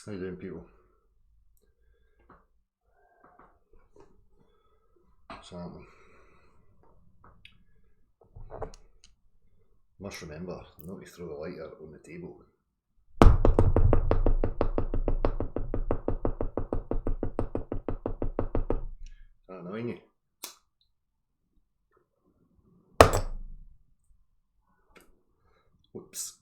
How you doing, people? What's happening? Must remember not to throw the lighter on the table. Is that annoying you? Whoops.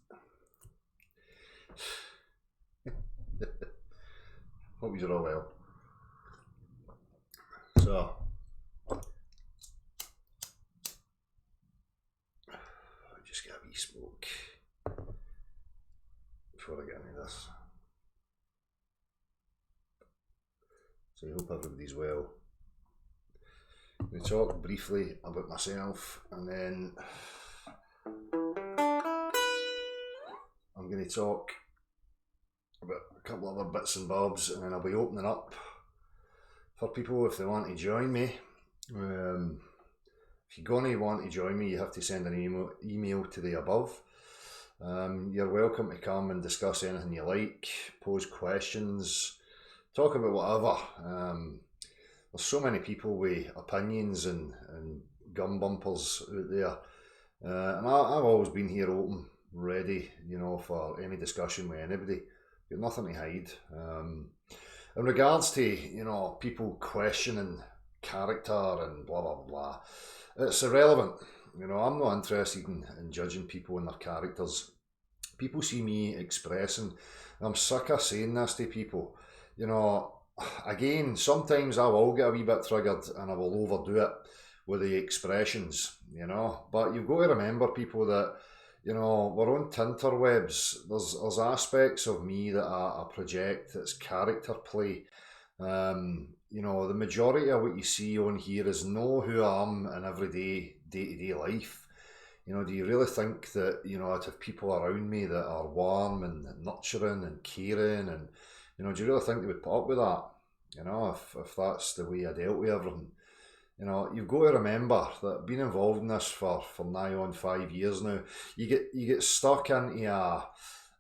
Hope you're all well. So, I'll just get a wee smoke before I get into this. So I hope everybody's well. I'm going to talk briefly about myself, and then I'm going to talk about a couple of other bits and bobs, and then I'll be opening up for people if they want to join me. If you're going to want to join me, you have to send an email to the above. You're welcome to come and discuss anything you like, pose questions, talk about whatever. There's so many people with opinions and gum bumpers out there, and I've always been here open, ready, for any discussion with anybody. Got nothing to hide. In regards to people questioning character and blah blah blah, it's irrelevant. I'm not interested in judging people and their characters. People see me expressing, and I'm sick of saying this to people. Again, sometimes I will get a wee bit triggered and I will overdo it with the expressions, but you've got to remember, people, that we're on tinterwebs. There's aspects of me that I project. It's character play. The majority of what you see on here is know who I am in everyday day-to-day life. Do you really think that I'd have people around me that are warm and nurturing and caring, and do you really think they would put up with that? If that's the way I dealt with everything. You've got to remember that being involved in this for nigh on 5 years now, you get stuck into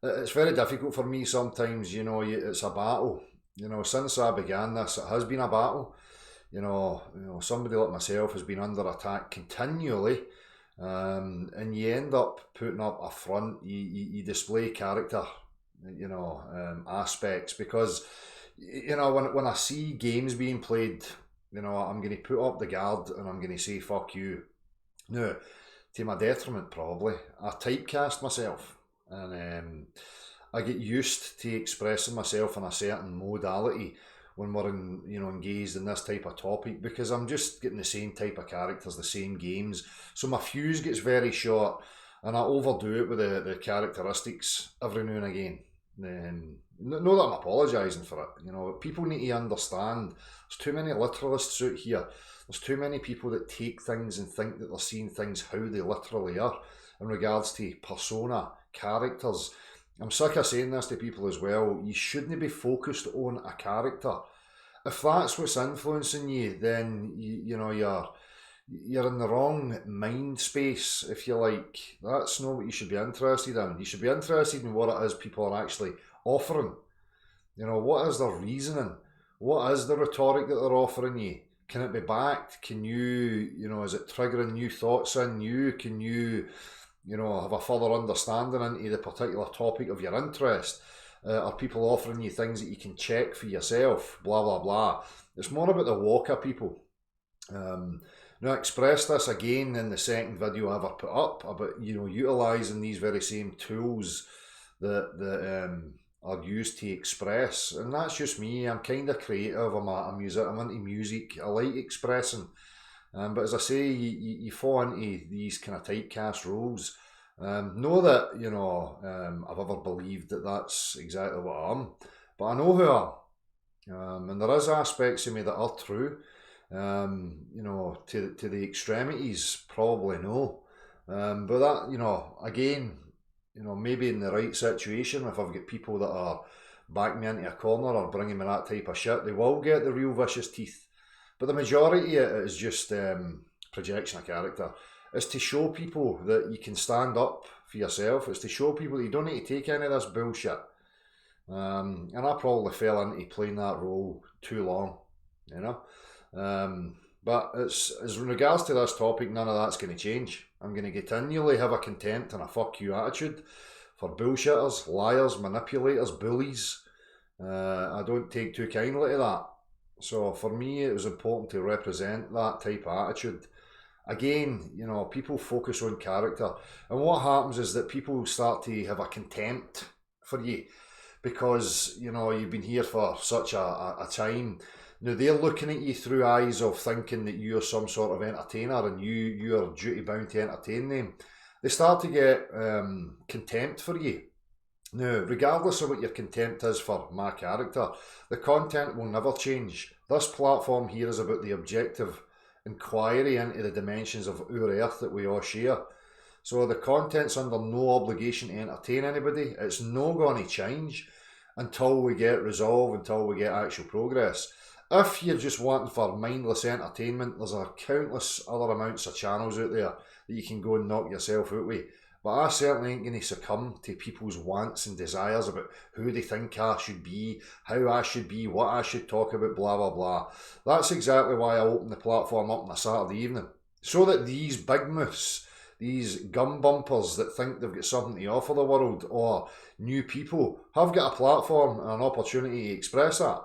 it's very difficult for me sometimes. It's a battle. Since I began this, it has been a battle. Somebody like myself has been under attack continually, and you end up putting up a front. You display character, aspects, because when I see games being played, I'm going to put up the guard and I'm going to say fuck you. Now, to my detriment, probably, I typecast myself, and I get used to expressing myself in a certain modality when we're engaged in this type of topic, because I'm just getting the same type of characters, the same games. So my fuse gets very short, and I overdo it with the characteristics every now and again. Not that I'm apologising for it. People need to understand there's too many literalists out here. There's too many people that take things and think that they're seeing things how they literally are in regards to persona, characters. I'm sick of saying this to people as well. You shouldn't be focused on a character. If that's what's influencing you, then you're in the wrong mind space, if you like. That's not what you should be interested in. You should be interested in what it is people are actually offering. What is their reasoning? What is the rhetoric that they're offering you? Can it be backed? Can you, is it triggering new thoughts in you? Can you, have a further understanding into the particular topic of your interest? Are people offering you things that you can check for yourself? Blah, blah, blah. It's more about the walker, people. Now, I expressed this again in the second video I ever put up about, utilising these very same tools that are used to express. And that's just me. I'm kind of creative. I'm into music. I like expressing. But as I say, you fall into these kind of typecast roles. Know that, I've ever believed that that's exactly what I am. But I know who I am. And there is aspects of me that are true. To the extremities, probably no. But that, again, maybe in the right situation, if I've got people that are backing me into a corner or bringing me that type of shit, they will get the real vicious teeth. But the majority of it is just projection of character. It's to show people that you can stand up for yourself. It's to show people that you don't need to take any of this bullshit. And I probably fell into playing that role too long, you know. But it's as in regards to this topic, none of that's going to change. I'm going to continually have a contempt and a fuck you attitude for bullshitters, liars, manipulators, bullies. I don't take too kindly to that. So for me, it was important to represent that type of attitude. Again, you know, people focus on character, and what happens is that people start to have a contempt for you because you know you've been here for such a time. Now they're looking at you through eyes of thinking that you're some sort of entertainer and you're duty bound to entertain them. They start to get contempt for you. Now, regardless of what your contempt is for my character, the content will never change. This platform here is about the objective inquiry into the dimensions of our earth that we all share. So the content's under no obligation to entertain anybody. It's not going to change until we get resolve, until we get actual progress. If you're just wanting for mindless entertainment, there's a countless other amounts of channels out there that you can go and knock yourself out with. But I certainly ain't going to succumb to people's wants and desires about who they think I should be, how I should be, what I should talk about, blah, blah, blah. That's exactly why I opened the platform up on a Saturday evening. So that these big mouths, these gum bumpers that think they've got something to offer the world, or new people, have got a platform and an opportunity to express that.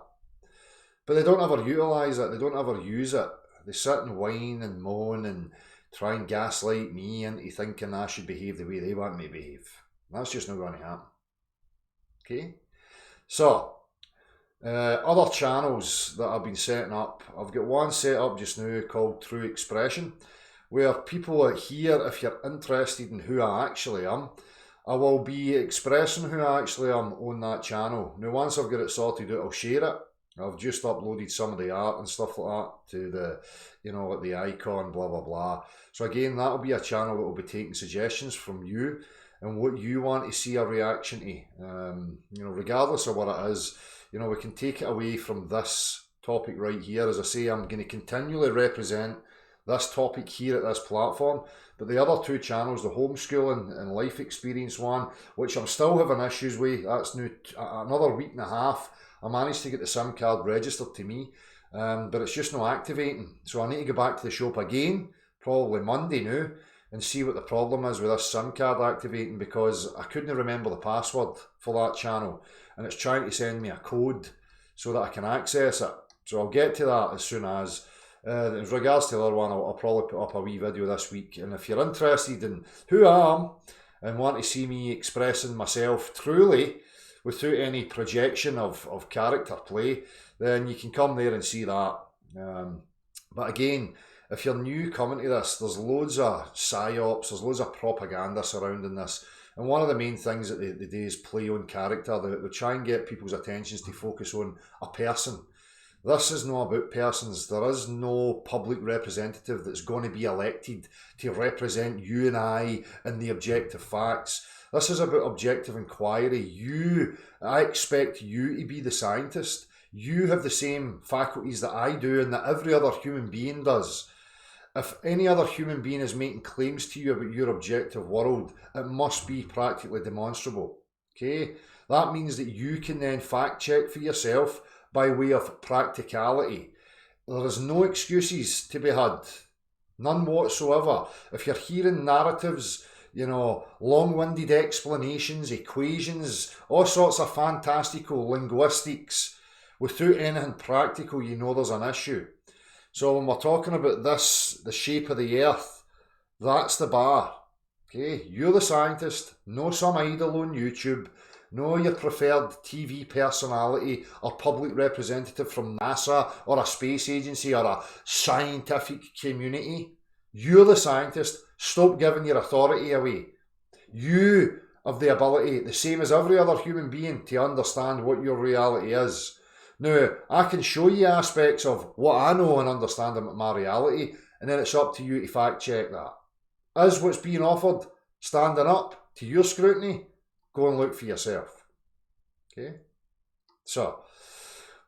But they don't ever utilise it, they don't ever use it. They sit and whine and moan and try and gaslight me into thinking I should behave the way they want me to behave. That's just not going to happen. Okay? So, other channels that I've been setting up. I've got one set up just now called True Expression, where people here, if you're interested in who I actually am, I will be expressing who I actually am on that channel. Now, once I've got it sorted out, I'll share it. I've just uploaded some of the art and stuff like that to the, you know, like the icon, blah, blah, blah. So again, that'll be a channel that will be taking suggestions from you and what you want to see a reaction to. You know, regardless of what it is, you know, we can take it away from this topic right here. As I say, I'm going to continually represent this topic here at this platform. But the other two channels, the homeschooling and life experience one, which I'm still having issues with, that's now another week and a half. I managed to get the SIM card registered to me, but it's just not activating. So I need to go back to the shop again, probably Monday now, and see what the problem is with this SIM card activating, because I couldn't remember the password for that channel, and it's trying to send me a code so that I can access it. So I'll get to that as soon as. In regards to the other one, I'll probably put up a wee video this week. And if you're interested in who I am and want to see me expressing myself truly, without any projection of character play, then you can come there and see that. But again, if you're new coming to this, there's loads of psyops, there's loads of propaganda surrounding this. And one of the main things that they do is play on character. They try and get people's attentions to focus on a person. This is not about persons. There is no public representative that's going to be elected to represent you and I and the objective facts. This is about objective inquiry. I expect you to be the scientist. You have the same faculties that I do and that every other human being does. If any other human being is making claims to you about your objective world, it must be practically demonstrable. Okay? That means that you can then fact check for yourself by way of practicality. There is no excuses to be had. None whatsoever. If you're hearing narratives, you know, long-winded explanations, equations, all sorts of fantastical linguistics, without anything practical, you know there's an issue. So when we're talking about this, the shape of the earth, that's the bar. Okay, you're the scientist, no some idol on YouTube, no your preferred TV personality or public representative from NASA or a space agency or a scientific community. You're the scientist. Stop giving your authority away. You have the ability, the same as every other human being, to understand what your reality is. Now, I can show you aspects of what I know and understand about my reality, and then it's up to you to fact check that. Is what's being offered standing up to your scrutiny? Go and look for yourself. Okay? So,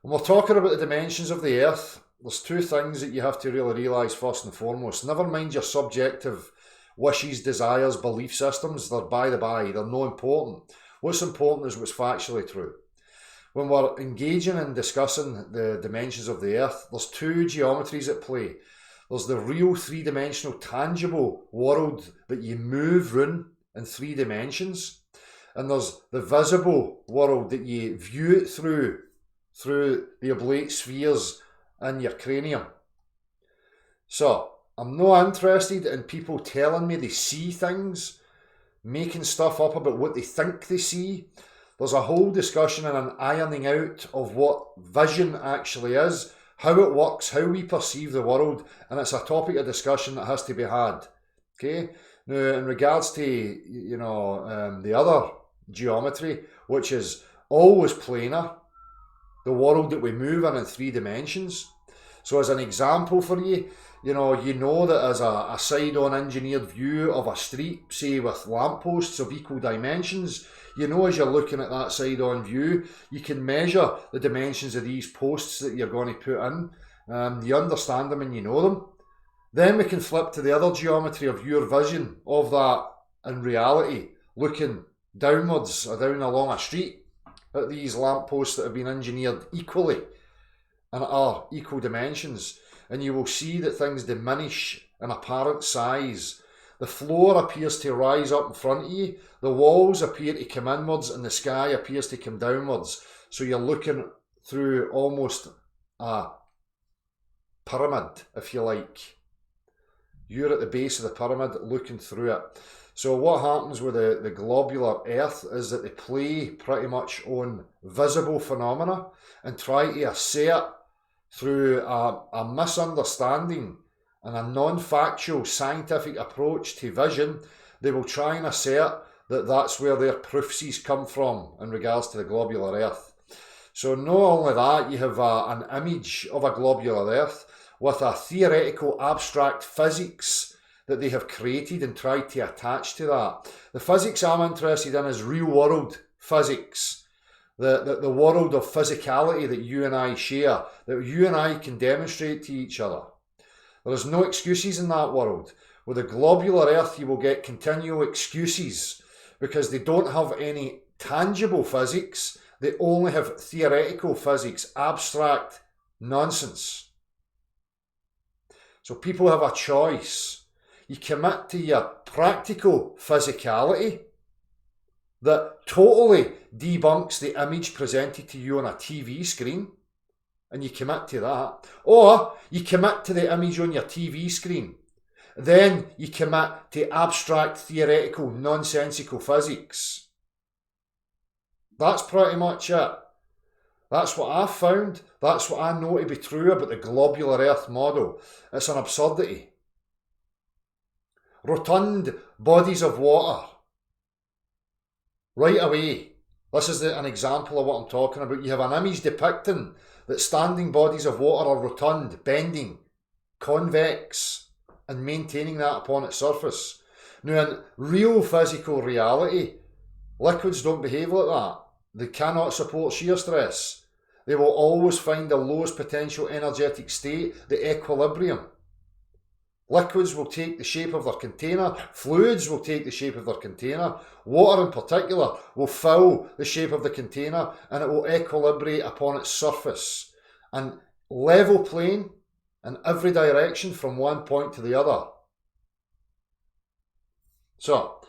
when we're talking about the dimensions of the earth, there's two things that you have to really realise first and foremost. Never mind your subjective wishes, desires, belief systems. They're by the by. They're not important. What's important is what's factually true. when we're engaging and discussing the dimensions of the Earth, there's two geometries at play. There's the real three-dimensional, tangible world that you move around in 3 dimensions, and there's the visible world that you view it through the oblate spheres in your cranium. So, I'm not interested in people telling me they see things, making stuff up about what they think they see. There's a whole discussion and an ironing out of what vision actually is, how it works, how we perceive the world, and it's a topic of discussion that has to be had. Okay? Now, in regards to, the other geometry, which is always planar, the world that we move in 3 dimensions. So as an example for you, you know that as a side-on engineered view of a street, say with lampposts of equal dimensions, as you're looking at that side-on view, you can measure the dimensions of these posts that you're going to put in. You understand them and you know them. Then we can flip to the other geometry of your vision of that in reality, looking downwards or down along a street at these lampposts that have been engineered equally and are equal dimensions. And you will see that things diminish in apparent size. The floor appears to rise up in front of you, the walls appear to come inwards, and the sky appears to come downwards. So you're looking through almost a pyramid, if you like. You're at the base of the pyramid looking through it. So what happens with the globular Earth is that they play pretty much on visible phenomena and try to assert through a misunderstanding and a non-factual scientific approach to vision. They will try and assert that that's where their proofsies come from in regards to the globular Earth. So not only that, you have an image of a globular Earth with a theoretical abstract physics that they have created and tried to attach to that. The physics I'm interested in is real world physics. The world of physicality that you and I share, that you and I can demonstrate to each other. There is no excuses in that world. With a globular Earth, you will get continual excuses because they don't have any tangible physics. They only have theoretical physics, abstract nonsense. So people have a choice. You commit to your practical physicality that totally debunks the image presented to you on a TV screen, and you commit to that. Or you commit to the image on your TV screen. Then you commit to abstract, theoretical, nonsensical physics. That's pretty much it. That's what I've found. That's what I know to be true about the globular Earth model. It's an absurdity. Rotund bodies of water. Right away, this is an example of what I'm talking about. You have an image depicting that standing bodies of water are rotund, bending, convex, and maintaining that upon its surface. Now, in real physical reality, liquids don't behave like that. They cannot support shear stress. They will always find the lowest potential energetic state, the equilibrium. Liquids will take the shape of their container, fluids will take the shape of their container, water in particular will fill the shape of the container and it will equilibrate upon its surface and level plane in every direction from one point to the other. So,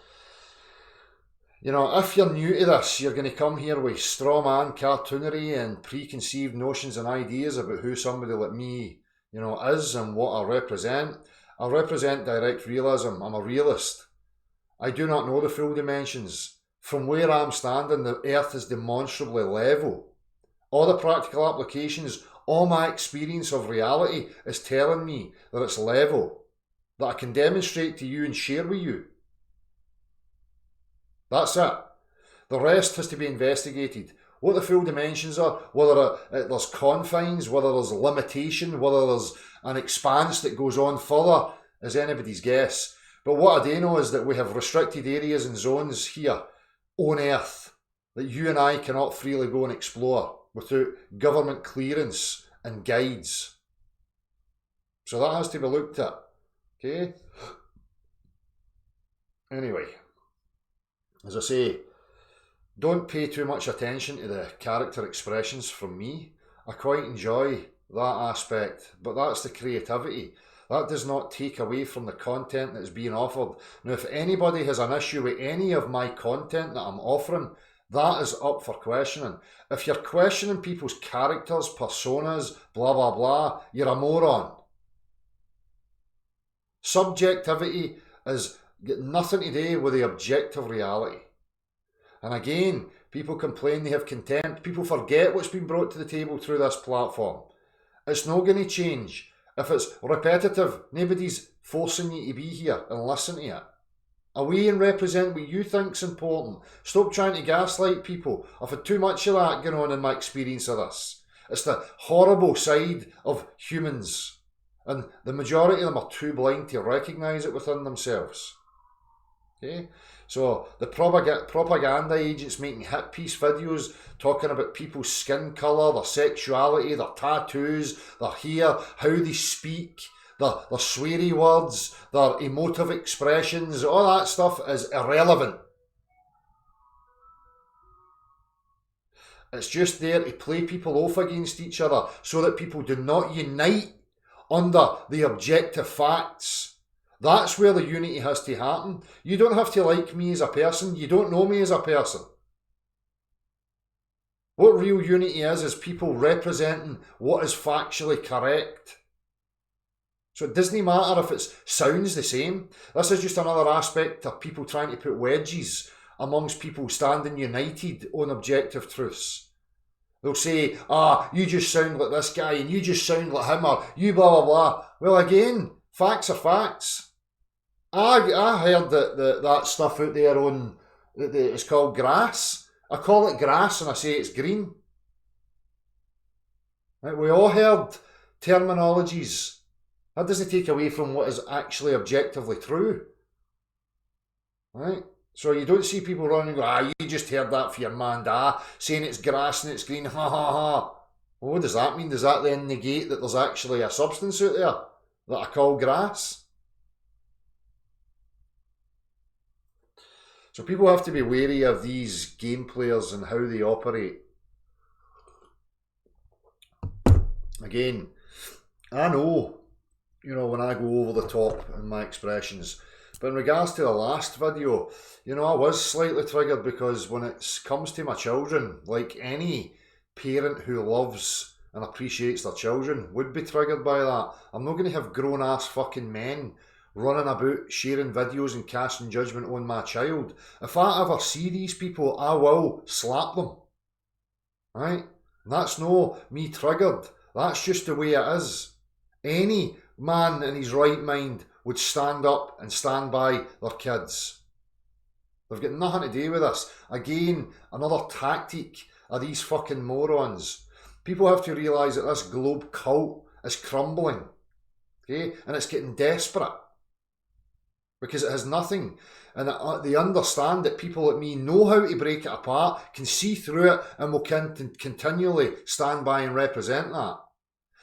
if you're new to this, you're going to come here with straw man cartoonery and preconceived notions and ideas about who somebody like me, is and what I represent. I represent direct realism. I'm a realist. I do not know the full dimensions. From where I'm standing, the Earth is demonstrably level. All the practical applications, all my experience of reality is telling me that it's level, that I can demonstrate to you and share with you. That's it. The rest has to be investigated. What the full dimensions are, whether there's confines, whether there's limitation, whether there's an expanse that goes on further, is anybody's guess. But what I do know is that we have restricted areas and zones here on Earth that you and I cannot freely go and explore without government clearance and guides. So that has to be looked at. Okay? Anyway, as I say, Don't pay too much attention to the character expressions from me. I quite enjoy that aspect, but that's the creativity. That does not take away from the content that is being offered. Now, if anybody has an issue with any of my content that I'm offering, that is up for questioning. If you're questioning people's characters, personas, blah, blah, blah, you're a moron. Subjectivity has got nothing to do with the objective reality. And again, people complain they have contempt. People forget what's been brought to the table through this platform. It's not going to change. If it's repetitive, nobody's forcing you to be here and listen to it. Away and represent what you think's important. Stop trying to gaslight people. I've had too much of that going on in my experience of this. It's the horrible side of humans. And the majority of them are too blind to recognise it within themselves. Okay? So the propaganda agents making hit piece videos talking about people's skin colour, their sexuality, their tattoos, their hair, how they speak, their sweary words, their emotive expressions, all that stuff is irrelevant. It's just there to play people off against each other so that people do not unite under the objective facts. That's where the unity has to happen. You don't have to like me as a person. You don't know me as a person. What real unity is people representing what is factually correct. So it doesn't matter if it sounds the same. This is just another aspect of people trying to put wedges amongst people standing united on objective truths. They'll say, you just sound like this guy and you just sound like him, or you blah blah blah. Well, again, facts are facts. I heard that stuff out there on, it's called grass. I call it grass and I say it's green. Right, we all heard terminologies. That doesn't take away from what is actually objectively true. Right? So you don't see people running and go, you just heard that for your man, saying it's grass and it's green, ha ha ha. Well, what does that mean? Does that then negate that there's actually a substance out there that I call grass? So people have to be wary of these game players and how they operate. Again, I know, when I go over the top in my expressions, but in regards to the last video, I was slightly triggered because when it comes to my children, like any parent who loves and appreciates their children would be triggered by that. I'm not going to have grown ass fucking men running about sharing videos and casting judgment on my child. If I ever see these people, I will slap them. Right? And that's no me triggered. That's just the way it is. Any man in his right mind would stand up and stand by their kids. They've got nothing to do with this. Again, another tactic of these fucking morons. People have to realise that this globe cult is crumbling. Okay? And it's getting desperate. Because it has nothing. And they understand that people like me know how to break it apart, can see through it, and will continually stand by and represent that.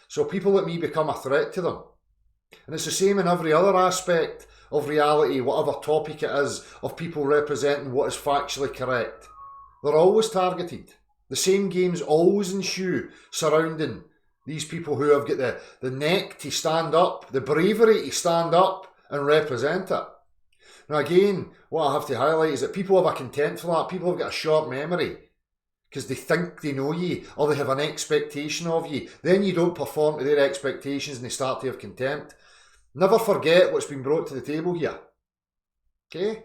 So people like me become a threat to them. And it's the same in every other aspect of reality, whatever topic it is, of people representing what is factually correct. They're always targeted. The same games always ensue surrounding these people who have got the neck to stand up, the bravery to stand up and represent it. Now again, what I have to highlight is that people have a contempt for that. People have got a short memory because they think they know you or they have an expectation of you. Then you don't perform to their expectations and they start to have contempt. Never forget what's been brought to the table here. Okay?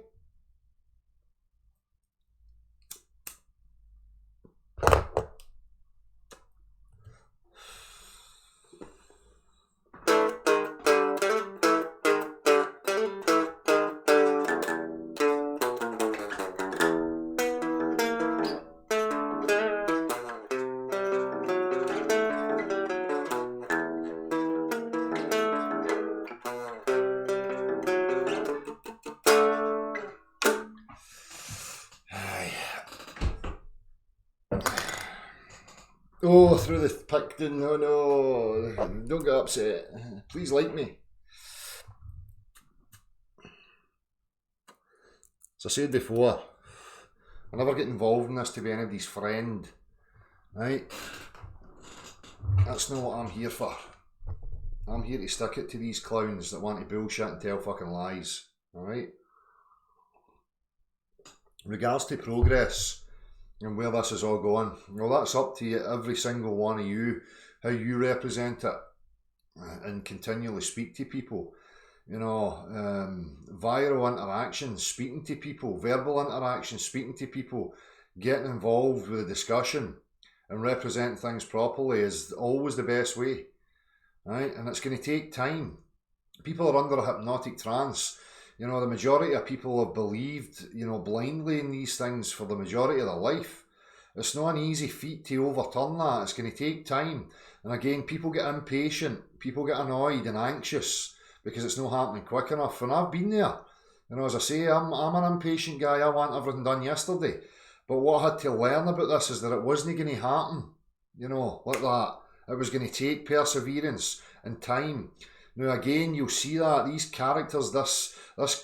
Oh, through the Picton, oh no, don't get upset, please like me. As I said before, I never get involved in this to be anybody's friend, right? That's not what I'm here for. I'm here to stick it to these clowns that want to bullshit and tell fucking lies, alright? In regards to progress and where this is all going, well, that's up to you, every single one of you, how you represent it and continually speak to people. You know, viral interactions, speaking to people, verbal interactions, speaking to people, getting involved with the discussion and representing things properly is always the best way, right? And it's going to take time. People are under a hypnotic trance. You know, the majority of people have believed, you know, blindly in these things for the majority of their life. It's not an easy feat to overturn that. It's going to take time. And again, people get impatient, people get annoyed and anxious because it's not happening quick enough. And I've been there. You know, as I say, I'm an impatient guy. I want everything done yesterday. But what I had to learn about this is that it wasn't going to happen, you know, like that. It was going to take perseverance and time. Now again, you'll see that these characters, this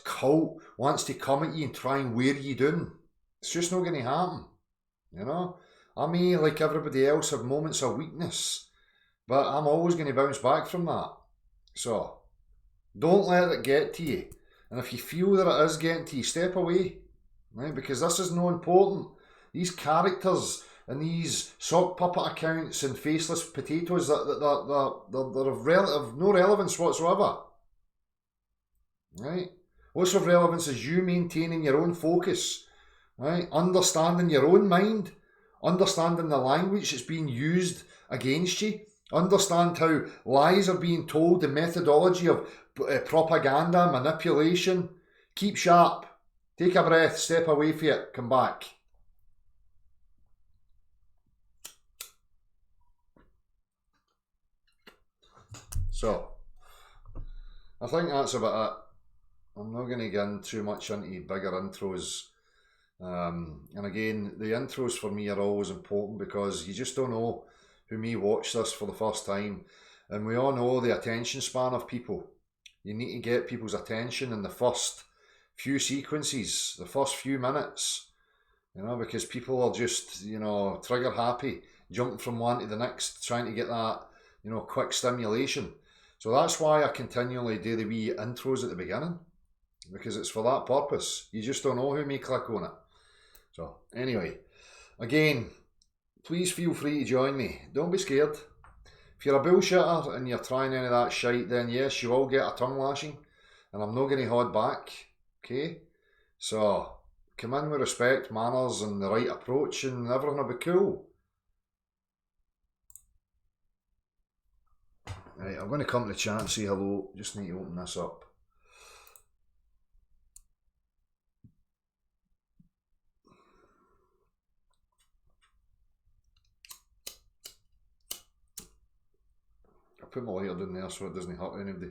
cult wants to come at you and try and wear you down. It's just not going to happen, you know. I may, like everybody else, have moments of weakness, but I'm always going to bounce back from that. So, don't let it get to you. And if you feel that it is getting to you, step away, right? Because this is no important. These characters and these sock puppet accounts and faceless potatoes they're of no relevance whatsoever. Right? What's of relevance is you maintaining your own focus, right? Understanding your own mind, understanding the language that's being used against you, understand how lies are being told, the methodology of propaganda, manipulation. Keep sharp. Take a breath, step away from it, come back. So, I think that's about it. I'm not going to get in too much into bigger intros. And again, the intros for me are always important because you just don't know who may watch this for the first time. And we all know the attention span of people. You need to get people's attention in the first few sequences, the first few minutes, you know, because people are just, you know, trigger happy, jumping from one to the next, trying to get that, you know, quick stimulation. So that's why I continually do the wee intros at the beginning, because it's for that purpose. You just don't know who may click on it. So anyway, again, please feel free to join me. Don't be scared. If you're a bullshitter and you're trying any of that shite, then yes, you will get a tongue lashing, and I'm not going to hold back, okay? So come in with respect, manners, and the right approach, and everything will be cool. Right, I'm going to come to the chat and say hello. Just need to open this up. I put my lighter down there so it doesn't hurt anybody.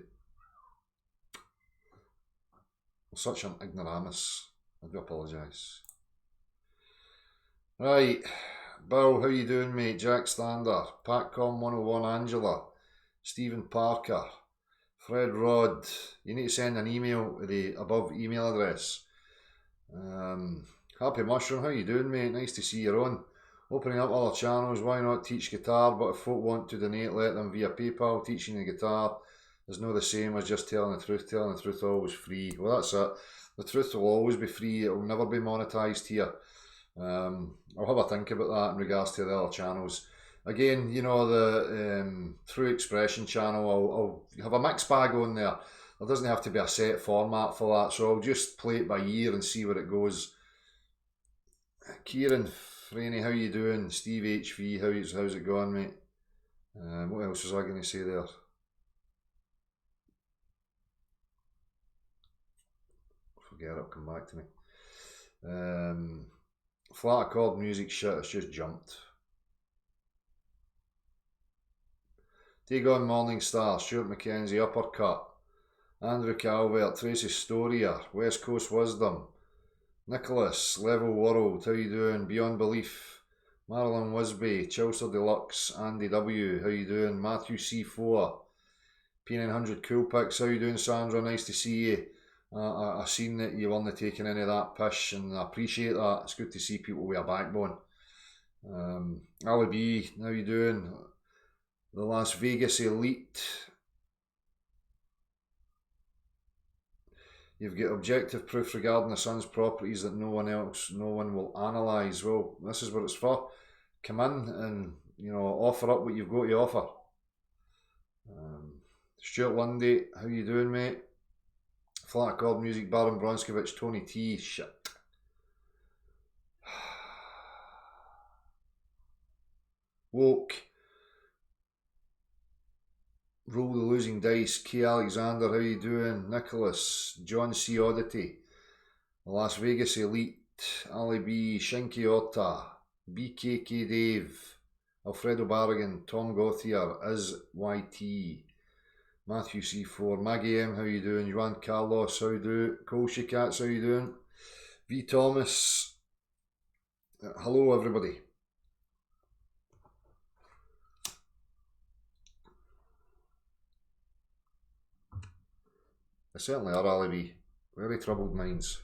I'm such an ignoramus. I do apologise. Right, Bill, how you doing, mate? Jack Stander, Patcom 101, Angela, Stephen Parker, Fred Rod. You need to send an email to the above email address. Happy Mushroom, how you doing, mate? Nice to see you on. Opening up other channels, why not teach guitar? But if folk want to donate, let them via PayPal. Teaching the guitar is not the same as just telling the truth. Telling the truth always free. Well, that's it. The truth will always be free. It will never be monetized here. I'll have a think about that in regards to the other channels. Again, you know, the True Expression channel, I'll have a mixed bag on there. There doesn't have to be a set format for that, so I'll just play it by ear and see where it goes. Kieran Franey, how you doing? Steve HV, how's it going, mate? What else was I going to say there? Forget it, it'll come back to me. Flat accord music shit, it's just jumped. Dagon Morningstar, Stuart McKenzie, Uppercut, Andrew Calvert, Tracy Storia, West Coast Wisdom, Nicholas, Level World, how you doing? Beyond Belief, Marilyn Wisby, Chelsea Deluxe, Andy W, how you doing? Matthew C4, P900 Cool Picks, how you doing, Sandra? Nice to see you. I seen that you weren't taking any of that pish, and I appreciate that. It's good to see people with a backbone. Ali B, how you doing? The Las Vegas Elite. You've got objective proof regarding the Suns' properties that no one will analyse. Well, this is what it's for. Come in and, you know, offer up what you've got to offer. Stuart Lundy, how you doing, mate? Flat Accord Music, Baron Bronskevich, Tony T. Shit. Woke. Roll the Losing Dice, K. Alexander, how you doing? Nicholas, John C. Oddity, the Las Vegas Elite, Ali B, Shinky Otta, BKK Dave, Alfredo Barragan, Tom Gauthier, Is YT, Matthew C4, Maggie M, how you doing? Juan Carlos, how you doing? Colshy Cats, how you doing? V Thomas, hello everybody. They certainly are, Ali B. Very troubled minds.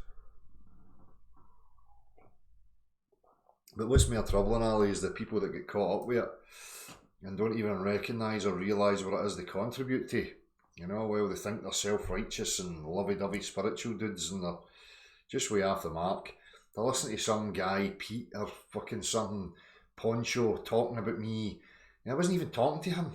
But what's more troubling, Ali, is the people that get caught up with it and don't even recognise or realise what it is they contribute to. You know, well, they think they're self-righteous and lovey-dovey spiritual dudes, and they're just way off the mark. They listen to some guy, Pete, or fucking something, Poncho, talking about me. I wasn't even talking to him.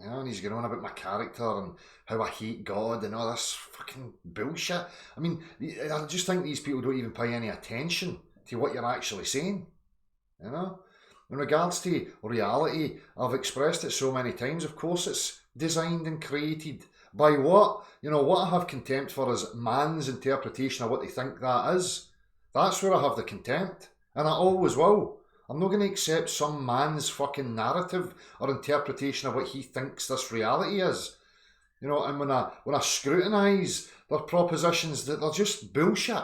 You know, and he's going on about my character and how I hate God and all this fucking bullshit. I mean, I just think these people don't even pay any attention to what you're actually saying. You know? In regards to reality, I've expressed it so many times. Of course it's designed and created by what? You know, what I have contempt for is man's interpretation of what they think that is. That's where I have the contempt. And I always will. I'm not going to accept some man's fucking narrative or interpretation of what he thinks this reality is. You know, and when I scrutinise their propositions, that they're just bullshit.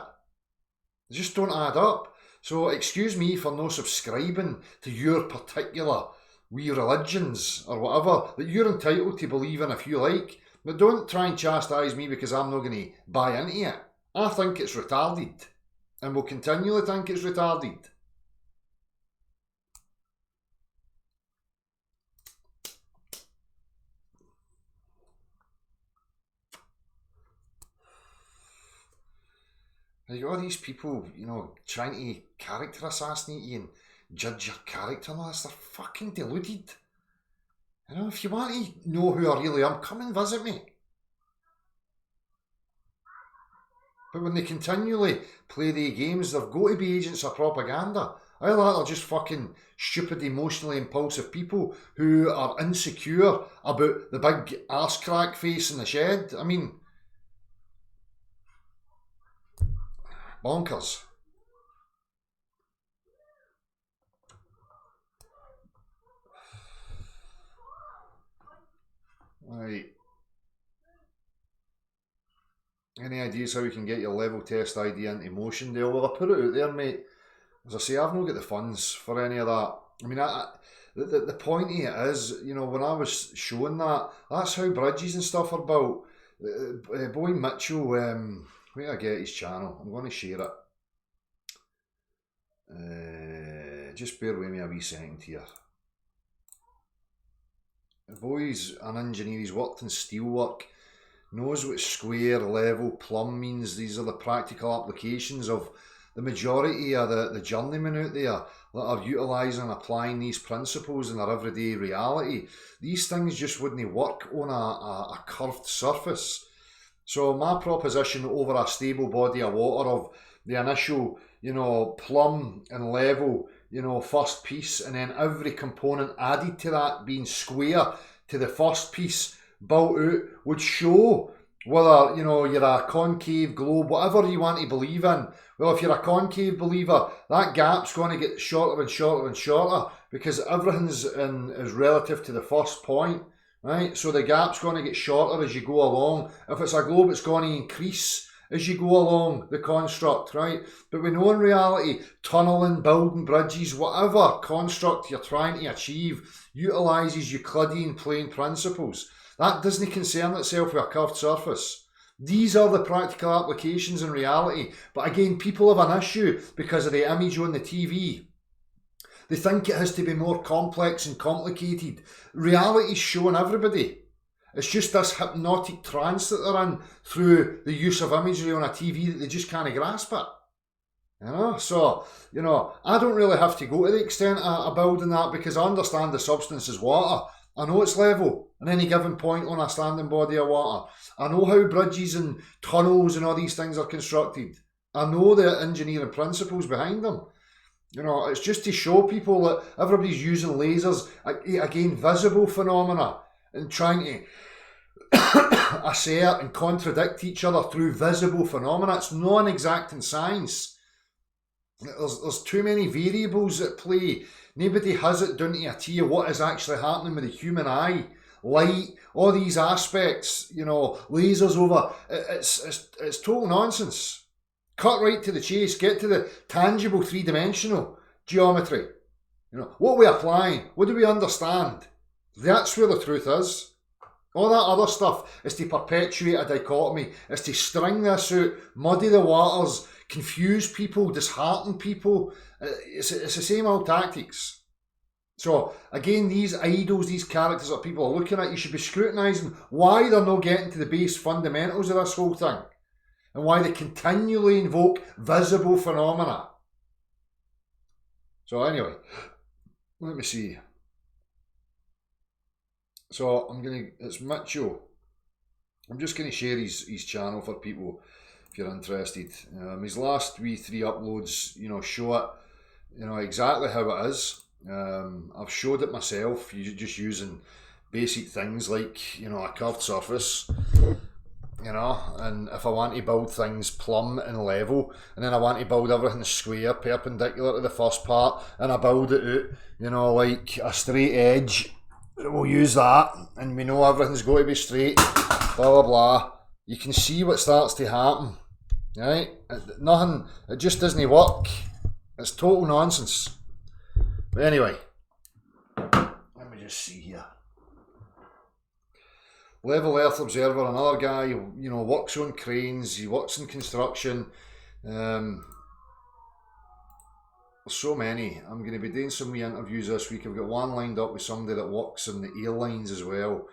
They just don't add up. So excuse me for no subscribing to your particular wee religions or whatever that you're entitled to believe in if you like. But don't try and chastise me because I'm not going to buy into it. I think it's retarded. And will continually think it's retarded. You got all these people, you know, trying to character assassinate you and judge your character and all this. They're fucking deluded. You know, if you want to know who I really am, come and visit me. But when they continually play the games, they've got to be agents of propaganda. Either that or just fucking stupid, emotionally impulsive people who are insecure about the big arse crack face in the shed. I mean, bonkers. Right. Any ideas how you can get your level test idea into motion, Dale? Well, I put it out there, mate. As I say, I've not got the funds for any of that. I mean, the point of it is, you know, when I was showing that, that's how bridges and stuff are built. Boy Mitchell, where I get his channel, I'm going to share it. Just bear with me a wee second here. The boy's an engineer, he's worked in steelwork, knows what square, level, plumb means. These are the practical applications of the majority of the journeymen out there that are utilising and applying these principles in their everyday reality. These things just wouldn't work on a curved surface. So my proposition over a stable body of water of the initial, you know, plumb and level, you know, first piece, and then every component added to that being square to the first piece built out would show whether, you know, you're a concave globe, whatever you want to believe in. Well, if you're a concave believer, that gap's going to get shorter and shorter and shorter because everything's is relative to the first point, right? So the gap's going to get shorter as you go along. If it's a globe, it's going to increase as you go along the construct, right? But we know in reality, tunneling, building bridges, whatever construct you're trying to achieve utilises Euclidean plane principles. That doesn't concern itself with a curved surface. These are the practical applications in reality. But again, people have an issue because of the image on the TV. They think it has to be more complex and complicated. Reality's showing everybody. It's just this hypnotic trance that they're in through the use of imagery on a TV that they just can't grasp it. So, I don't really have to go to the extent of building that because I understand the substance is water. I know its level at any given point on a standing body of water. I know how bridges and tunnels and all these things are constructed. I know the engineering principles behind them. It's just to show people that everybody's using lasers, again, visible phenomena, and trying to assert and contradict each other through visible phenomena. It's not an exacting science. There's too many variables at play. Nobody has it down to a T of what is actually happening with the human eye, light, all these aspects, lasers over. It's total nonsense. Cut right to the chase, get to the tangible three-dimensional geometry. What are we applying? What do we understand? That's where the truth is. All that other stuff is to perpetuate a dichotomy, is to string this out, muddy the waters, confuse people, dishearten people. It's the same old tactics. So again, these idols, these characters that people are looking at, you should be scrutinising why they're not getting to the base fundamentals of this whole thing. And why they continually invoke visible phenomena. So anyway, let me see. So it's Mitchell. I'm just going to share his channel for people if you're interested. His last 3 uploads, show it, exactly how it is. I've showed it myself, just using basic things like, a curved surface. And if I want to build things plumb and level, and then I want to build everything square, perpendicular to the first part, and I build it out, like a straight edge, we'll use that, and we know everything's got to be straight, blah, blah, blah. You can see what starts to happen, right? It just doesn't work. It's total nonsense. But anyway, let me just see here. Level Earth Observer, another guy, works on cranes, he works in construction. There's so many. I'm going to be doing some wee interviews this week. I've got one lined up with somebody that works in the airlines as well,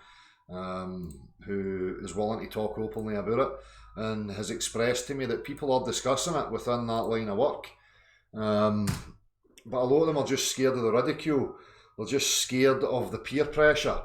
who is willing to talk openly about it, and has expressed to me that people are discussing it within that line of work. But a lot of them are just scared of the ridicule. They're just scared of the peer pressure.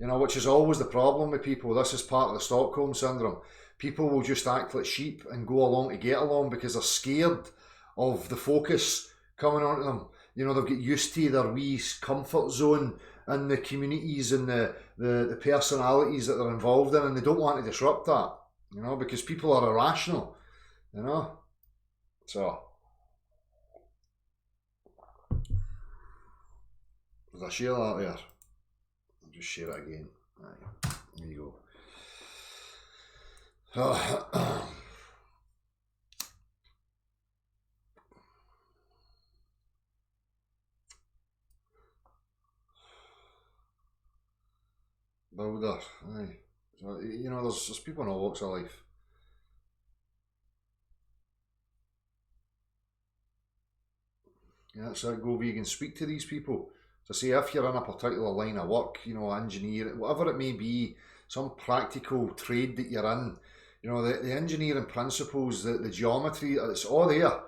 Which is always the problem with people. This is part of the Stockholm Syndrome. People will just act like sheep and go along to get along because they're scared of the focus coming onto them. They've got used to their wee comfort zone and the communities and the personalities that they're involved in, and they don't want to disrupt that, because people are irrational, So, did I share that there? Just share it again. Right, there you go. Builder, aye. So, there's people in all walks of life. Yeah, that's it. Go vegan. Speak to these people. So say if you're in a particular line of work, engineering, whatever it may be, some practical trade that you're in, the engineering principles, the geometry, it's all there.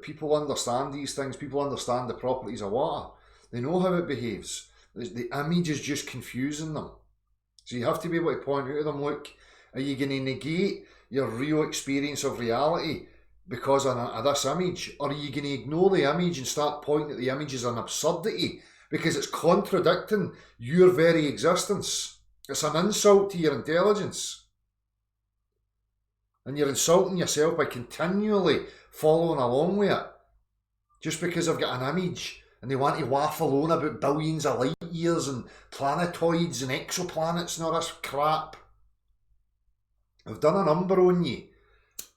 People understand these things, people understand the properties of water. They know how it behaves. The image is just confusing them. So you have to be able to point out to them, look, are you going to negate your real experience of reality because of this image, or are you going to ignore the image and start pointing at the image as an absurdity because it's contradicting your very existence? It's an insult to your intelligence, and you're insulting yourself by continually following along with it just because I've got an image and they want to waffle on about billions of light years and planetoids and exoplanets and all this crap. I've done a number on you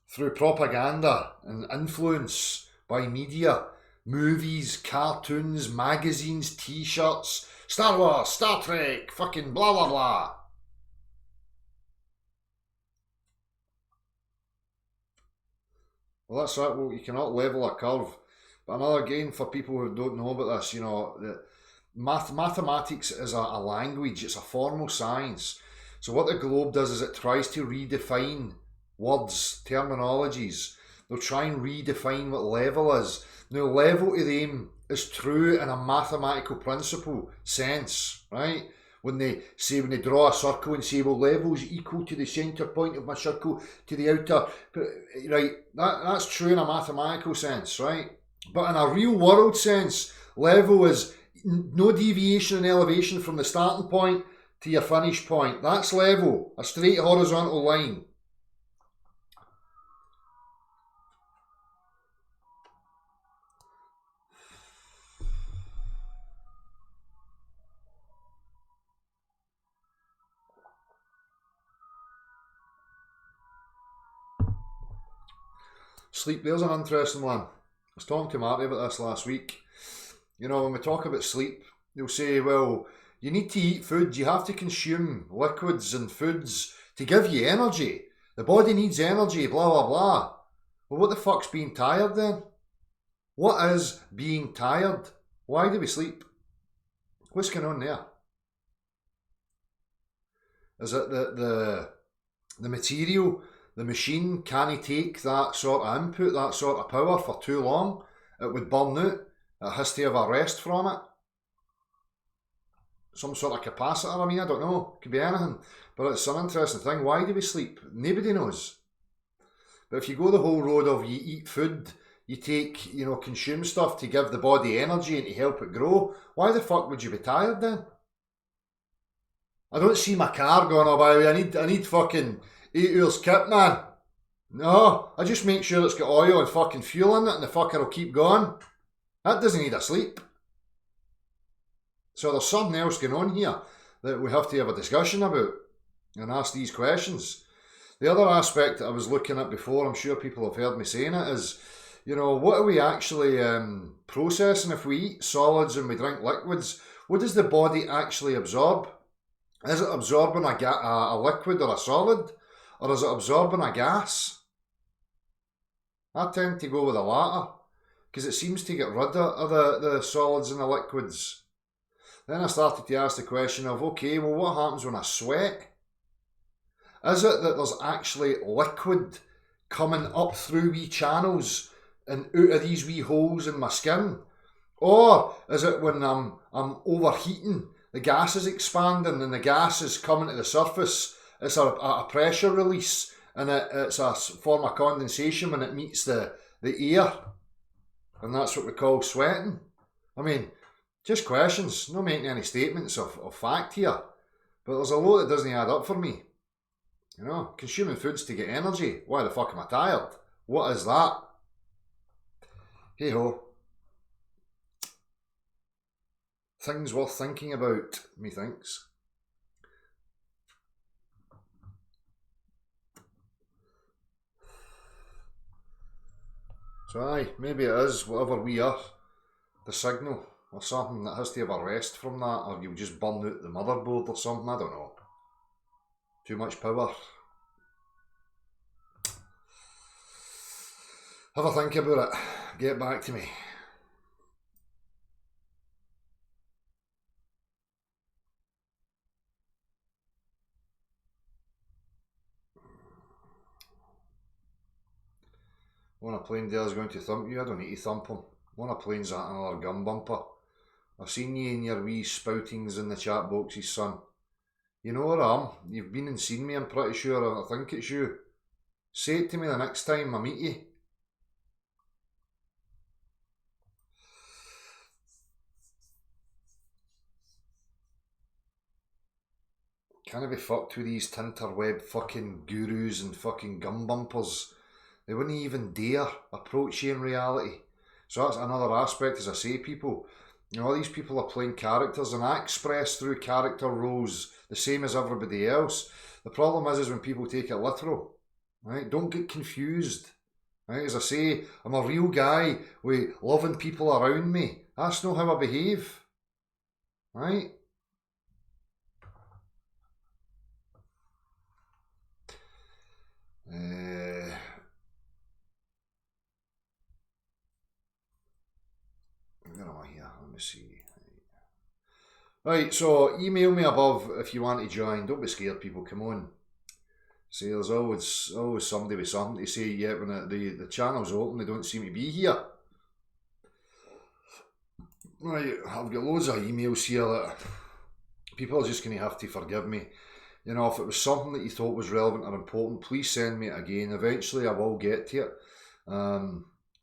through propaganda and influence by media, movies, cartoons, magazines, t-shirts, Star Wars, Star Trek, fucking blah blah blah. Well, that's right. Well, you cannot level a curve. But another again for people who don't know about this, mathematics is a language. It's a formal science. So what the globe does is it tries to redefine words, terminologies. They'll try and redefine what level is. Now, level to them is true in a mathematical principle sense, right? When they draw a circle and say, well, level is equal to the centre point of my circle to the outer, right? That's true in a mathematical sense, right? But in a real world sense, level is no deviation in elevation from the starting point to your finish point. That's level, a straight horizontal line. Sleep, there's an interesting one. I was talking to Marty about this last week. When we talk about sleep, they'll say, well, you need to eat food, you have to consume liquids and foods to give you energy. The body needs energy, blah, blah, blah. Well, what the fuck's being tired then? What is being tired? Why do we sleep? What's going on there? Is it the material, the machine, can he take that sort of input, that sort of power for too long? It would burn out. It has to have a rest from it. Some sort of capacitor, I don't know. It could be anything. But it's an interesting thing. Why do we sleep? Nobody knows. But if you go the whole road of you eat food, you take, consume stuff to give the body energy and to help it grow, why the fuck would you be tired then? I don't see my car going, oh, by the way, I need fucking 8 hours kit, man. No, I just make sure it's got oil and fucking fuel in it and the fucker will keep going. That doesn't need a sleep. So there's something else going on here that we have to have a discussion about and ask these questions. The other aspect I was looking at before, I'm sure people have heard me saying it, is, what are we actually processing if we eat solids and we drink liquids? What does the body actually absorb? Is it absorbing a liquid or a solid? Or is it absorbing a gas? I tend to go with the latter, because it seems to get rid of the solids and the liquids. Then I started to ask the question of, okay, well, what happens when I sweat? Is it that there's actually liquid coming up through wee channels and out of these wee holes in my skin? Or is it when I'm overheating, the gas is expanding and the gas is coming to the surface? It's a pressure release and it's a form of condensation when it meets the air. And that's what we call sweating. Just questions, not making any statements of fact here. But there's a lot that doesn't add up for me. Consuming foods to get energy. Why the fuck am I tired? What is that? Hey ho. Things worth thinking about, methinks. So aye, maybe it is whatever we are, the signal, or something that has to have a rest from that, or you'll just burn out the motherboard or something, I don't know. Too much power. Have a think about it. Get back to me. One of plane there's going to thump you, I don't need to thump him. One of plane's at another gun bumper. I've seen you in your wee spoutings in the chat boxes, son. You know where I am. You've been and seen me, I'm pretty sure. I think it's you. Say it to me the next time I meet you. Can't be fucked with these tinterweb fucking gurus and fucking gun bumpers. They wouldn't even dare approach you in reality. So that's another aspect, as I say, people. All these people are playing characters and I express through character roles the same as everybody else. The problem is when people take it literal. Right? Don't get confused. Right? As I say, I'm a real guy with loving people around me. That's not how I behave. Right? me see. Right, so email me above if you want to join. Don't be scared, people. Come on. See, there's always somebody with something to say. Yet when the channel's open, they don't seem to be here. Right, I've got loads of emails here that people are just going to have to forgive me. You know, if it was something that you thought was relevant or important, please send me it again. Eventually, I will get to it.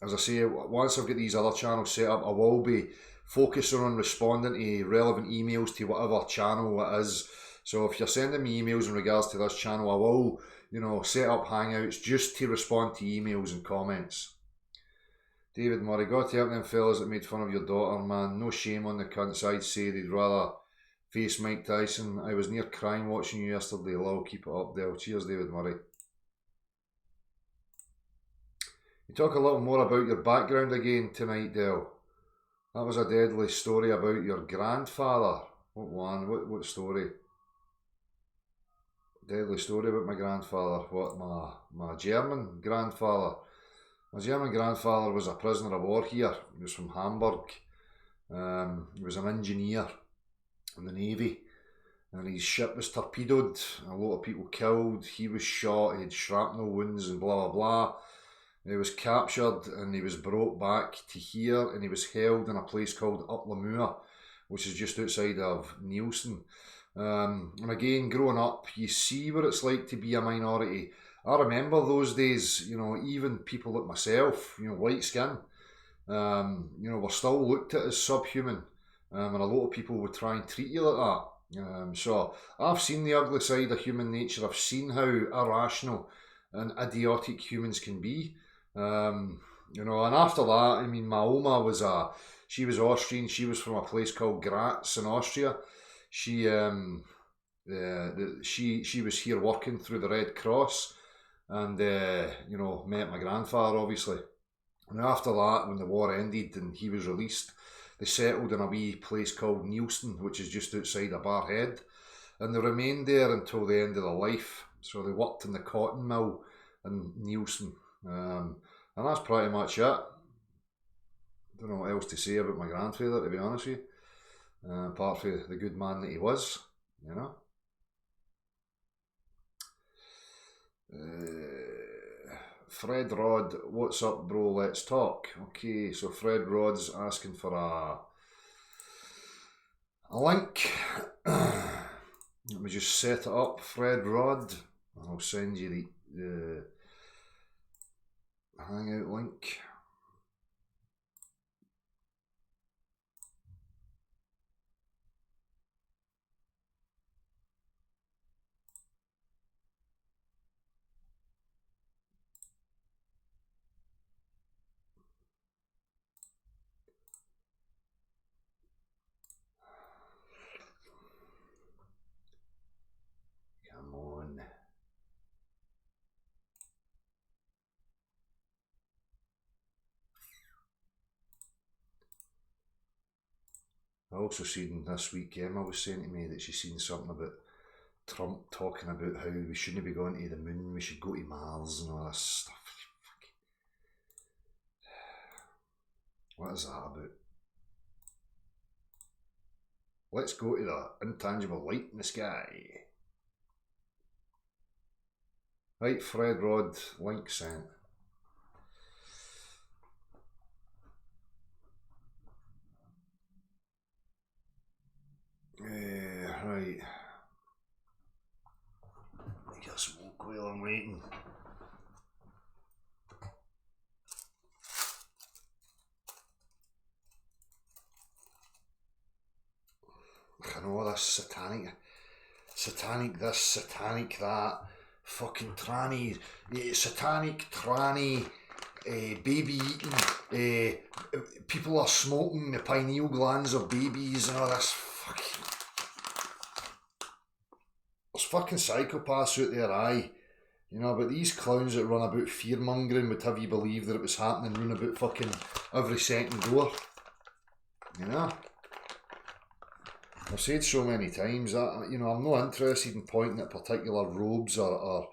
As I say, once I've got these other channels set up, I will be focusing on responding to relevant emails to whatever channel it is. So if you're sending me emails in regards to this channel, I will, you know, set up Hangouts just to respond to emails and comments. David Murray, got to help them fellas that made fun of your daughter, man. No shame on the cunts. I'd say they'd rather face Mike Tyson. I was near crying watching you yesterday. Lol, keep it up, Del. Cheers, David Murray. You talk a little more about your background again tonight, Del. That was a deadly story about your grandfather. What one? What story? Deadly story about my grandfather. What, my German grandfather? My German grandfather was a prisoner of war here. He was from Hamburg. He was an engineer in the Navy. And his ship was torpedoed. A lot of people killed. He was shot. He had shrapnel wounds and blah, blah, blah. He was captured and he was brought back to here and he was held in a place called Uplamure, which is just outside of Nielsen. And again, growing up, you see what it's like to be a minority. I remember those days, you know, even people like myself, you know, white skin, you know, were still looked at as subhuman. And a lot of people would try and treat you like that. So I've seen the ugly side of human nature. I've seen how irrational and idiotic humans can be. You know, and after that, I mean, my Oma was she was Austrian. She was from a place called Graz in Austria. She was here working through the Red Cross, and you know, met my grandfather obviously. And after that, when the war ended and he was released, they settled in a wee place called Nielsen, which is just outside of Barrhead, and they remained there until the end of their life. So they worked in the cotton mill in Nielsen. And that's pretty much it. Don't know what else to say about my grandfather, to be honest with you. Apart from the good man that he was, you know. Fred Rod, what's up, bro? Let's talk. Okay, so Fred Rod's asking for a link. Let me just set it up, Fred Rod. I'll send you the Hangout link. Come on. I also seen this week, Emma was saying to me that she's seen something about Trump talking about how we shouldn't be going to the moon, we should go to Mars and all this stuff. What is that about? Let's go to the intangible light in the sky. Right, Fred Rod, link sent. Right. I get a smoke while I'm waiting. I know this satanic this, satanic that, fucking tranny, satanic tranny, baby eating, people are smoking the pineal glands of babies and all this fucking... There's fucking psychopaths out there, aye. You know, but these clowns that run about fear-mongering would have you believe that it was happening round about fucking every second door. You know? I've said so many times that, you know, I'm not interested in pointing at particular robes or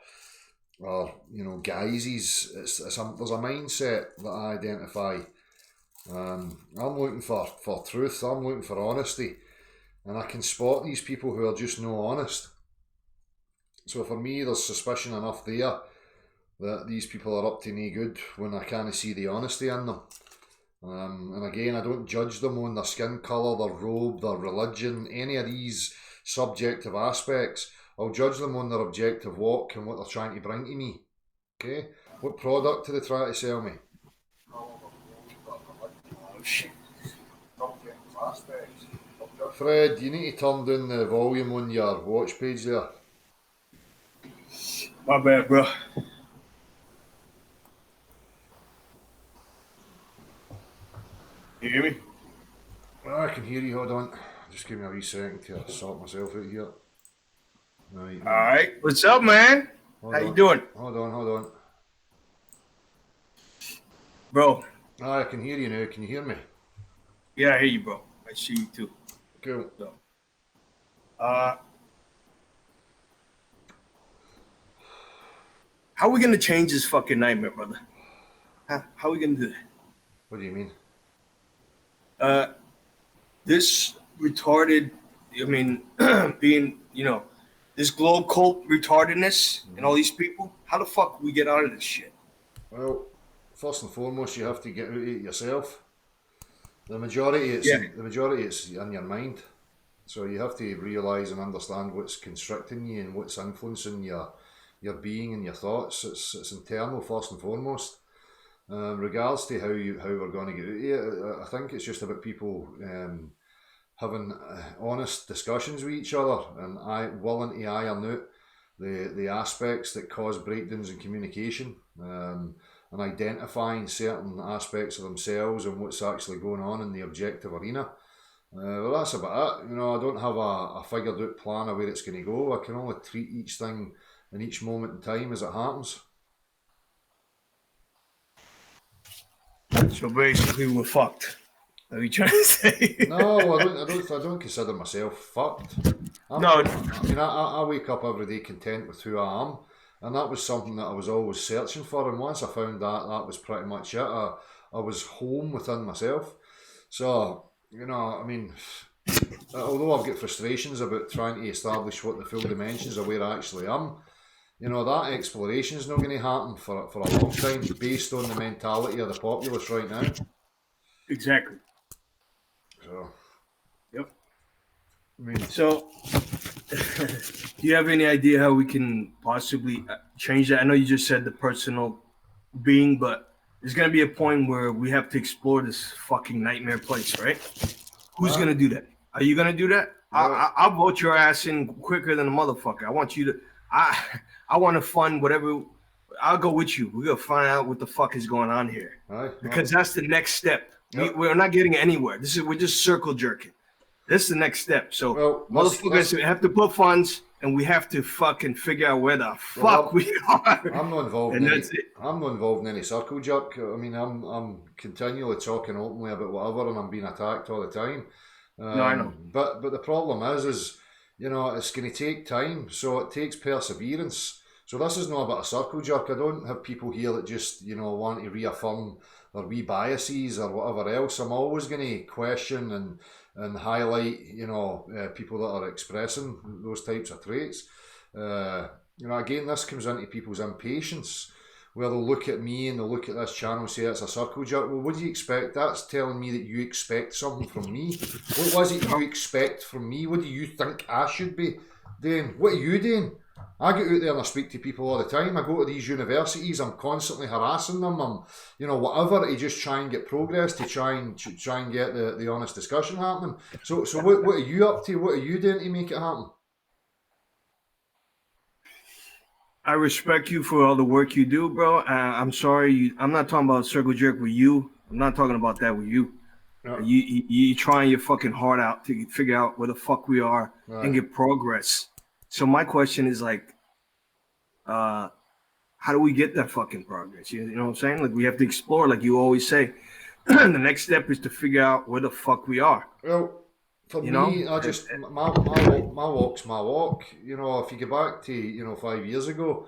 you know, guises. There's a mindset that I identify I'm looking for truth. I'm looking for honesty, and I can spot these people who are just no honest. So for me, there's suspicion enough there that these people are up to no good when I can't see the honesty in them. And again, I don't judge them on their skin colour, their robe, their religion, any of these subjective aspects. I'll judge them on their objective walk and what they're trying to bring to me. Okay? What product are they trying to sell me? Fred, you need to turn down the volume on your watch page there. My bad, bro. You hear me? I can hear you, hold on. Just give me a wee second to sort myself out here. Right. Alright. What's up, man? How you doing? Hold on. Bro. I can hear you now. Can you hear me? Yeah, I hear you, bro. I see you too. Cool. So, how are we gonna change this fucking nightmare, brother? How are we gonna do that? What do you mean? This retarded, I mean, being, this globe cult retardedness and all these people, how the fuck we get out of this shit? Well, first and foremost, you have to get out of it yourself. The majority, it's in your mind. So you have to realise and understand what's constricting you and what's influencing your being and your thoughts. It's internal first and foremost. Regards to how we're going to get out of it, I think it's just about people having honest discussions with each other and willing to iron out the aspects that cause breakdowns in communication, and identifying certain aspects of themselves and what's actually going on in the objective arena. Well, that's about it. I don't have a figured out plan of where it's going to go. I can only treat each thing in each moment in time as it happens. So basically, we're fucked. Are you trying to say? No, I don't consider myself fucked. I wake up every day content with who I am, and that was something that I was always searching for. And once I found that was pretty much it. I was home within myself. So although I've got frustrations about trying to establish what the full dimensions of where I actually am, that exploration is not going to happen for a long time based on the mentality of the populace right now. Exactly. So. Yep. So, do you have any idea how we can possibly change that? I know you just said the personal being, but there's going to be a point where we have to explore this fucking nightmare place, right? Who's going to do that? Are you going to do that? I'll vote your ass in quicker than a motherfucker. I want you to... I want to fund whatever. I'll go with you. We're going to find out what the fuck is going on here. Because that's the next step. Yep. We're not getting anywhere. We're just circle jerking. This is the next step. So motherfuckers have to put funds, and we have to fucking figure out where the fuck we are. I'm not involved in any circle jerk. I mean, I'm continually talking openly about whatever, and I'm being attacked all the time. No, I know. But the problem is it's going to take time. So it takes perseverance. So this is not about a circle jerk. I don't have people here that just want to reaffirm their wee biases or whatever else. I'm always going to question and highlight people that are expressing those types of traits. Again, this comes into people's impatience, where they'll look at me and they'll look at this channel and say it's a circle jerk. Well, what do you expect? That's telling me that you expect something from me. What was it you expect from me? What do you think I should be doing? What are you doing? I get out there and I speak to people all the time. I go to these universities. I'm constantly harassing them. I'm, whatever, to just try and get progress, to try and get the honest discussion happening. So what are you up to? What are you doing to make it happen? I respect you for all the work you do, bro. I'm sorry. I'm not talking about circle jerk with you. I'm not talking about that with you. No. You trying your fucking heart out to figure out where the fuck we are and get progress. So my question is how do we get that fucking progress? You know what I'm saying? Like, we have to explore, like you always say. The next step is to figure out where the fuck we are. Well, for me, I just my walk's my walk. If you go back to 5 years ago,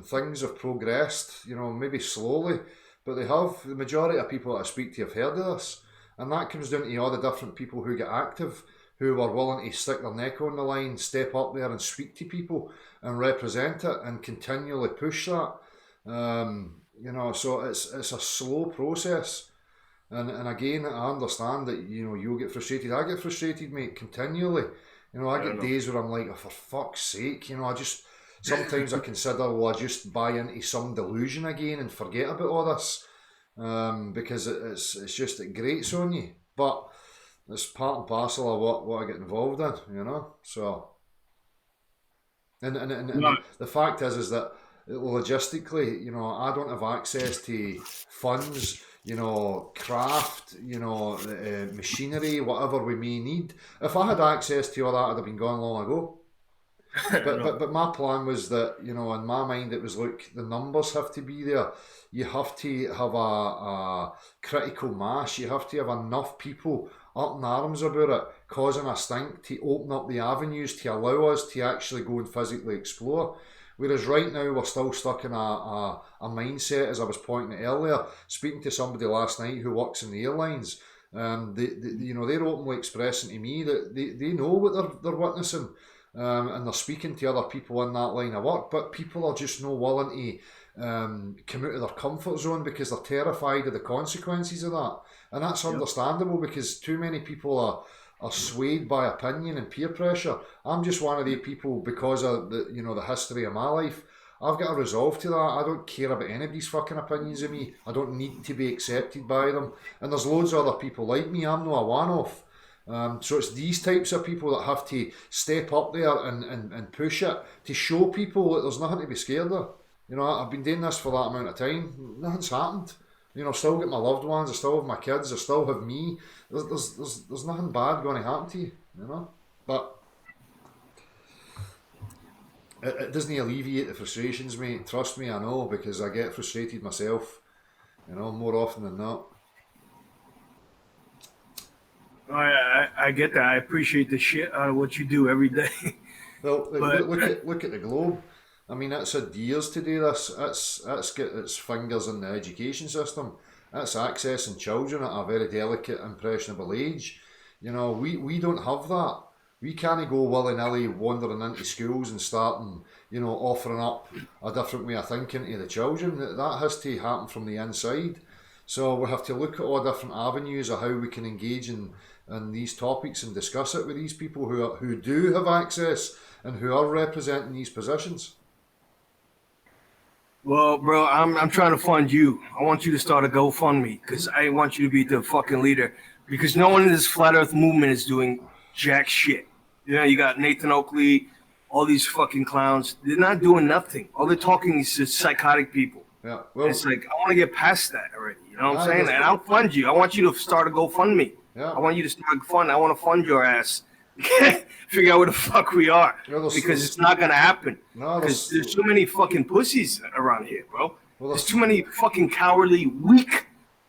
things have progressed. Maybe slowly, but they have. The majority of people that I speak to have heard of this, and that comes down to all the different people who get active, who are willing to stick their neck on the line, step up there and speak to people and represent it and continually push that. So it's a slow process. And again, I understand that, you'll get frustrated. I get frustrated, mate, continually. I get days where I'm like, oh, for fuck's sake, sometimes I consider, will I just buy into some delusion again and forget about all this? Because it's just, it grates on you. But it's part and parcel of what I get involved in, so. And the fact is that logistically, I don't have access to funds, craft, machinery, whatever we may need. If I had access to all that, I'd have been gone long ago. But my plan was that, in my mind, it was, look, the numbers have to be there. You have to have a critical mass. You have to have enough people up in arms about it, causing a stink, to open up the avenues to allow us to actually go and physically explore. Whereas right now we're still stuck in a mindset, as I was pointing out earlier, speaking to somebody last night who works in the airlines. They're openly expressing to me that they know what they're witnessing, and they're speaking to other people in that line of work, but people are just not willing to come out of their comfort zone because they're terrified of the consequences of that. And that's understandable, because too many people are swayed by opinion and peer pressure. I'm just one of the people, because of the history of my life. I've got a resolve to that. I don't care about anybody's fucking opinions of me. I don't need to be accepted by them. And there's loads of other people like me. I'm not a one-off. So it's these types of people that have to step up there and push it, to show people that there's nothing to be scared of. I've been doing this for that amount of time. Nothing's happened. I still get my loved ones. I still have my kids. I still have me. There's nothing bad going to happen to you. But it doesn't alleviate the frustrations, mate. Trust me, I know, because I get frustrated myself. More often than not. I get that. I appreciate the shit out of what you do every day. Well, look at the globe. I mean, it's had years to do this. It's got its fingers in the education system. It's accessing children at a very delicate, impressionable age. We don't have that. We can't go willy-nilly wandering into schools and starting, offering up a different way of thinking to the children. That has to happen from the inside. So we have to look at all different avenues of how we can engage in these topics and discuss it with these people who do have access and who are representing these positions. Well, bro, I'm trying to fund you. I want you to start a GoFundMe, because I want you to be the fucking leader. Because no one in this flat Earth movement is doing jack shit. You got Nathan Oakley, all these fucking clowns. They're not doing nothing. All they're talking is just psychotic people. Yeah, well, it's like, I want to get past that already. You know what I'm saying? And I'll fund you. I want you to start a GoFundMe. Yeah. I want you to start a fund. I want to fund your ass. Figure out where the fuck we are, because it's not gonna happen. Because there's too many fucking pussies around here, bro. There's too many fucking cowardly, weak,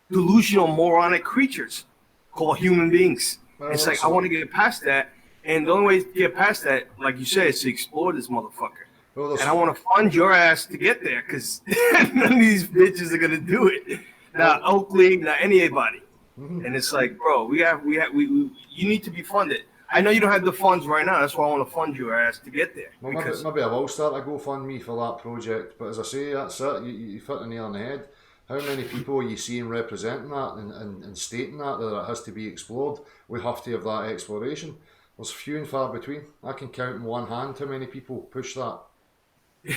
delusional, moronic creatures called human beings. It's like, I want to get past that, and the only way to get past that, like you said, is to explore this motherfucker. And I want to fund your ass to get there, because none of these bitches are gonna do it. Not Oakley, not anybody. And it's like, bro, you need to be funded. I know you don't have the funds right now. That's why I want to fund your ass to get there. Well, maybe I will start a GoFundMe for that project. But as I say, that's it. You hit the nail on the head. How many people are you seeing representing that and stating that it has to be explored? We have to have that exploration. There's few and far between. I can count in one hand how many people push that.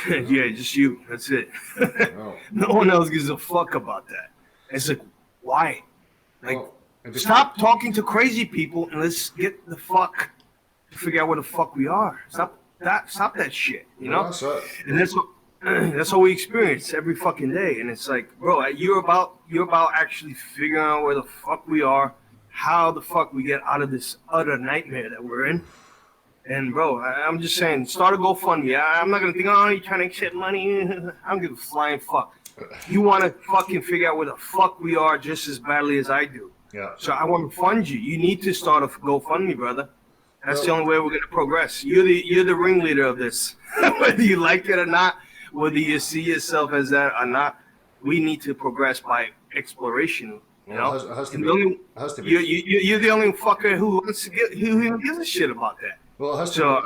Yeah, just you. That's it. No one else gives a fuck about that. It's like, why? Like, stop talking to crazy people and let's get the fuck to figure out where the fuck we are. Stop that shit, That's it. And that's what we experience every fucking day. And it's like, bro, you're about actually figuring out where the fuck we are, how the fuck we get out of this utter nightmare that we're in. And bro, I'm just saying, start a GoFundMe. I'm not gonna think, oh, you're trying to accept money. I don't give a flying fuck. You want to fucking figure out where the fuck we are just as badly as I do. Yeah. So I want to fund you. You need to start a GoFundMe, brother. That's the only way we're gonna progress. You're the ringleader of this, whether you like it or not, whether you see yourself as that or not. we need to progress by exploration. You know, it has to and be. the only, It has to be. you're the only fucker who wants to who even gives a shit about that. Well, it has So,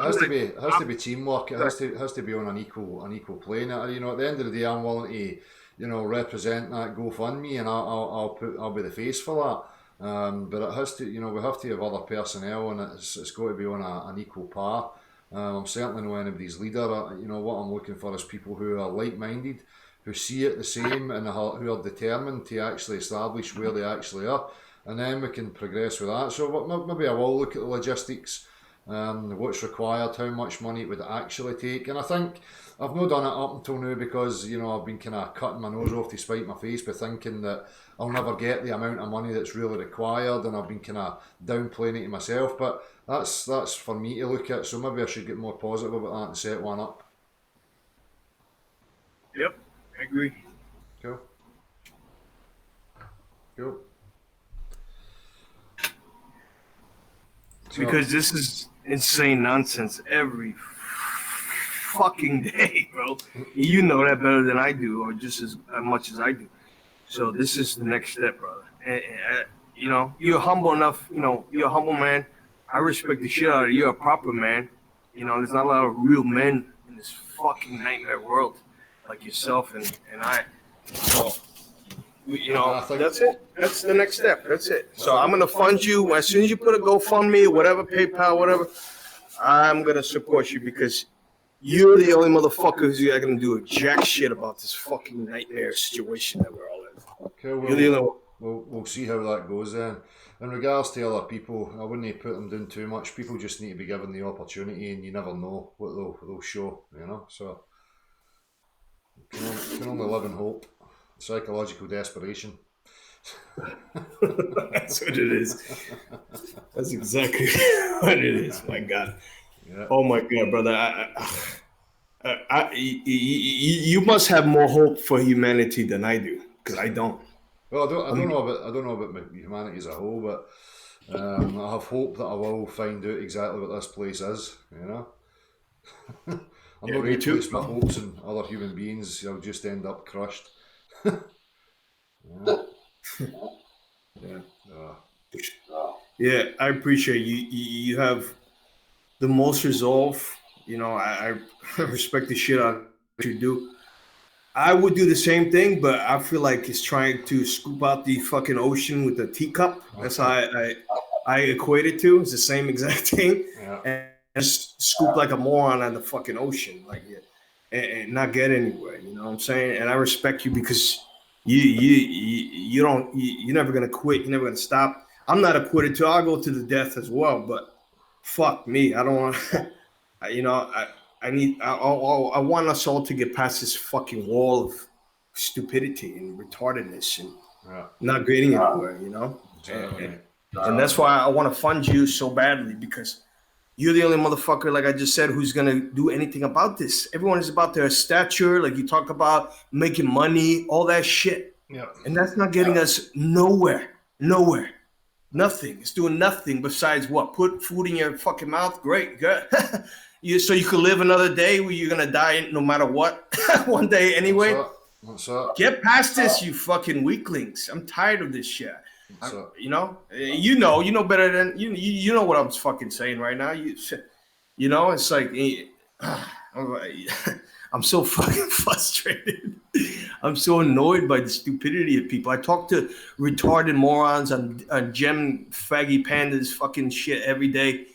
to be teamwork. It has to be on an equal plane. You know, at the end of the day, I'm willing to, you know, represent that GoFundMe, and I'll be the face for that. But it has to, you know, we have to have other personnel, and it's got to be on an equal par. I'm certainly not anybody's leader. You know, what I'm looking for is people who are like-minded, who see it the same, and who are determined to actually establish where they actually are, and then we can progress with that. So maybe I will look at the logistics, what's required, how much money it would actually take, and I think I've not done it up until now because, you know, I've been kind of cutting my nose off to spite my face by thinking that I'll never get the amount of money that's really required, and I've been kind of downplaying it to myself. But that's for me to look at. So maybe I should get more positive about that and set one up. Yep, I agree. Cool. Because this is insane nonsense every fucking day, bro. You know that better than I do, or just as much as I do. So this is the next step, brother. And, you know, you're humble enough. You know, you're a humble man. I respect the shit out of you. You're a proper man. You know, there's not a lot of real men in this fucking nightmare world like yourself and I. So, you know, that's it. That's the next step. That's it. So I'm gonna fund you as soon as you put a GoFundMe, whatever, PayPal, whatever. I'm gonna support you because you're the only motherfucker who's gonna do a jack shit about this fucking nightmare situation that we're all in. Okay, we'll see how that goes then. In regards to other people, I wouldn't put them down too much. People just need to be given the opportunity, and you never know what they'll show, you know. So can only live in hope. Psychological desperation. That's what it is. That's exactly what it is. My God. Yeah. Oh my God, brother. You must have more hope for humanity than I do, because I don't. Well, I don't know about humanity as a whole, but I have hope that I will find out exactly what this place is. You know, I'm not going to place my hopes in other human beings. I'll just end up crushed. Yeah. Yeah, I appreciate you. You have the most resolve. You know, I respect the shit out of what you do. I would do the same thing, but I feel like it's trying to scoop out the fucking ocean with a teacup. That's how I equate it to. It's the same exact thing. Yeah. And just scoop like a moron on the fucking ocean, like and not get anywhere. You know what I'm saying? And I respect you because you're never gonna quit. You're never gonna stop. I'm not a quitter too. I'll go to the death as well. But fuck me, I don't want. You know, I want us all to get past this fucking wall of stupidity and retardedness and not getting anywhere, you know? And that's why I want to fund you so badly, because you're the only motherfucker, like I just said, who's going to do anything about this. Everyone is about their stature, like you talk about making money, all that shit. Yeah. And that's not getting us nowhere. Nothing. It's doing nothing besides what? Put food in your fucking mouth? Great, good. So you could live another day where you're gonna die no matter what, one day anyway. What's up? Get past this, you fucking weaklings. I'm tired of this shit. You know better than you know what I'm fucking saying right now. You know, it's like I'm so fucking frustrated. I'm so annoyed by the stupidity of people. I talk to retarded morons on Gem Faggy Pandas fucking shit every day.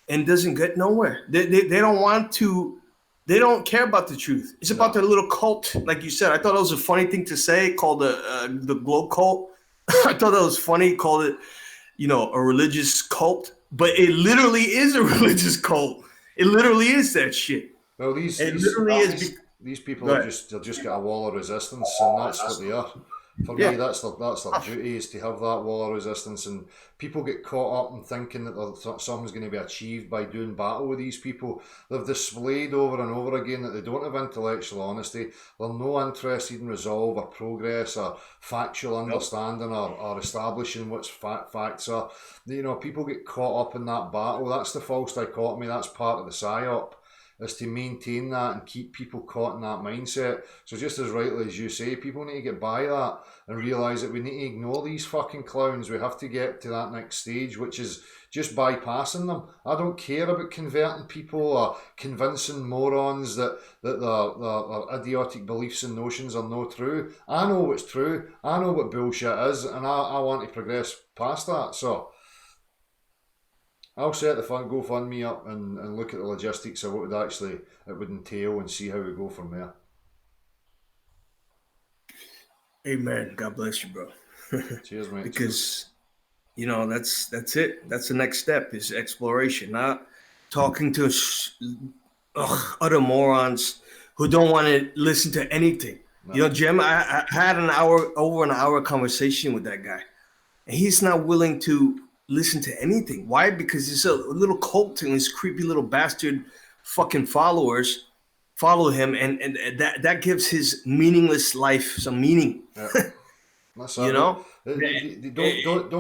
And doesn't get nowhere. They don't want to. They don't care about the truth. It's about their little cult, like you said. I thought it was a funny thing to say, called the Glow Cult. I thought that was funny. Called it, you know, a religious cult, but it literally is a religious cult. It literally is that shit. Well, these people they'll just got a wall of resistance, and that's what they are. For me, that's their duty, is to have that wall of resistance, and people get caught up in thinking that something's going to be achieved by doing battle with these people. They've displayed over and over again that they don't have intellectual honesty. They're no interested in resolve or progress or factual understanding or establishing what facts are. You know, people get caught up in that battle. That's the false dichotomy. That's part of the psyop. is to maintain that and keep people caught in that mindset. So just as rightly as you say, people need to get by that and realise that we need to ignore these fucking clowns. We have to get to that next stage, which is just bypassing them. I don't care about converting people or convincing morons that their idiotic beliefs and notions are no true. I know what's true. I know what bullshit is, and I want to progress past that. So I'll set the GoFundMe up and look at the logistics of what it would entail and see how we go from there. Amen. God bless you, bro. Cheers, mate. Because, that's it. That's the next step is exploration, not talking to other morons who don't want to listen to anything. No. Jim, I had over an hour conversation with that guy, and he's not willing to listen to anything. Why? Because it's a little cult and his creepy little bastard fucking followers follow him, and that gives his meaningless life some meaning. Yeah. That's don't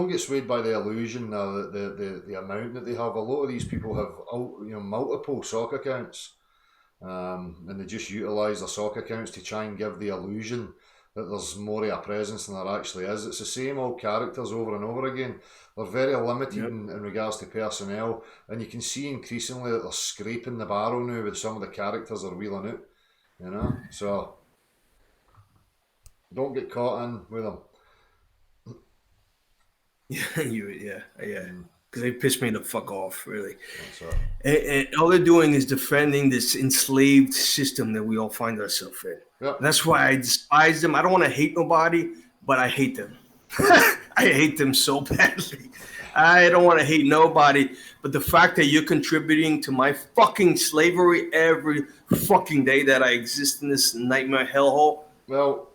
get swayed by the illusion the amount that they have. A lot of these people have multiple sock accounts, and they just utilise their sock accounts to try and give the illusion that there's more of a presence than there actually is. It's the same old characters over and over again. They're very limited in regards to personnel, and you can see increasingly that they're scraping the barrel now with some of the characters they're wheeling out. So don't get caught in with them. Yeah. Because they piss me the fuck off, really. And all they're doing is defending this enslaved system that we all find ourselves in. Yep. That's why I despise them. I don't want to hate nobody, but I hate them. I hate them so badly. I don't want to hate nobody, but the fact that you're contributing to my fucking slavery every fucking day that I exist in this nightmare hellhole,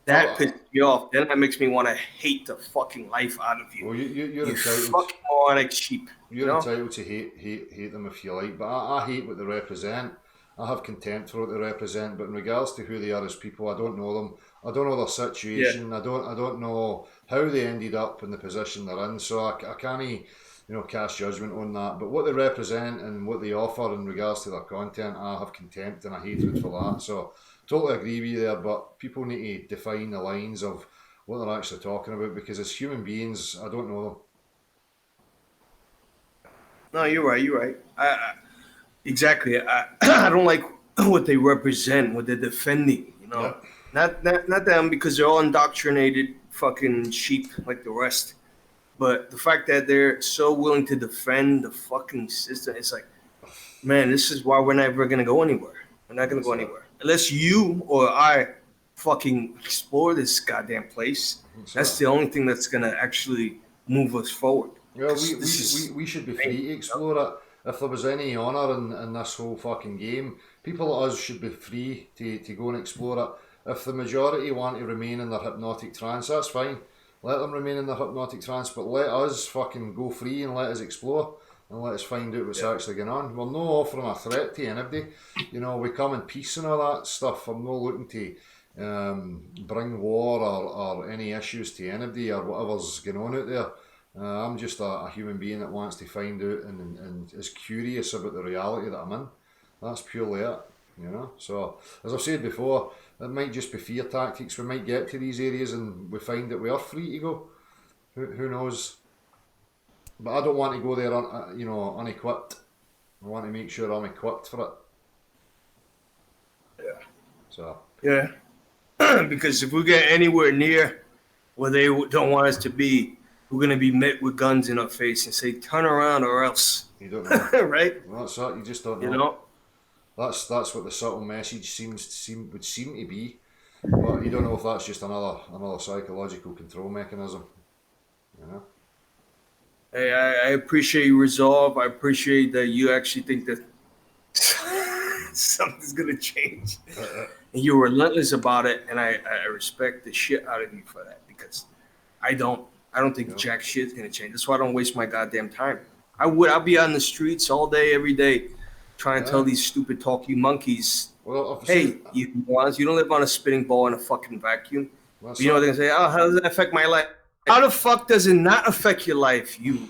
that pisses me off. Then that makes me want to hate the fucking life out of you. Well, you're you fucking moronic sheep. You're entitled to hate them if you like, but I hate what they represent. I have contempt for what they represent, but in regards to who they are as people, I don't know them. I don't know their situation. Yeah. I don't know how they ended up in the position they're in. So I can't, cast judgment on that. But what they represent and what they offer in regards to their content, I have contempt and I hatred for that. So totally agree with you there. But people need to define the lines of what they're actually talking about, because as human beings, I don't know them. No, you're right. Exactly. I don't like what they represent, what they're defending. Yeah. Not them, because they're all indoctrinated fucking sheep like the rest. But the fact that they're so willing to defend the fucking system, it's like, man, this is why we're never gonna go anywhere. We're not gonna go anywhere unless you or I fucking explore this goddamn place. That's the only thing that's gonna actually move us forward. Well, we should be free to explore it. If there was any honour in this whole fucking game, people like us should be free to go and explore it. If the majority want to remain in their hypnotic trance, that's fine. Let them remain in their hypnotic trance, but let us fucking go free and let us explore and let us find out what's actually going on. We're not offering a threat to anybody. We come in peace and all that stuff. I'm not looking to bring war or any issues to anybody or whatever's going on out there. I'm just a human being that wants to find out and is curious about the reality that I'm in. That's purely it, So, as I've said before, it might just be fear tactics. We might get to these areas and we find that we are free to go. Who knows? But I don't want to go there, unequipped. I want to make sure I'm equipped for it. Yeah. So. Yeah. Because if we get anywhere near where they don't want us to be, we're going to be met with guns in our face and say, turn around or else. You don't know. Right? Well, that's that. You just don't know. That's what the subtle message would seem to be. But you don't know if that's just another psychological control mechanism. Hey, I appreciate your resolve. I appreciate that you actually think that something's going to change. And you're relentless about it, and I respect the shit out of you for that, because I don't think jack shit's gonna change. That's why I don't waste my goddamn time. I'll be on the streets all day, every day, trying to tell these stupid talky monkeys, hey, you morons, you don't live on a spinning ball in a fucking vacuum. You know what they're gonna say? Oh, how does that affect my life? How the fuck does it not affect your life, you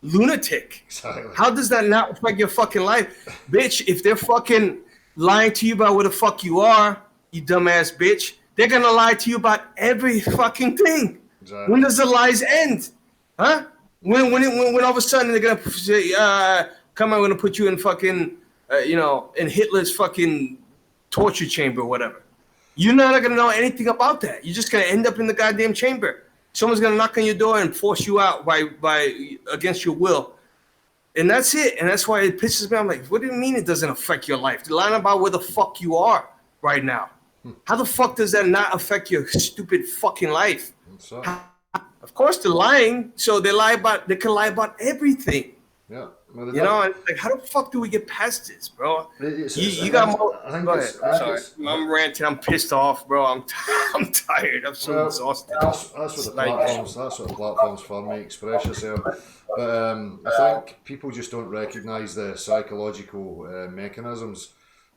lunatic? Exactly. How does that not affect your fucking life? Bitch, if they're fucking lying to you about where the fuck you are, you dumbass bitch. They're gonna lie to you about every fucking thing. Exactly. When does the lies end? Huh? When all of a sudden they're gonna say, come on, we're gonna put you in fucking, in Hitler's fucking torture chamber or whatever. You're not gonna know anything about that. You're just gonna end up in the goddamn chamber. Someone's gonna knock on your door and force you out by against your will. And that's it. And that's why it pisses me. I'm like, what do you mean it doesn't affect your life? They're lying about where the fuck you are right now. How the fuck does that not affect your stupid fucking life? So, Of course they're lying. So they can lie about everything. yeah. You know, and like, how the fuck do we get past this, bro? You got more. Go ahead. I'm sorry. I'm ranting. I'm pissed off, bro. I'm tired. I'm so exhausted. That's what the platforms. That's what the platforms for me. Express yourself. But I think people just don't recognise the psychological mechanisms.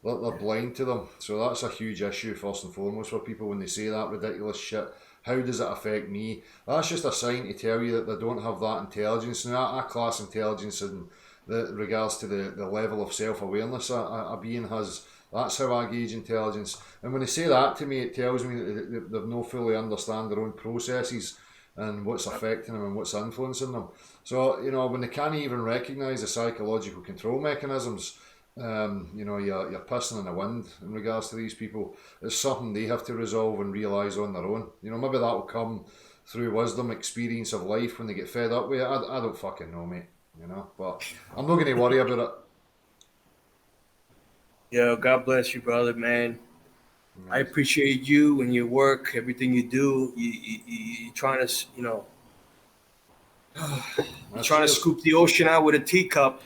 They're blind to them. So that's a huge issue first and foremost for people when they say that ridiculous shit. How does it affect me? That's just a sign to tell you that they don't have that intelligence. And I class intelligence in regards to the level of self-awareness a being has. That's how I gauge intelligence. And when they say that to me, it tells me that they've no fully understand their own processes and what's affecting them and what's influencing them. So, when they can't even recognise the psychological control mechanisms, you're pissing in the wind in regards to these people. It's something they have to resolve and realise on their own. Maybe that will come through wisdom, experience of life when they get fed up with it. I don't fucking know, mate. But I'm not going to worry about it. Yo, God bless you, brother, man. I appreciate you and your work, everything you do. You're trying to, you're trying to scoop the ocean out with a teacup.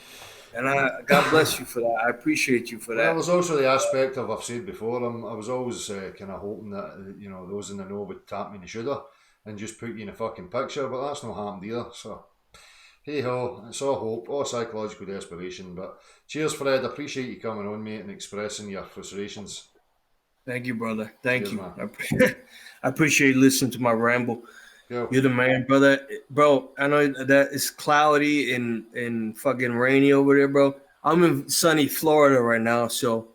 And God bless you for that. I appreciate you for that. Well, there's also the aspect of, I've said before, I was always kind of hoping that, those in the know would tap me in the shoulder and just put you in a fucking picture, but that's not happened either, so... Hey ho, it's all hope, all psychological desperation. But cheers, Fred. I appreciate you coming on, mate, and expressing your frustrations. Thank you, brother. Thank you. I appreciate you listening to my ramble. Yo. You're the man, brother. Bro, I know that it's cloudy and fucking rainy over there, bro. I'm in sunny Florida right now, so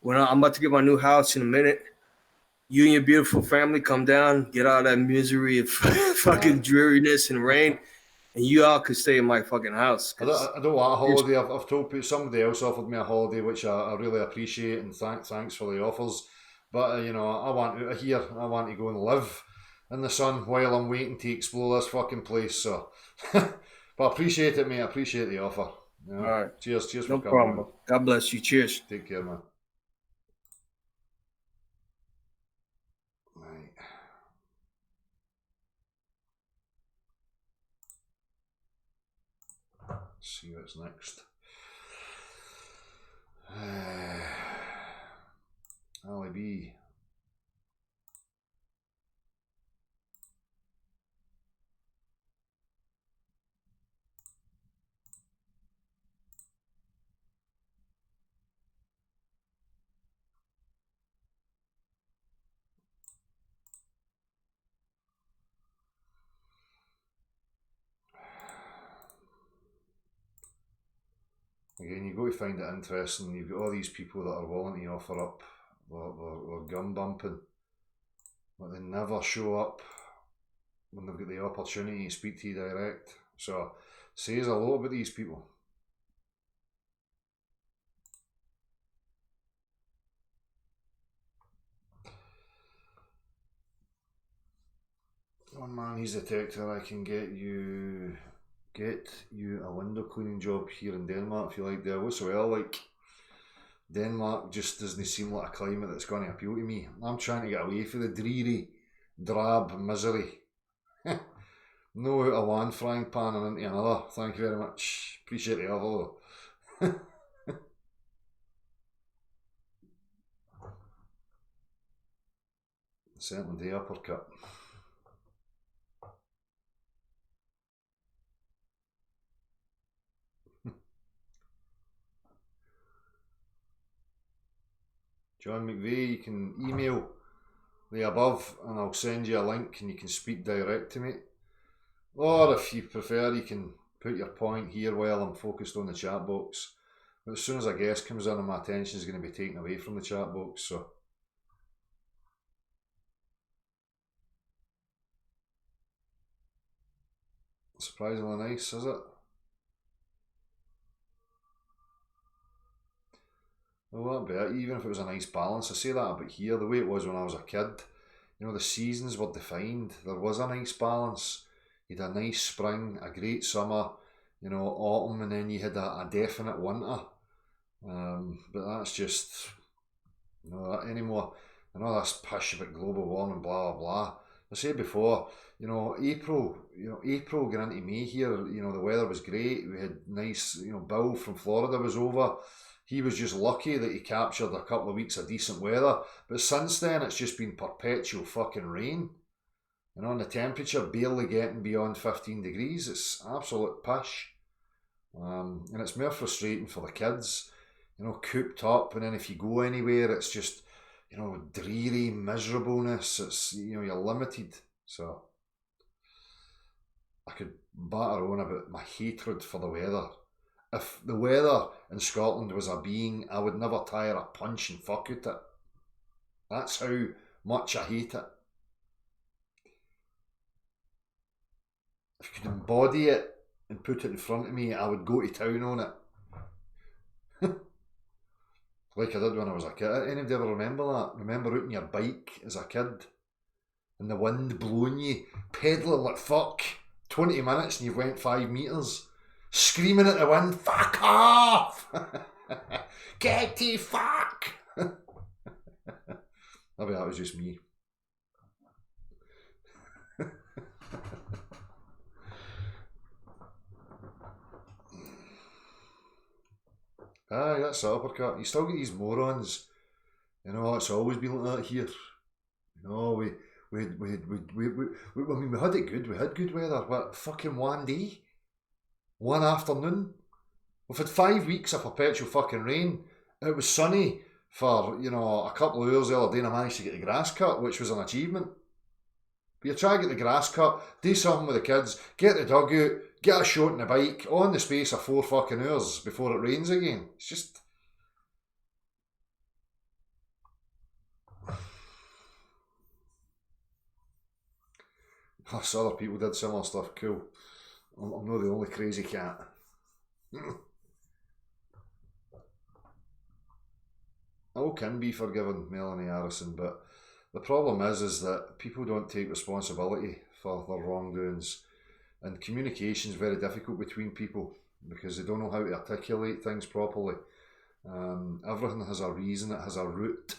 when I'm about to get my new house in a minute, you and your beautiful family come down, get out of that misery of fucking dreariness and rain. And you all could stay in my fucking house. I don't want a holiday. I've told people, somebody else offered me a holiday, which I really appreciate, and thanks for the offers. But I want out of here. I want to go and live in the sun while I'm waiting to explore this fucking place. So, but I appreciate it, mate. I appreciate the offer. All right. Cheers for coming. No problem. God bless you. Cheers. Take care, man. See what's next. Ali B. Again, you've got to find it interesting. You've got all these people that are willing to offer up their gun bumping, but they never show up when they've got the opportunity to speak to you direct. So, says a lot about these people. Oh man, he's a detective. I can get you a window cleaning job here in Denmark if you like there. What's well, like Denmark just doesn't seem like a climate that's going to appeal to me. I'm trying to get away from the dreary, drab misery. No out of one frying pan and into another. Thank you very much. Appreciate the offer though. Certainly the uppercut. John McVeigh, you can email the above and I'll send you a link and you can speak direct to me. Or if you prefer, you can put your point here while I'm focused on the chat box. But as soon as a guest comes in, my attention is going to be taken away from the chat box. So. Surprisingly nice, is it? Well, that'd be it. Even if it was a nice balance. I say that about here, the way it was when I was a kid. You know, the seasons were defined. There was a nice balance. You had a nice spring, a great summer, you know, autumn, and then you had a definite winter. But that's just not that anymore. I know that's push about global warming, blah blah blah. I said before, you know, April going into May here, you know, the weather was great. We had nice, you know, Bill from Florida was over. He was just lucky that he captured a couple of weeks of decent weather. But since then, it's just been perpetual fucking rain. You know, and the temperature barely getting beyond 15 degrees. It's absolute pish. And it's more frustrating for the kids, you know, cooped up. And then if you go anywhere, it's just, you know, dreary miserableness. It's, you know, you're limited. So I could batter on about my hatred for the weather. If the weather in Scotland was a being, I would never tire a punch and fuck at it. That's how much I hate it. If you could embody it and put it in front of me, I would go to town on it. Like I did when I was a kid. Anybody ever remember that? Remember riding your bike as a kid? And the wind blowing you, pedalling like fuck. 20 minutes and you've went 5 metres. Screaming at the wind, fuck off! Get to fuck! Maybe that was just me. Aye, that's the uppercut. You still get these morons. You know, it's always been like that here. You know, we had it good. We had good weather. What, fucking one day? One afternoon? We've had 5 weeks of perpetual fucking rain. It was sunny for, you know, a couple of hours the other day and I managed to get the grass cut, which was an achievement. But you try to get the grass cut, do something with the kids, get the dog out, get a shot on the bike, all in the space of 4 fucking hours before it rains again. It's just... Other people did similar stuff, cool. I'm not the only crazy cat. All can be forgiven, Melanie Harrison, but the problem is that people don't take responsibility for their wrongdoings, and communication is very difficult between people because they don't know how to articulate things properly. Everything has a reason, it has a root,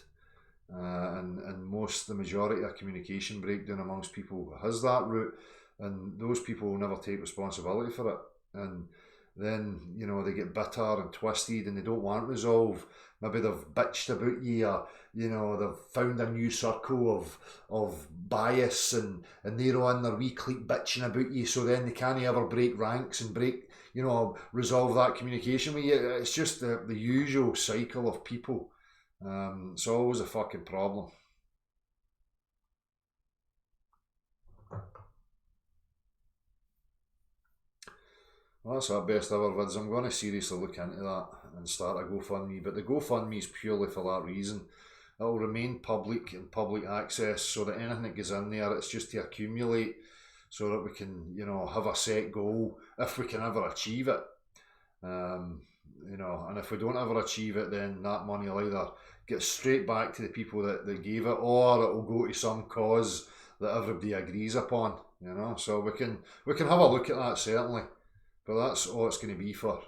and the majority of communication breakdown amongst people has that root. And those people will never take responsibility for it. And then, you know, they get bitter and twisted and they don't want resolve. Maybe they've bitched about you, or, you know, they've found a new circle of bias and they're on their wee clique bitching about you, so then they can't ever break ranks and resolve that communication with you. It's just the usual cycle of people. It's always a fucking problem. Well, that's our best ever vids. I'm going to seriously look into that and start a GoFundMe, but the GoFundMe is purely for that reason. It will remain public and public access, so that anything that goes in there, it's just to accumulate, so that we can, you know, have a set goal if we can ever achieve it. You know, and if we don't ever achieve it, then that money will either get straight back to the people that gave it, or it will go to some cause that everybody agrees upon. You know, so we can have a look at that, certainly. But that's all it's going to be for.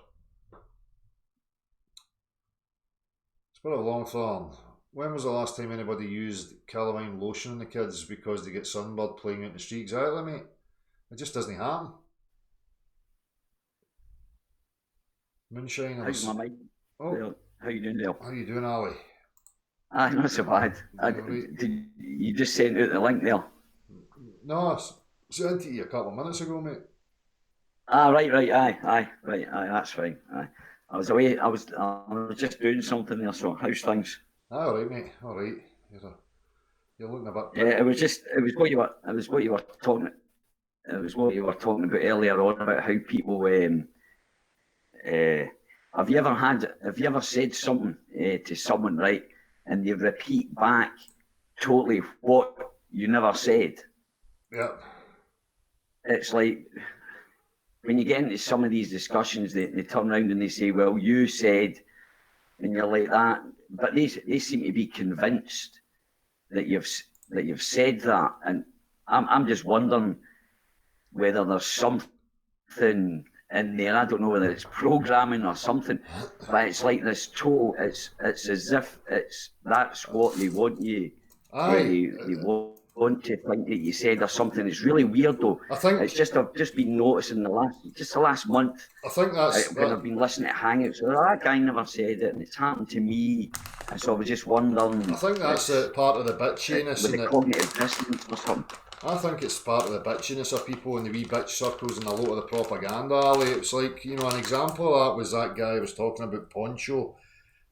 Spirit of Longthorn. When was the last time anybody used calamine lotion on the kids because they get sunburned playing out in the street? Exactly, mate. It just doesn't happen. Moonshine. How's my mic? Oh, how you doing, Dale? How you doing, Ali? Aye, not so bad. Did you just sent out the link there? No, I sent it to you a couple of minutes ago, mate. Ah, right, aye, that's fine. Aye, I was away. I was just doing something there. So how's things? All right, mate. All right. You're looking a bit. Yeah, it was what you were talking. It was what you were talking about earlier on about how people Have you ever said something to someone, right, and they repeat back totally what you never said? Yeah. It's like when you get into some of these discussions, they turn around and they say, "Well, you said," and you're like that. But they seem to be convinced that you've said that, and I'm just wondering whether there's something in there. I don't know whether it's programming or something, but it's like this total. It's as if that's what they want you. Aye. They want to think that you said or something. It's really weird though. I think It's just I've just been noticing the last month. I think that's When I've been listening to Hangouts, so that guy never said it, and it's happened to me. And so I was just wondering. I think that's part of the bitchiness with and the the cognitive dissonance or something. I think it's part of the bitchiness of people in the wee bitch circles and a lot of the propaganda, Ali. It's like, you know, an example of that was that guy I was talking about, Poncho.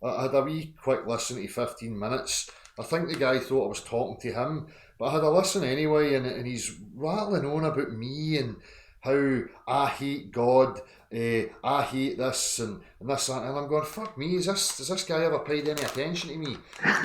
I had a wee quick listen to 15 minutes. I think the guy thought I was talking to him, but I had a listen anyway, and he's rattling on about me and how I hate God, I hate this and this, and I'm going, fuck me, does this guy ever paid any attention to me?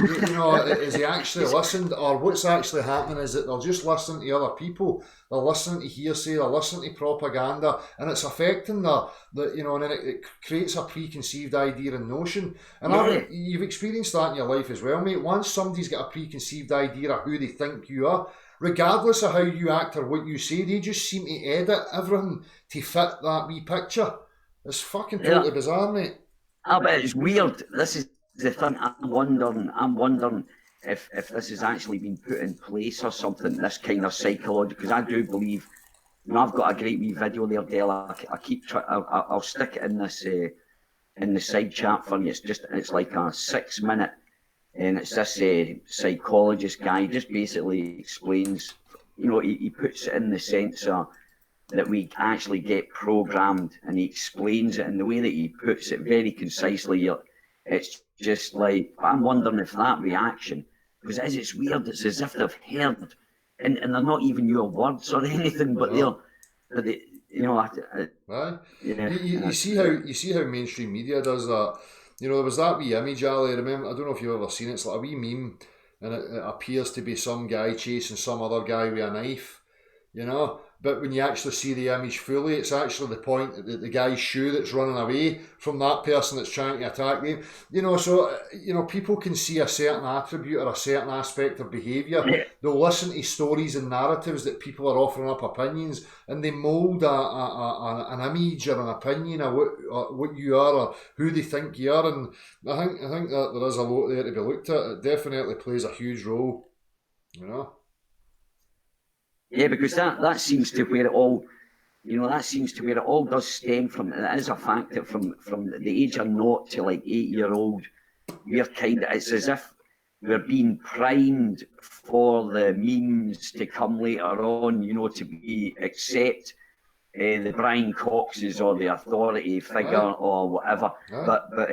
You know, is he actually listened, or what's actually happening is that they're just listening to other people, they're listening to hearsay, they're listening to propaganda, and it's affecting the you know, and then it creates a preconceived idea and notion. And you've experienced that in your life as well, mate. Once somebody's got a preconceived idea of who they think you are, regardless of how you act or what you say, they just seem to edit everything to fit that wee picture. It's fucking totally bizarre, mate. But it's weird. This is the thing. I'm wondering if this has actually been put in place or something. This kind of psychology, because I do believe. You know, I've got a great wee video there, Dale. I'll stick it in this in the side chat for you. It's like a 6 minute. And it's this psychologist guy just basically explains, you know, he puts it in the sense of that we actually get programmed, and he explains it in the way that he puts it very concisely. It's just like, I'm wondering if that reaction, because as it's weird, it's as if they've heard, and they're not even your words or anything, but they, you know, right. You see how mainstream media does that. You know, there was that wee image, Ali, remember, I don't know if you've ever seen it, it's like a wee meme, and it appears to be some guy chasing some other guy with a knife, you know, but when you actually see the image fully, it's actually the point that the guy's shoe that's running away from that person that's trying to attack them. You know, so, you know, people can see a certain attribute or a certain aspect of behaviour. They'll listen to stories and narratives that people are offering up opinions, and they mould an image or an opinion of what you are or who they think you are. And I think that there is a lot there to be looked at. It definitely plays a huge role, you know. Yeah, because that seems to where it all, you know, that seems to where it all does stem from. And it is a fact that from the age of 0 to like 8-year-old, we're kind of, it's as if we're being primed for the memes to come later on, you know, to be accept the Brian Coxes or the authority figure or whatever, but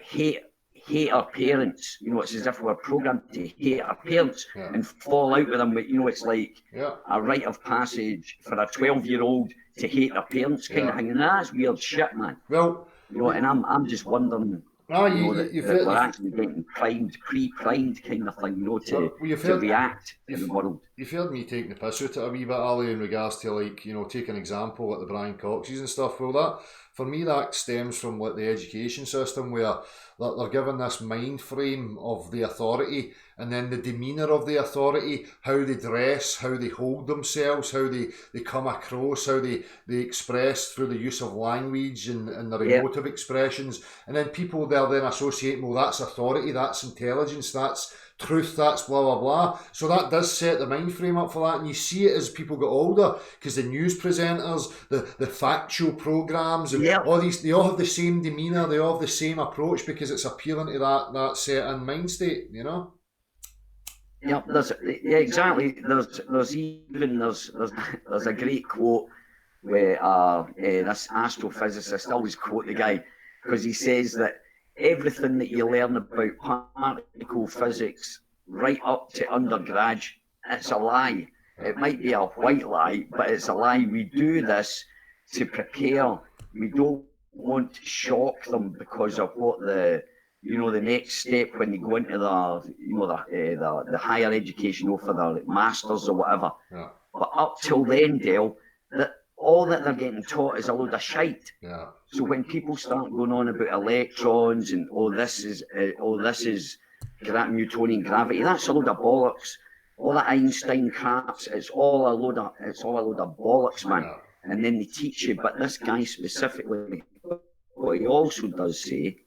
hate our parents. You know, it's as if we're programmed to hate our parents and fall out with them. But, you know, it's like a rite of passage for a 12-year-old to hate their parents kind of thing. And that's weird shit, man. Well, you know, and I'm just wondering. That we're actually getting pre-primed kind of thing, you know, to react to the world. You've heard me taking the piss out of it a wee bit, Ali, in regards to, like, you know, take an example like the Brian Coxes and stuff. Well, that, for me, that stems from like the education system where they're given this mind frame of the authority, and then the demeanour of the authority, how they dress, how they hold themselves, how they come across, how they express through the use of language and their emotive expressions. And then people, they'll then associate, well, that's authority, that's intelligence, that's truth, that's blah blah blah. So that does set the mind frame up for that, and you see it as people get older, because the news presenters, the factual programs, and all these, they all have the same demeanour, they all have the same approach, because it's appealing to that certain mind state, you know. Yeah, exactly. There's a great quote where this astrophysicist, I always quote the guy, because he says that everything that you learn about particle physics right up to undergrad, it's a lie. It might be a white lie, but it's a lie. We do this to prepare. We don't won't shock them because of what the next step when they go into the higher education, for their masters or whatever. Yeah. But up till then, Dale, all that they're getting taught is a load of shite. Yeah. So when people start going on about electrons and this is Newtonian gravity, that's a load of bollocks. All that Einstein craps, it's all a load of bollocks, man. Yeah. And then they teach you. But this guy specifically, what he also does say,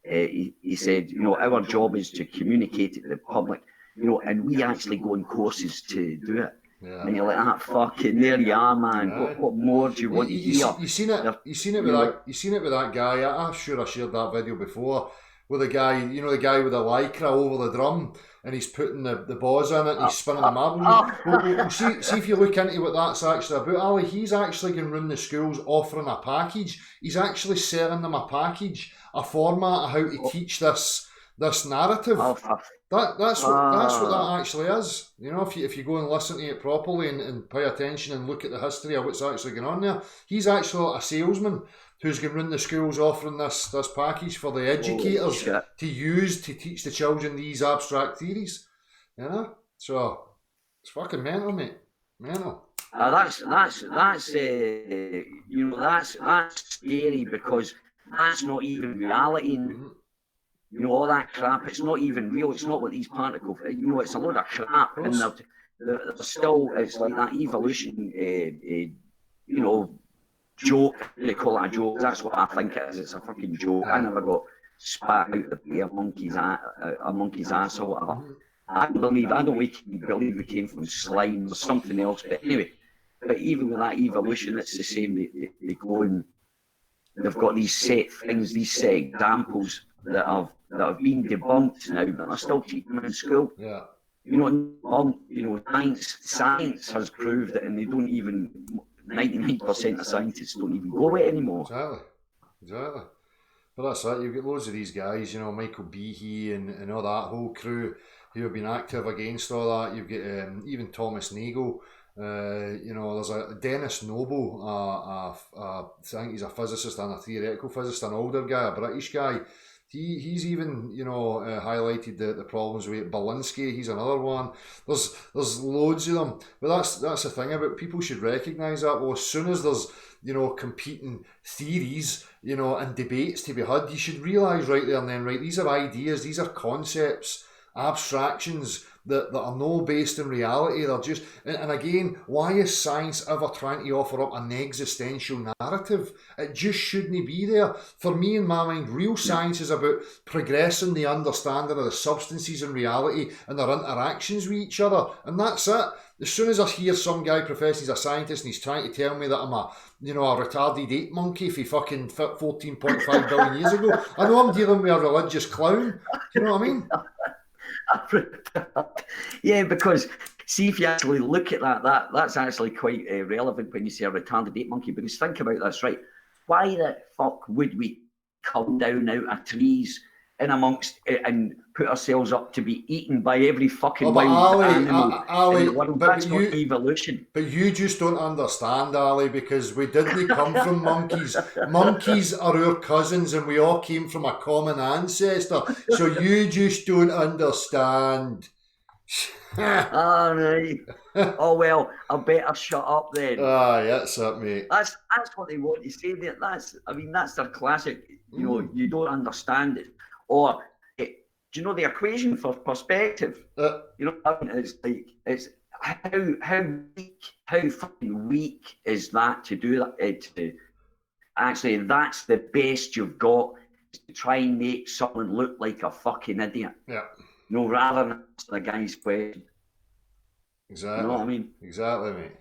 he said, our job is to communicate it to the public, and we actually go on courses to do it. Yeah. And you're like, fucking, there you are, man. Yeah. What more do you want to hear? You seen it with that guy. I'm sure I shared that video before. With the guy, the guy with the lycra over the drum, and he's putting the balls in it, and he's spinning the marble. Well, see if you look into what that's actually about, Ali. He's actually going around the schools offering a package. He's actually selling them a package, a format of how to teach this narrative. That's what that actually is. If you go and listen to it properly and pay attention and look at the history of what's actually going on there, he's actually a salesman who's going around the schools offering this package for the educators to use to teach the children these abstract theories. So it's fucking mental, mate. Mental. That's scary because that's not even reality. Mm-hmm. All that crap, it's not even real. It's not what these particles, it's a load of crap. And they're still, it's like that evolution, joke. They call it a joke. That's what I think it is. It's a fucking joke. I never got spat out a monkey's ass or whatever. I don't believe we came from slime or something else. But anyway, but even with that evolution, it's the same. They go and they've got these set things, these set examples that have been debunked now, but are still teaching them in school. Yeah. Science has proved it, and they don't even. 99% of scientists don't even go it anymore. Exactly. But that's it. You've got loads of these guys, Michael Behe and all that whole crew who have been active against all that. You've got even Thomas Nagel. There's a Dennis Noble. I think he's a physicist and a theoretical physicist, an older guy, a British guy. He's even highlighted the problems with Belinsky. He's another one. There's loads of them, but that's the thing about people should recognise that. Well, as soon as there's competing theories and debates to be had, you should realise right there and then, right, these are ideas, these are concepts, abstractions that are no based in reality. They're just, and again, why is science ever trying to offer up an existential narrative? It just shouldn't be there. For me, in my mind, real science is about progressing the understanding of the substances in reality and their interactions with each other, and that's it. As soon as I hear some guy profess he's a scientist and he's trying to tell me that I'm a retarded ape monkey for fucking 14.5 billion years ago, I know I'm dealing with a religious clown. Do you know what I mean? Yeah, because see, if you actually look at that's actually quite relevant when you say a retarded ape monkey. Because think about this, right? Why the fuck would we come down out of trees in amongst and put ourselves up to be eaten by every fucking wild animal in the world? That's not evolution. But you just don't understand, Ali, because we didn't come from monkeys. Monkeys are our cousins and we all came from a common ancestor. So you just don't understand. All right. Oh well, I better shut up then. That's it, mate. That's what they want to say there. That's their classic. You don't understand it. Or do you know the equation for perspective? It's like it's how fucking weak is that to do that? Actually, that's the best you've got, is to try and make someone look like a fucking idiot. Yeah. Rather than the guy's question. Exactly. You know what I mean? Exactly, mate.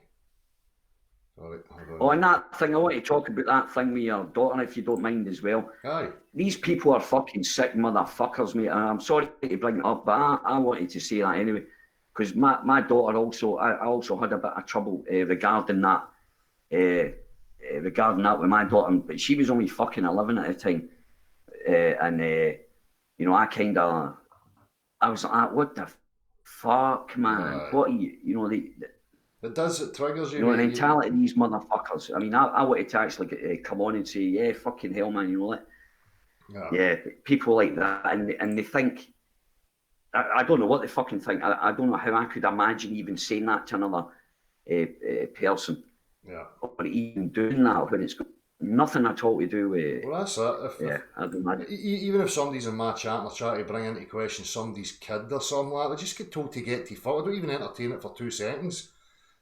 Sorry, and that thing, I want to talk about that thing with your daughter, if you don't mind as well. Aye. These people are fucking sick motherfuckers, mate. And I'm sorry to bring it up, but I wanted to say that anyway. Because my daughter also, I also had a bit of trouble regarding that with my daughter. But she was only fucking 11 at the time. I was like, what the fuck, man? What are you, It does. It triggers you. You know, the mentality of these motherfuckers. I mean, I wanted to actually come on and say, yeah, fucking hell, man, you know what? Yeah, people like that, and they think, I don't know what they fucking think. I don't know how I could imagine even saying that to another person. Yeah. Or even doing that when it's got nothing at all to do with. Well, that's it. I don't imagine. Even if somebody's in my chat and they're trying to bring into question somebody's kid or something like that, they just get told to get to fuck. I don't even entertain it for 2 seconds.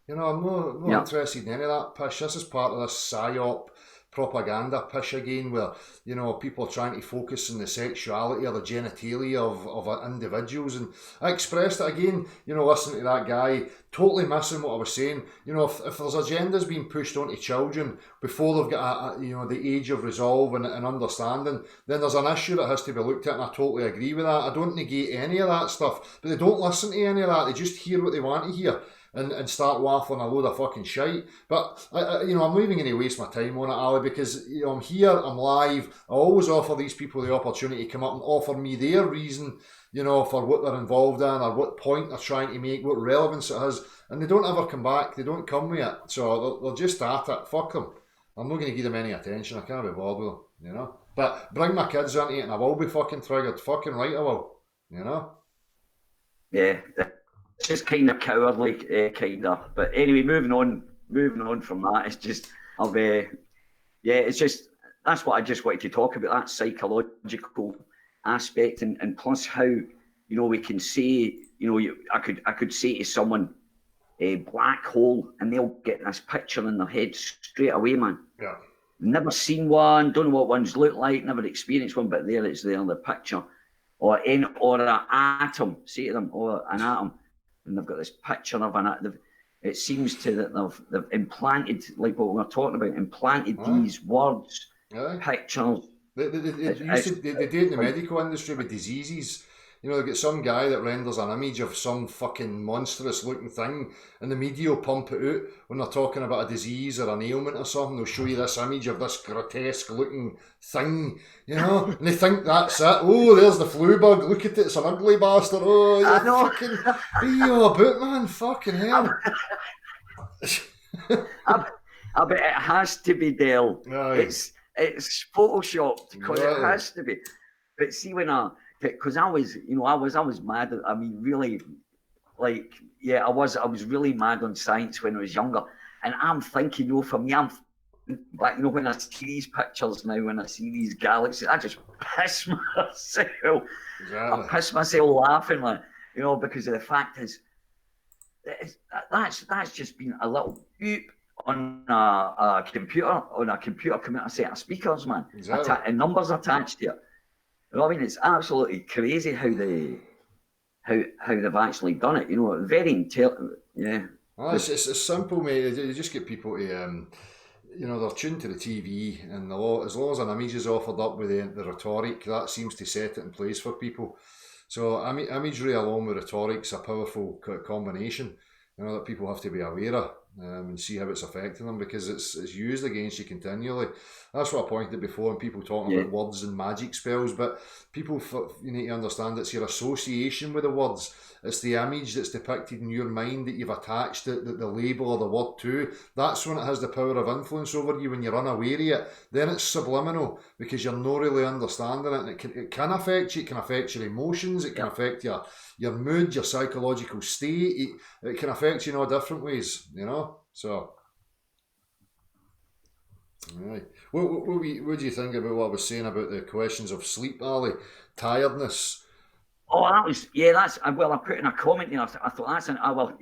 You know, I'm not interested in any of that pish. This is part of this psyop propaganda pish again, where, you know, people are trying to focus on the sexuality or the genitalia of individuals. And I expressed it again, you know, listening to that guy, totally missing what I was saying. You know, if there's agendas being pushed onto children before they've got the age of resolve and understanding, then there's an issue that has to be looked at, and I totally agree with that. I don't negate any of that stuff, but they don't listen to any of that. They just hear what they want to hear. And start waffling a load of fucking shite. But, I'm not even going to waste my time on it, Ali, because, you know, I'm here, I'm live. I always offer these people the opportunity to come up and offer me their reason, you know, for what they're involved in or what point they're trying to make, what relevance it has. And they don't ever come back. They don't come with it. So they're just at it. Fuck them. I'm not going to give them any attention. I can't be bothered with them, you know. But bring my kids into it and I will be fucking triggered. Fucking right I will, you know. Yeah. It's just kind of cowardly, kind of. But anyway, moving on from that, it's just, it's just, that's what I just wanted to talk about, that psychological aspect, and plus how, you know, we can say, you know, I could say to someone, a black hole, and they'll get this picture in their head straight away, man. Yeah. Never seen one, don't know what ones look like, never experienced one, but there it's there in the picture. Or an atom, say to them, or an atom. And they've got this picture of an atom. It seems to that they've implanted, like what we were talking about, these words, pictures. They do it in the medical industry with diseases. You know, they get some guy that renders an image of some fucking monstrous looking thing, and the media will pump it out when they're talking about a disease or an ailment or something. They'll show you this image of this grotesque looking thing, you know, and they think that's it. Oh, there's the flu bug. Look at it, it's an ugly bastard. Oh, you're fucking, what are you all about, man? Fucking hell. I bet it has to be, Dale. It's photoshopped because it has to be. But see, because I was mad. I mean, really, like, I was really mad on science when I was younger. And I'm thinking, you know, for me, like, you know, when I see these pictures now, when I see these galaxies, I just piss myself. Exactly. I piss myself laughing, like, you know, because of the fact is, that's just been a little beep on a computer coming out a set of speakers, man. Exactly. And numbers attached to it. You know what I mean? It's absolutely crazy how they've actually done it. You know, very intelligent. Yeah. Well, it's simple, mate. You just get people to, you know, they're tuned to the TV, and as long as an image is offered up with the rhetoric, that seems to set it in place for people. So imagery along with rhetoric's a powerful combination, you know, that people have to be aware of. And see how it's affecting them, because it's used against you continually. That's what I pointed before, and people talking about words and magic spells, but people, you need to understand it's your association with the words. It's the image that's depicted in your mind that you've attached the label or the word to. That's when it has the power of influence over you. When you're unaware of it, then it's subliminal, because you're not really understanding it, and it can affect you. It can affect your emotions. It can affect your mood, your psychological state. It can affect you in all different ways, you know. So, right. What do you think about what I was saying about the questions of sleep, Ali? Tiredness. Oh, I put in a comment there. I thought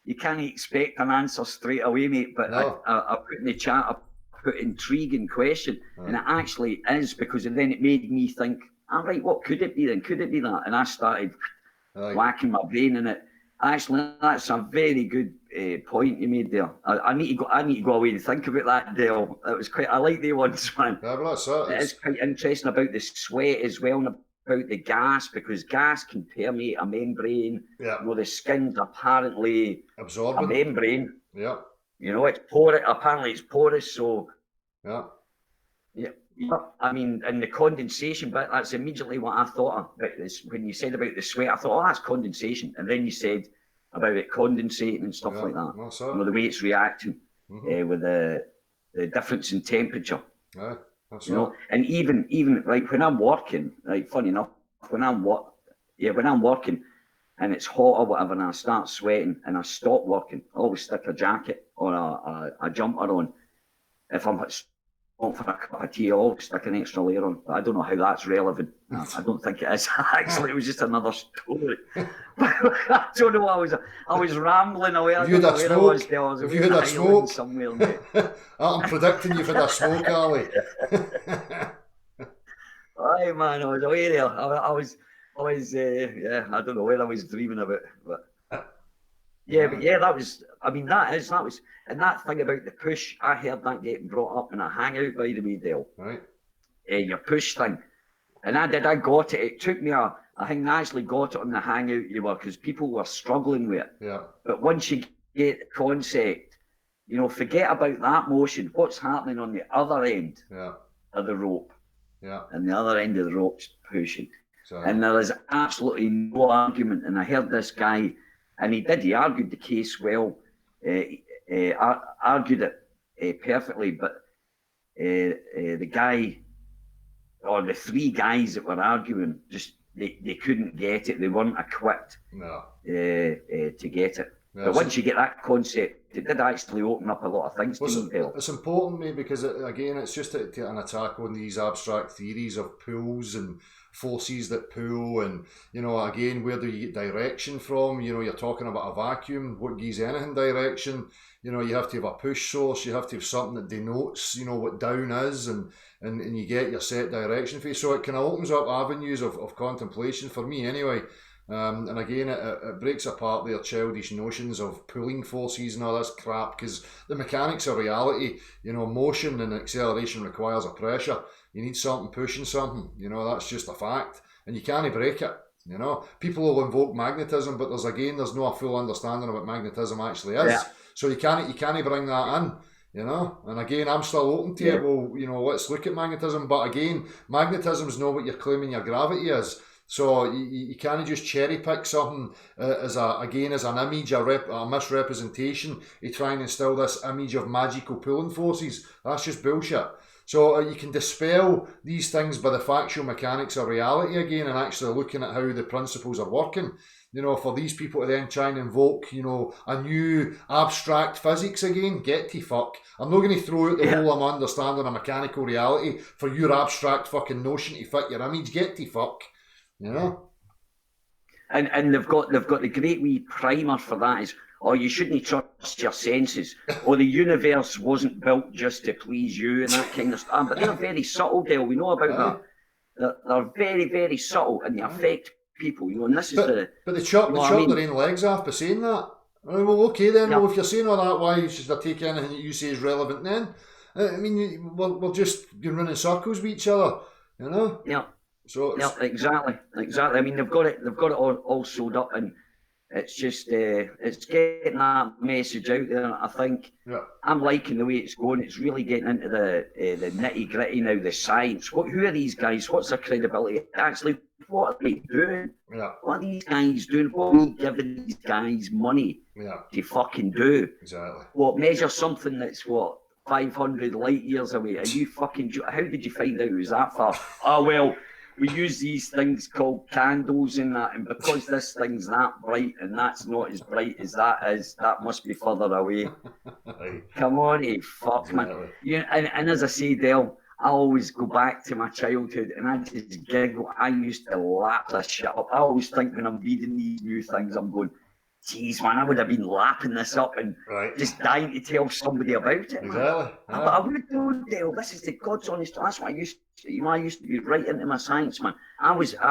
you can't expect an answer straight away, mate. But no. I put in the chat, I put intriguing question, and it actually is, because then it made me think, all right, what could it be then? Could it be that? And I started whacking my brain in it. Actually, that's a very good point you made there. I need to go away and think about that, Dale. It was I like the ones, man. Yeah, but that's it. It's quite interesting about the sweat as well, and about the gas, because gas can permeate a membrane. Yeah. You know, the skin's apparently absorbing a membrane. Yeah. You know, it's porous. Apparently, it's porous. So. Yeah. Yeah. I mean, and the condensation bit, that's immediately what I thought of. When you said about the sweat, I thought, oh, that's condensation. And then you said about it condensating and stuff like that. That's You know, the way it's reacting with the difference in temperature. Aye, that's you know, and even like when I'm working, like funny enough, when I'm working and it's hot or whatever, and I start sweating and I stop working, I always stick a jacket or a jumper on. If I'm for a cup of tea, I always stick an extra layer on. But I don't know how that's relevant. I don't think it is. Actually, it was just another story. I don't know. I was rambling away. Have you had a smoke? Have you had a smoke? Somewhere, mate. I'm predicting you've had a smoke, Ali. Aye, man, I was away there. I was, yeah, I don't know where I was dreaming about, but yeah, that was. I mean, that was, and that thing about the push. I heard that getting brought up in a hangout, by the way, Dale. Right. Your push thing, and I got it. It took me I think I actually got it on the hangout you were, because people were struggling with it. Yeah. But once you get the concept, you know, forget about that motion. What's happening on the other end of the rope? Yeah. And the other end of the rope's pushing. So, and there is absolutely no argument. And I heard this guy, and he argued the case well, argued it perfectly, but the guy, or the three guys that were arguing, just they couldn't get it. They weren't equipped to get it. Yeah, but once you get that concept, it did actually open up a lot of things to me, Bill. It's important, mate, because again, it's just an attack on these abstract theories of pulls and forces that pull, and you know, again, where do you get direction from? You know, you're talking about a vacuum. What gives anything direction? You know, you have to have a push source. You have to have something that denotes, you know, what down is, and you get your set direction for you. So it kind of opens up avenues of contemplation for me, anyway. And again, it breaks apart their childish notions of pulling forces and all this crap, because the mechanics of reality, you know, motion and acceleration requires a pressure. You need something pushing something, you know, that's just a fact, and you can't break it. You know, people will invoke magnetism, but there's no a full understanding of what magnetism actually is. Yeah. So you can't bring that in. You know, and again, I'm still open to it. Well, you know, let's look at magnetism, but again, magnetism is not what you're claiming your gravity is. So you can't just cherry pick something as an image, a misrepresentation. You try and instill this image of magical pulling forces. That's just bullshit. So you can dispel these things by the factual mechanics of reality again, and actually looking at how the principles are working. You know, for these people to then try and invoke, you know, a new abstract physics again, get to fuck. I'm not going to throw out the whole of my understanding of mechanical reality for your abstract fucking notion to fit your image. Get to fuck. You know, and they've got the great wee primer for that is, you shouldn't trust your senses, or the universe wasn't built just to please you, and that kind of stuff. But they're very subtle, Dale. We know about that. They're very, very subtle, and they affect people. You know, and this is but they chop their own legs off by saying that. Well, okay then. Yeah. Well, if you're saying all that, why should I take anything that you say is relevant then? I mean, we'll just run in circles with each other. You know. Yeah. So exactly. I mean, they've got it all sewed up, and it's just it's getting that message out there. I think I'm liking the way it's going. It's really getting into the nitty gritty now, the science. Who are these guys? What's their credibility? Actually, what are they doing? Yeah. What are these guys doing? What are we giving these guys money to fucking do? Exactly. What, measure something that's 500 light years away? Are you fucking? How did you find out it was that far? Oh well. We use these things called candles and that, and because this thing's that bright and that's not as bright as that must be further away. Come on, fuck, man. And as I say, Dale, I always go back to my childhood and I just giggle. I used to lap this shit up. I always think when I'm reading these new things, I'm going, geez, man, I would have been lapping this up and just dying to tell somebody about it. Exactly. But I would do, Dale. This is the God's honest. That's what I used to. You know, I used to be right into my science, man. I was, you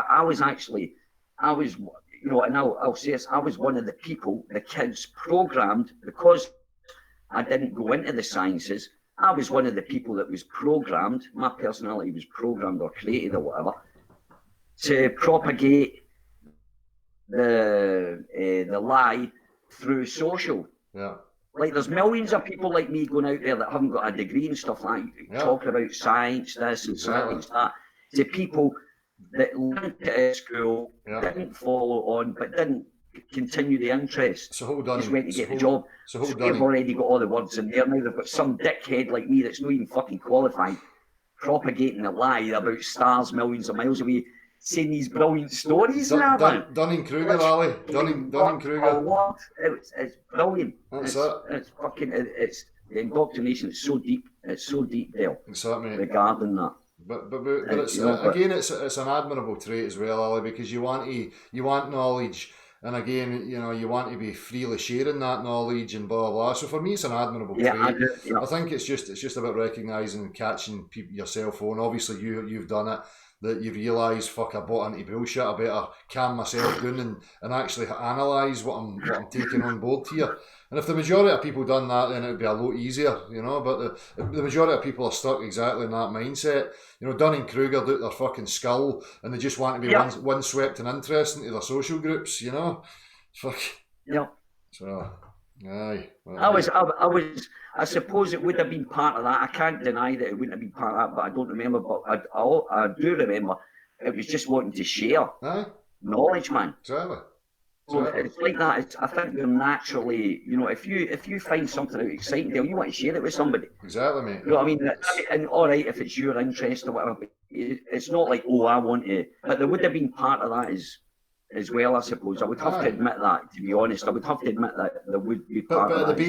know, and I'll say this. I was one of the people, the kids programmed, because I didn't go into the sciences. I was one of the people that was programmed. My personality was programmed or created or whatever to propagate the lie through social. Yeah. Like there's millions of people like me going out there that haven't got a degree and stuff like that, talking about science, this and science that, to people that went to school, didn't follow on, but didn't continue the interest. So hold on. Just went to get the job. So hold they've on. already got all the words in there. Now they've got some dickhead like me that's not even fucking qualified, propagating a lie about stars millions of miles away, saying these brilliant stories. Dunning-Kruger, Ali. Dunning-Kruger. It's brilliant. That's it's fucking. It's the indoctrination. It's so deep. It's so deep, Dale. That's it, mate. Regarding that. But it's again, it's an admirable trait as well, Ali, because you want knowledge, and again, you know, you want to be freely sharing that knowledge and blah blah. So for me, it's an admirable trait. I think it's just about recognising and catching your cell phone. Obviously, you've done it. That you realise, fuck, I bought into bullshit. I better calm myself down and actually analyse what I'm taking on board here. And if the majority of people done that, then it'd be a lot easier, you know. But the majority of people are stuck exactly in that mindset. You know, Dunning-Kruger do their fucking skull, and they just want to be windswept and interesting to their social groups, you know. Fuck. Yeah. So, aye. Well, I suppose it would have been part of that. I can't deny that it wouldn't have been part of that, but I don't remember. But I do remember it was just wanting to share knowledge, man. Exactly. So it's like that. I think you're naturally, you know, if you find something out exciting, you want to share it with somebody. Exactly, mate. You know what I mean? And all right, if it's your interest or whatever, but it's not like, oh, I want to. But there would have been part of that as well, I suppose. I would have to admit that, to be honest. I would have to admit that there would be part of that. But at the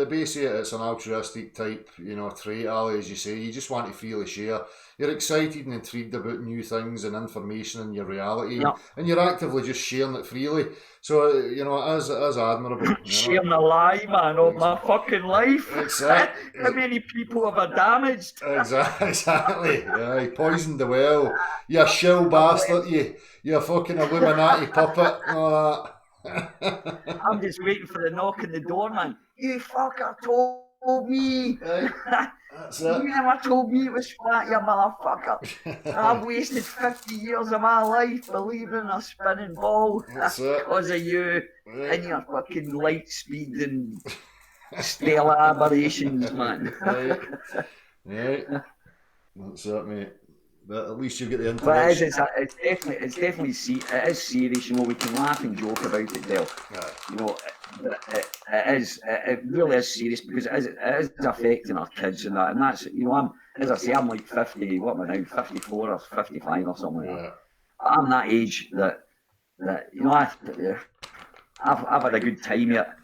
base of it, it's an altruistic type, you know, trait, Ali, as you say. You just want to freely share. You're excited and intrigued about new things and information in your reality, and you're actively just sharing it freely. So, you know, as admirable. Sharing a lie, man, of my fucking life. Exactly. How many people have I damaged? Exactly. Yeah, poisoned the well. You shill bastard, you fucking Illuminati puppet. I'm just waiting for the knock on the door, man. You fucker told me. That's it. You never told me it was flat, you motherfucker. I've wasted 50 years of my life believing in a spinning ball. That's it. Because of you and your fucking light speed and stellar aberrations, man. Right. That's it, mate. But at least you get the interest. But it's definitely it is serious. You know, we can laugh and joke about it, Dale. You know, it really is serious because it is affecting our kids and that. And that's, you know, I'm like 50. What am I now? 54 or 55 or something like that. I'm that age that you know, I've had a good time yet.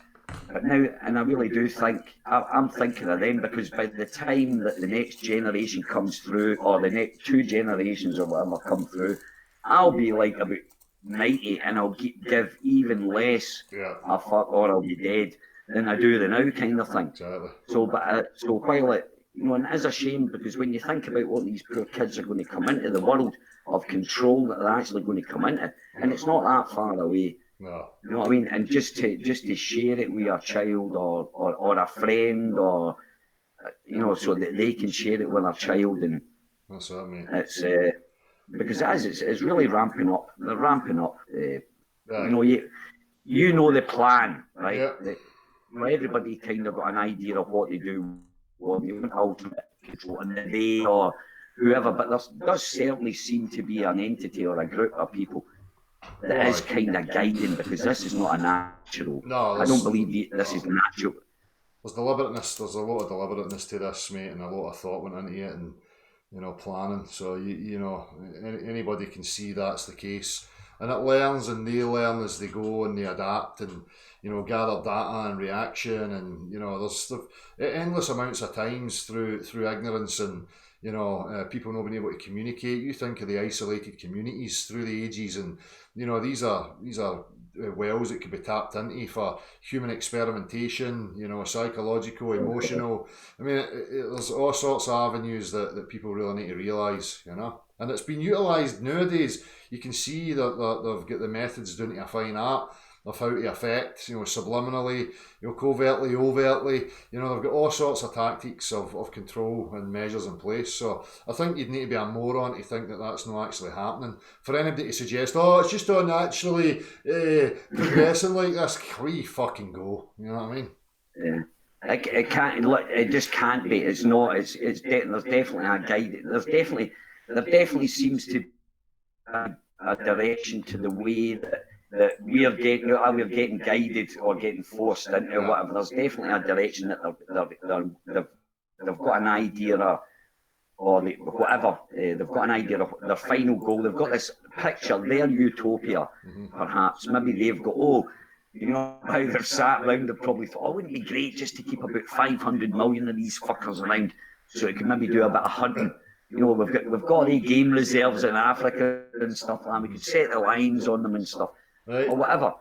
But now, and I really do think, I'm thinking of them because by the time that the next generation comes through, or the next 2 generations or whatever come through, I'll be like about 90 and I'll give even less a fuck, or I'll be dead than I do the now kind of thing. Exactly. So while it, you know, and it is a shame because when you think about what these poor kids are going to come into, the world of control that they're actually going to come into, and it's not that far away. No. You know what I mean? And just to share it with a child or a friend, or you know, so that they can share it with a child, and that's what I mean. It's because it's really ramping up. They're ramping up. You know, you know the plan, right? Yeah. You know, everybody kind of got an idea of what they do, what they want ultimate control, and they or whoever. But there does certainly seem to be an entity or a group of people that is kind of guiding, because this is not a natural. No, I don't believe this is natural. There's deliberateness. There's a lot of deliberateness to this, mate, and a lot of thought went into it, and you know, planning. So you know, anybody can see that's the case, and it learns, and they learn as they go, and they adapt, and you know, gather data and reaction, and you know, there's endless amounts of times through ignorance and. You know, people not being able to communicate. You think of the isolated communities through the ages, and you know, these are wells that could be tapped into for human experimentation. You know, psychological, emotional. I mean, there's all sorts of avenues that people really need to realise. You know, and it's been utilised nowadays. You can see that they've got the methods down to a fine art of how to affect, you know, subliminally, you know, covertly, overtly, you know, they've got all sorts of tactics of control and measures in place. So I think you'd need to be a moron to think that that's not actually happening. For anybody to suggest, oh, it's just all naturally progressing like this, where you fucking go, you know what I mean? Yeah. It can't. It just can't be. It's not. There's definitely a guide. There definitely seems to be a direction to the way that that we're getting guided or getting forced into whatever. There's definitely a direction that they've got an idea of, or whatever. They've got an idea of their final goal. They've got this picture, their utopia, perhaps. Maybe they've got, you know, how they've sat around, they've probably thought, wouldn't it be great just to keep about 500 million of these fuckers around so it can maybe do a bit of hunting. You know, we've got any game reserves in Africa and stuff like that. We could set the lines on them and stuff, or whatever.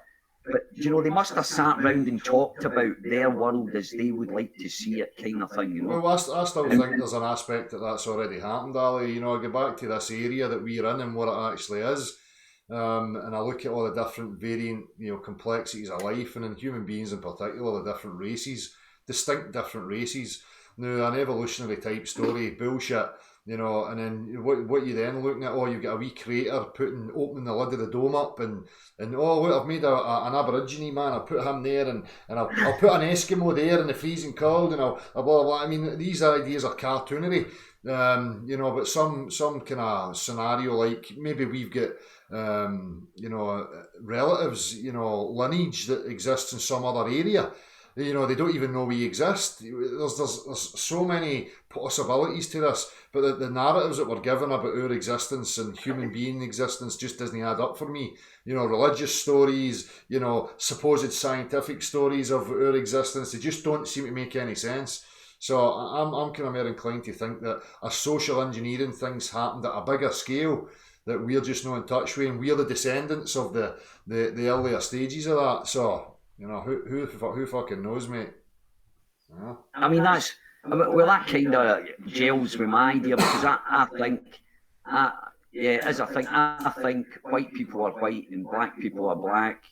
But, you know, they must have sat round and talked about their world as they would like to see it, kind of thing, you know. Well, I still think there's an aspect that's already happened, Ali. You know, I go back to this area that we're in and what it actually is. And I look at all the different variant, you know, complexities of life, and in human beings in particular, the different races, distinct different races. Now, an evolutionary type story, bullshit. You know, and then what you then looking at? Oh, you've got a wee crater opening the lid of the dome up, and oh look, I've made an Aborigine man. I put him there, and I'll put an Eskimo there in the freezing cold, and I'll blah blah blah. I mean, these ideas are cartoonery, you know. But some kind of scenario like maybe we've got you know, relatives, you know, lineage that exists in some other area. You know, they don't even know we exist. There's so many possibilities to this, but the narratives that we're given about our existence and human being existence just doesn't add up for me. You know, religious stories, you know, supposed scientific stories of our existence, they just don't seem to make any sense. So I'm kind of more inclined to think that a social engineering thing's happened at a bigger scale that we're just not in touch with, and we're the descendants of the earlier stages of that. So, you know, who fucking knows, mate? Yeah. I mean, that kind of gels with my idea, because I think white people are white and black people are black,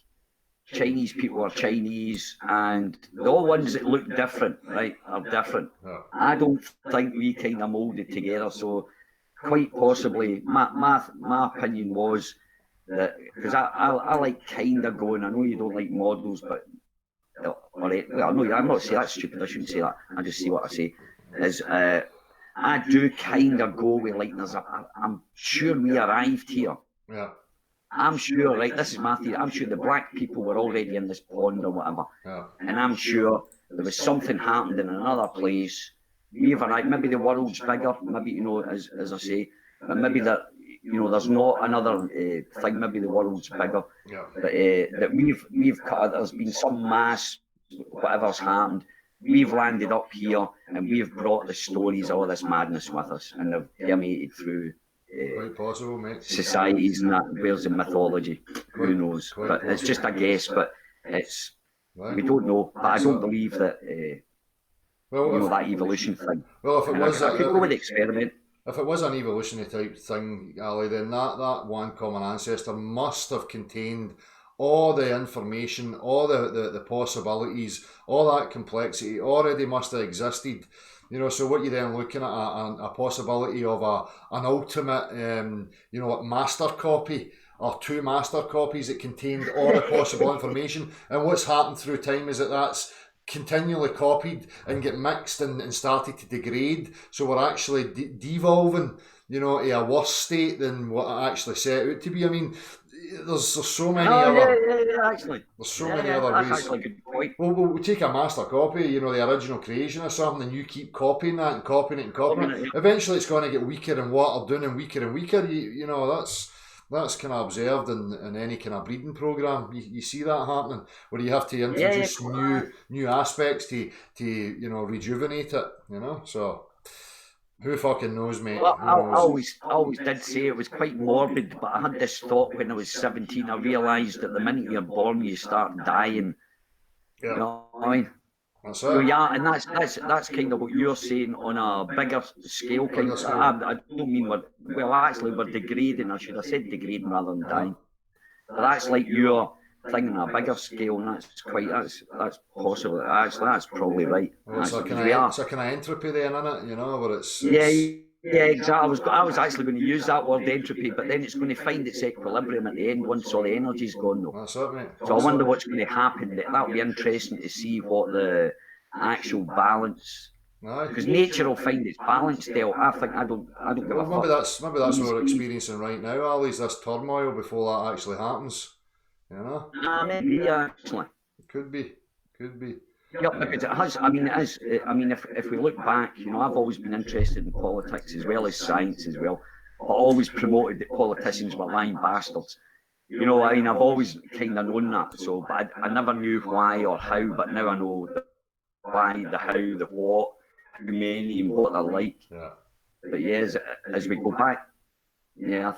Chinese people are Chinese, and the all ones that look different, right, are different. Yeah. I don't think we kind of moulded together, so quite possibly, my opinion was that, because I like kind of going, I know you don't like models, but, I'm not saying that's stupid, I shouldn't say that, I just say what I say, is I do kind of go with, like, I'm sure we arrived here. Yeah. I'm sure, right, this is my theory, I'm sure the black people were already in this pond or whatever, and I'm sure there was something happened in another place. We've arrived, maybe the world's bigger, maybe, you know, as I say, but maybe that, you know, there's not another thing, maybe the world's bigger, but that we've cut, there's been some mass, whatever's happened, we've landed up here and we've brought the stories of all this madness with us, and they've permeated through quite possible, mate. Societies and that. Where's the mythology? Who knows? But it's just a guess, but it's, we don't know, but I don't believe that, you know, that evolution thing. Well, if it was, I could go with the experiment. If it was an evolutionary type thing, Ali, then that one common ancestor must have contained all the information, all the possibilities, all that complexity already must have existed. You know, so what you're then looking at a possibility of an ultimate, you know, master copy, or two master copies that contained all the possible information. And what's happened through time is that's continually copied and get mixed and started to degrade. So we're actually devolving, you know, to a worse state than what it actually set out to be. I mean, there's so many actually. There's so many other ways. That's actually a good point. Well, we take a master copy, you know, the original creation of something, and you keep copying that and copying it and copying it. Eventually, it's going to get weaker and watered down and weaker. You know, that's kind of observed in any kind of breeding program. You see that happening, where you have to introduce new aspects to you know, rejuvenate it. You know, so. Who fucking knows, mate? Well, I always did say it was quite morbid, but I had this thought when I was 17. I realised that the minute you're born, you start dying. Yeah. You know what I mean? That's it. So, yeah, and that's kind of what you're saying on a bigger scale. Kind of, I don't mean we're degrading. I should have said degrading rather than dying. But that's like your thing on a bigger scale, and that's possible. That's probably right. Well, it's a kind of entropy then, isn't it? You know, where it's yeah, exactly. I was actually going to use that word entropy, but then it's going to find its equilibrium at the end once all the energy's gone, though. That's it, mate. So I wonder what's going to happen. That'll be interesting to see what the actual balance. Because nature will find its balance. Still, I don't give a fuck. Maybe that's what we're Easy. experiencing right now, Ali. Is this turmoil before that actually happens? You know? Maybe actually. Could be. Yeah, because it has. I mean, it is. I mean, if we look back, I've always been interested in politics as well as science as well. I always promoted that politicians were lying bastards. I mean, I've always kind of known that. So, but I never knew why or how. But now I know the why, the how, the what, how many, and what they're like. Yeah. But yeah, as we go back, yeah,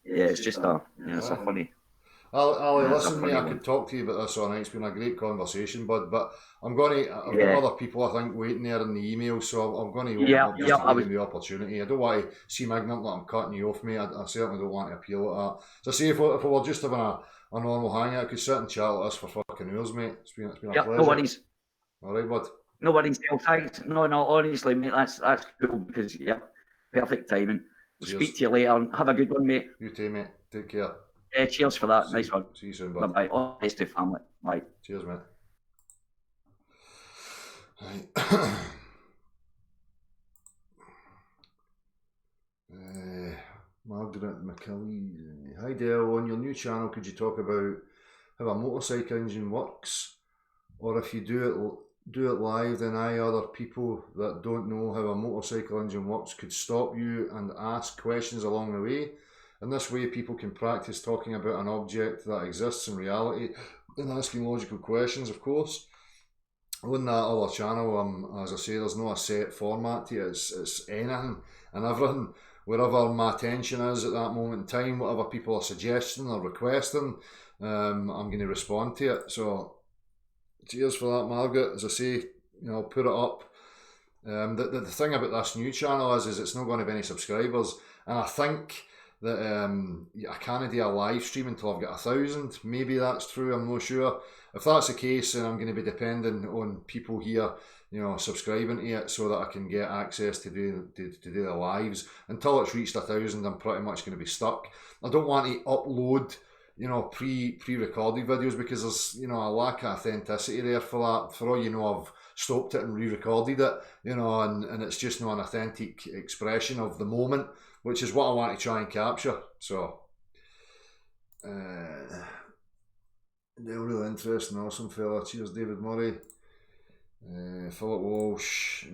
it's just it's a funny. Ali, That's a listen, mate, funny I one. could talk to you about this all night. It's been a great conversation, bud. But I've got Yeah. other people, I think, waiting there in the email, so I'm going to open Yeah, up just yeah, to I give you the opportunity. I don't want to seem ignorant that I'm cutting you off, mate. I certainly don't want to appeal at that. So, see, if we were just having a normal hangout, I could sit and chat like this for fucking hours, mate. It's been a Yeah, pleasure. no worries. All right, bud. No worries, Neil. Thanks. No, honestly, mate, that's cool because perfect timing. We'll Cheers. speak to you later. Have a good one, mate. You too, mate. Take care. Cheers for that. Nice one. See you soon, Bye bud. bye. All the best to family. Bye. Cheers, mate. Right. Margaret McKillie. Hi Dale, on your new channel could you talk about how a motorcycle engine works, or if you do it live, then other people that don't know how a motorcycle engine works could stop you and ask questions along the way. In this way people can practice talking about an object that exists in reality and asking logical questions, of course. On that other channel, as I say, there's no a set format to it. It's anything and everything. Wherever my attention is at that moment in time, whatever people are suggesting or requesting, I'm going to respond to it. So, cheers for that, Margaret. As I say, I'll put it up. The thing about this new channel is it's not going to have any subscribers, and I think that I can't do a live stream until I've got 1,000. Maybe that's true. I'm not sure. If that's the case, then I'm going to be dependent on people here, subscribing to it so that I can get access to do the lives. Until it's reached 1,000, I'm pretty much going to be stuck. I don't want to upload, pre-recorded videos because there's, a lack of authenticity there for that. For all you know, I've stopped it and re-recorded it, and it's just not an authentic expression of the moment, which is what I want to try and capture. So, they're really interesting, awesome fella. Cheers, David Murray. Philip Walsh.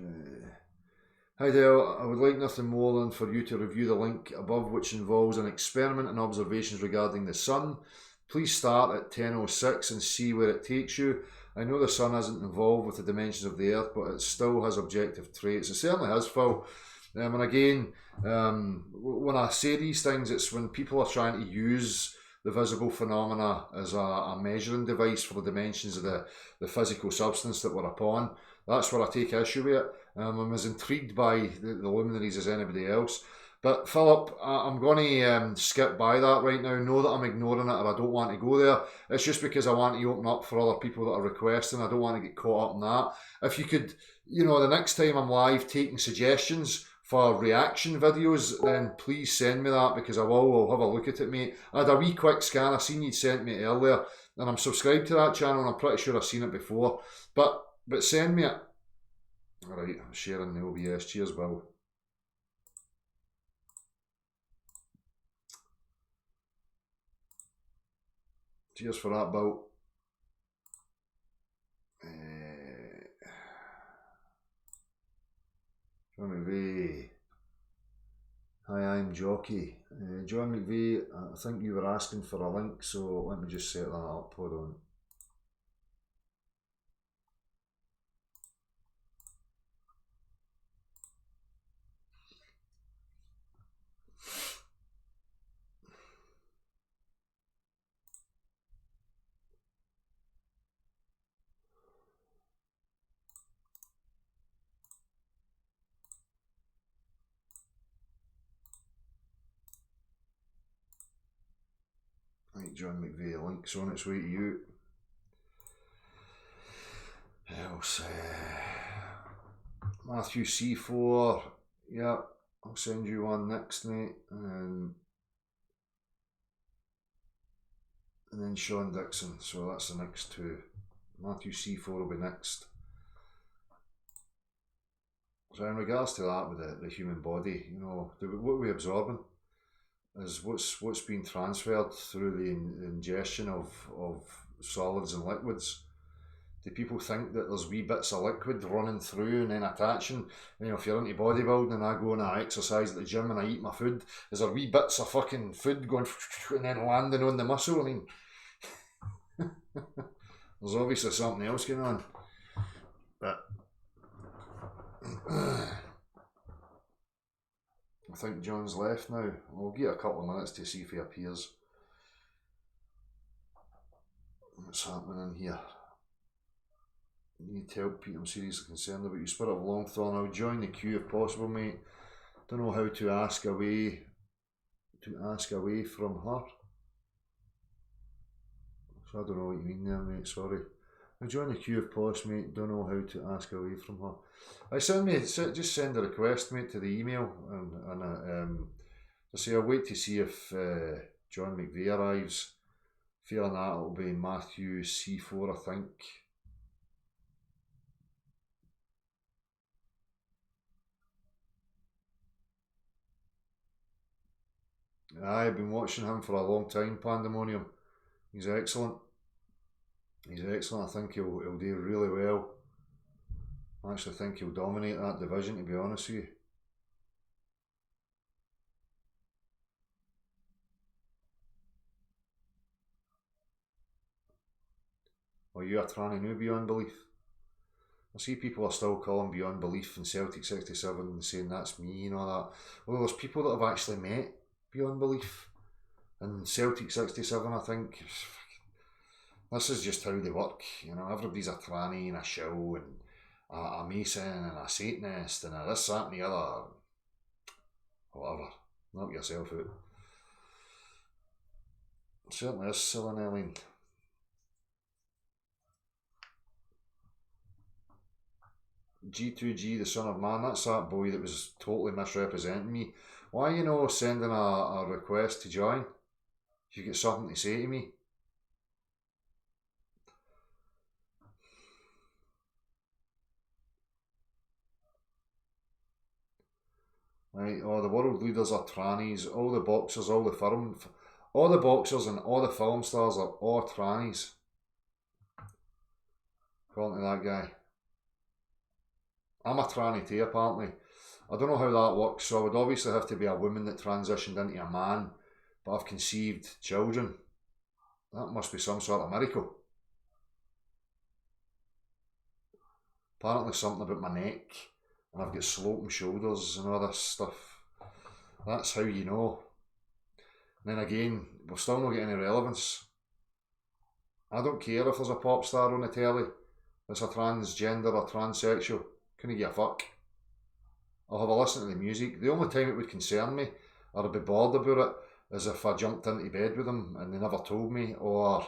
Hi Dale, I would like nothing more than for you to review the link above, which involves an experiment and observations regarding the sun. Please start at 10:06 and see where it takes you. I know the sun isn't involved with the dimensions of the earth, but it still has objective traits. It certainly has, Phil. And again, when I say these things, it's when people are trying to use the visible phenomena as a measuring device for the dimensions of the physical substance that we're upon. That's where I take issue with it. I'm as intrigued by the luminaries as anybody else. But Philip, I'm going to skip by that right now. Know that I'm ignoring it or I don't want to go there. It's just because I want to open up for other people that are requesting. I don't want to get caught up in that. If you could, the next time I'm live taking suggestions for reaction videos, then please send me that because I'll have a look at it, mate. I had a wee quick scan. I seen you'd sent me earlier, and I'm subscribed to that channel, and I'm pretty sure I've seen it before. But send me it. All right, I'm sharing the OBS. Cheers, Bill. Cheers for that, Bill. John McVeigh. Hi, I'm Jockey. John McVeigh, I think you were asking for a link, so let me just set that up. Hold on. Right, John McVeigh, link's on its way to you. Else, Matthew C4, yeah, I'll send you one next, mate. And then Sean Dixon, so that's the next two. Matthew C4 will be next. So in regards to that with the human body, what are we absorbing? is what's being transferred through the ingestion of solids and liquids. Do people think that there's wee bits of liquid running through and then attaching? You know, if you're into bodybuilding and I go and I exercise at the gym and I eat my food, is there wee bits of fucking food going and then landing on the muscle? I mean, there's obviously something else going on. But I think John's left now. We'll give it a couple of minutes to see if he appears. What's happening in here? You need help, Pete. I'm seriously concerned about your Spirit of Longthorn. I'll join the queue if possible, mate. Don't know how to ask away from her. So I don't know what you mean there, mate. Sorry. I'll join the queue if possible, mate. Don't know how to ask away from her. Just send a request, mate, to the email, and I say I'll wait to see if John McVeigh arrives. Feeling that it'll be Matthew C4, I think. I've been watching him for a long time, Pandemonium. He's excellent. He's excellent. I think he'll do really well. I actually think he'll dominate that division, to be honest with you. Are you a tranny new Beyond Belief? I see people are still calling Beyond Belief and Celtic 67 and saying that's me and all that. Well, there's people that have actually met Beyond Belief and Celtic 67, I think. This is just how they work, you know. Everybody's a tranny and a show and a Mason and a Satanist and a this, that and the other. Whatever. Knock yourself out. It certainly is silly, Eileen. G2G, the Son of Man, that's that boy that was totally misrepresenting me. Why, you know, sending a request to join? If you get something to say to me. Right, oh, the world leaders are trannies, all the boxers, all the boxers and all the film stars are all trannies. According to that guy. I'm a tranny too, apparently. I don't know how that works, so I would obviously have to be a woman that transitioned into a man, but I've conceived children. That must be some sort of miracle. Apparently something about my neck, and I've got sloping shoulders and all this stuff. That's how you know. And then again, we're still not getting any relevance. I don't care if there's a pop star on the telly that's a transgender or transsexual. Couldn't give a fuck. I'll have a listen to the music. The only time it would concern me, or I'd be bored about it, is if I jumped into bed with them and they never told me, or,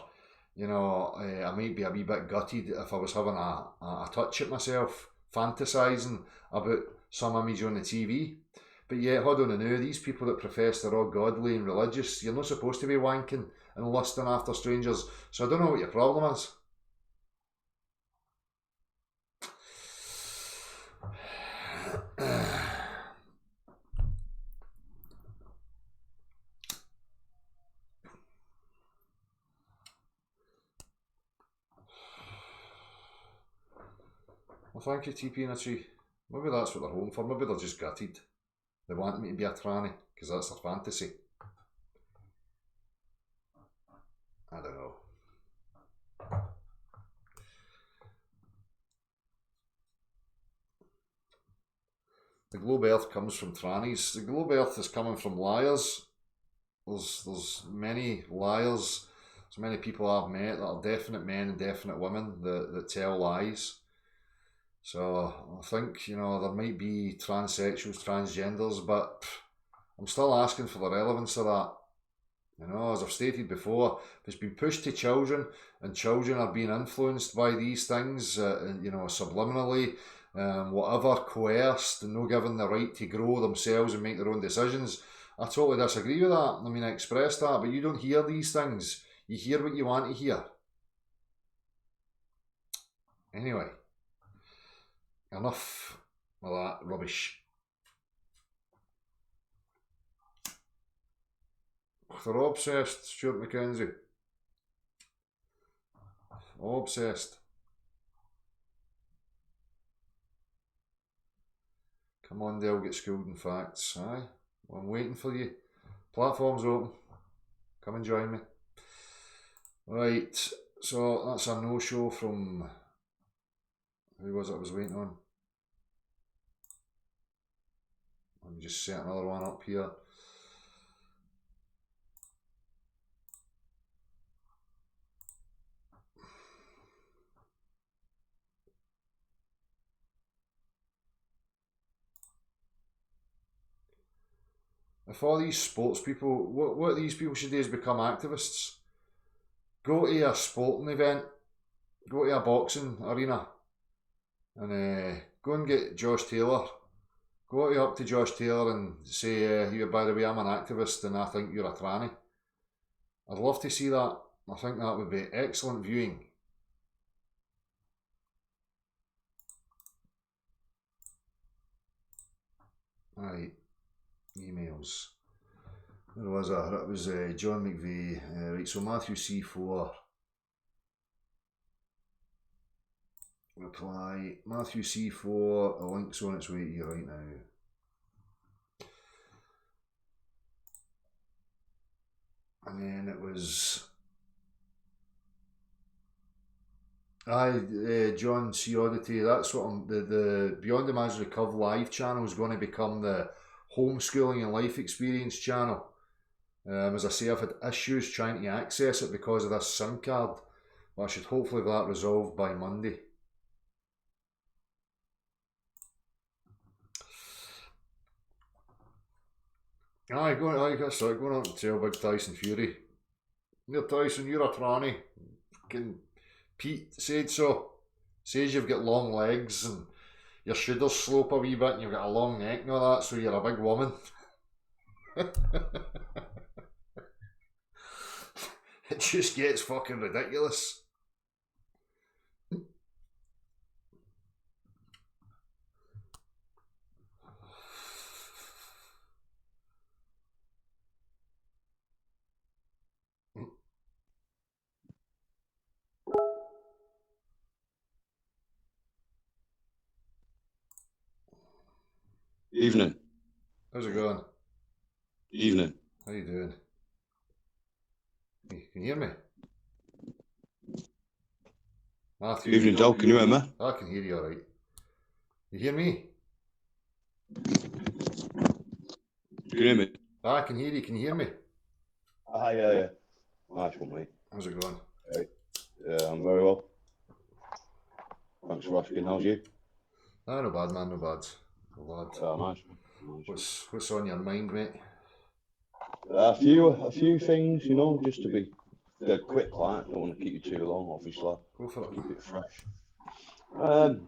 you know, I might be a wee bit gutted if I was having a touch at myself, fantasising about some image on the TV. But yeah, hold on now, these people that profess they're all godly and religious, you're not supposed to be wanking and lusting after strangers, so I don't know what your problem is. Well, thank you, TP in a tree. Maybe that's what they're hoping for. Maybe they're just gutted. They want me to be a tranny because that's their fantasy. I don't know. The globe earth comes from trannies. The globe earth is coming from liars. There's many liars. There's many people I've met that are definite men and definite women that tell lies. So I think, you know, there might be transsexuals, transgenders, but I'm still asking for the relevance of that. You know, as I've stated before, if it's been pushed to children and children are being influenced by these things, you know, subliminally, whatever, coerced and not given the right to grow themselves and make their own decisions, I totally disagree with that. I mean, I express that, but you don't hear these things. You hear what you want to hear. Anyway, enough of that rubbish. They're obsessed, Stuart McKenzie. Obsessed. Come on, Dale, get schooled in facts. Aye, well, I'm waiting for you. Platform's open. Come and join me. Right, so that's a no-show from... Who was it I was waiting on? Let me just set another one up here. If all these sports people, what these people should do is become activists. Go to a sporting event, go to a boxing arena, and go and get Josh Taylor. Go up to Josh Taylor and say, by the way, I'm an activist and I think you're a tranny. I'd love to see that. I think that would be excellent viewing. Right, emails. Where was that? That was John McVeigh. Right, so Matthew C4. Reply. Matthew C4, a link's on its way to you right now. And then it was... John C. Oddity, that's what I'm... The Beyond Imaginary Curve live channel is going to become the homeschooling and life experience channel. As I say, I've had issues trying to access it because of this SIM card. But I should hopefully have that resolved by Monday. Aye, going on to tell Big Tyson Fury. You're Tyson, you're a tranny. Fucking Pete said so. Says you've got long legs and your shoulders slope a wee bit and you've got a long neck and all that, so you're a big woman. It just gets fucking ridiculous. Evening. How's it going? Evening. How you doing? Hey, can you hear me? Matthew. Evening, Dal. Can you hear me? I can hear you alright. You hear me? Can you hear me? I can hear you. Can you hear me? Yeah. Nice one, mate. How's it going? Yeah, I'm very well. Thanks for asking. How's you? No bad, man. No bad. No bad. Nice. What's on your mind, mate? A few things, you know, just to be dead quick, like. Don't want to keep you too long, obviously. Go for it. Keep it fresh. About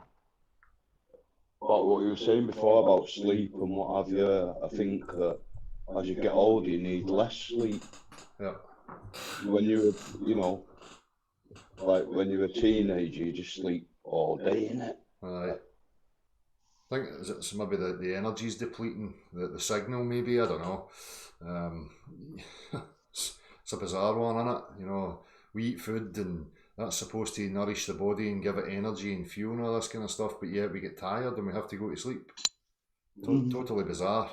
what you were saying before about sleep and what have you, I think that as you get older, you need less sleep. Yeah. When you're, you know, like when you're a teenager, you just sleep all day, innit? Aye. I think it's maybe the energy's depleting, the signal maybe, I don't know. It's a bizarre one, isn't it? You know, we eat food and that's supposed to nourish the body and give it energy and fuel and all this kind of stuff, but yet we get tired and we have to go to sleep. Totally bizarre.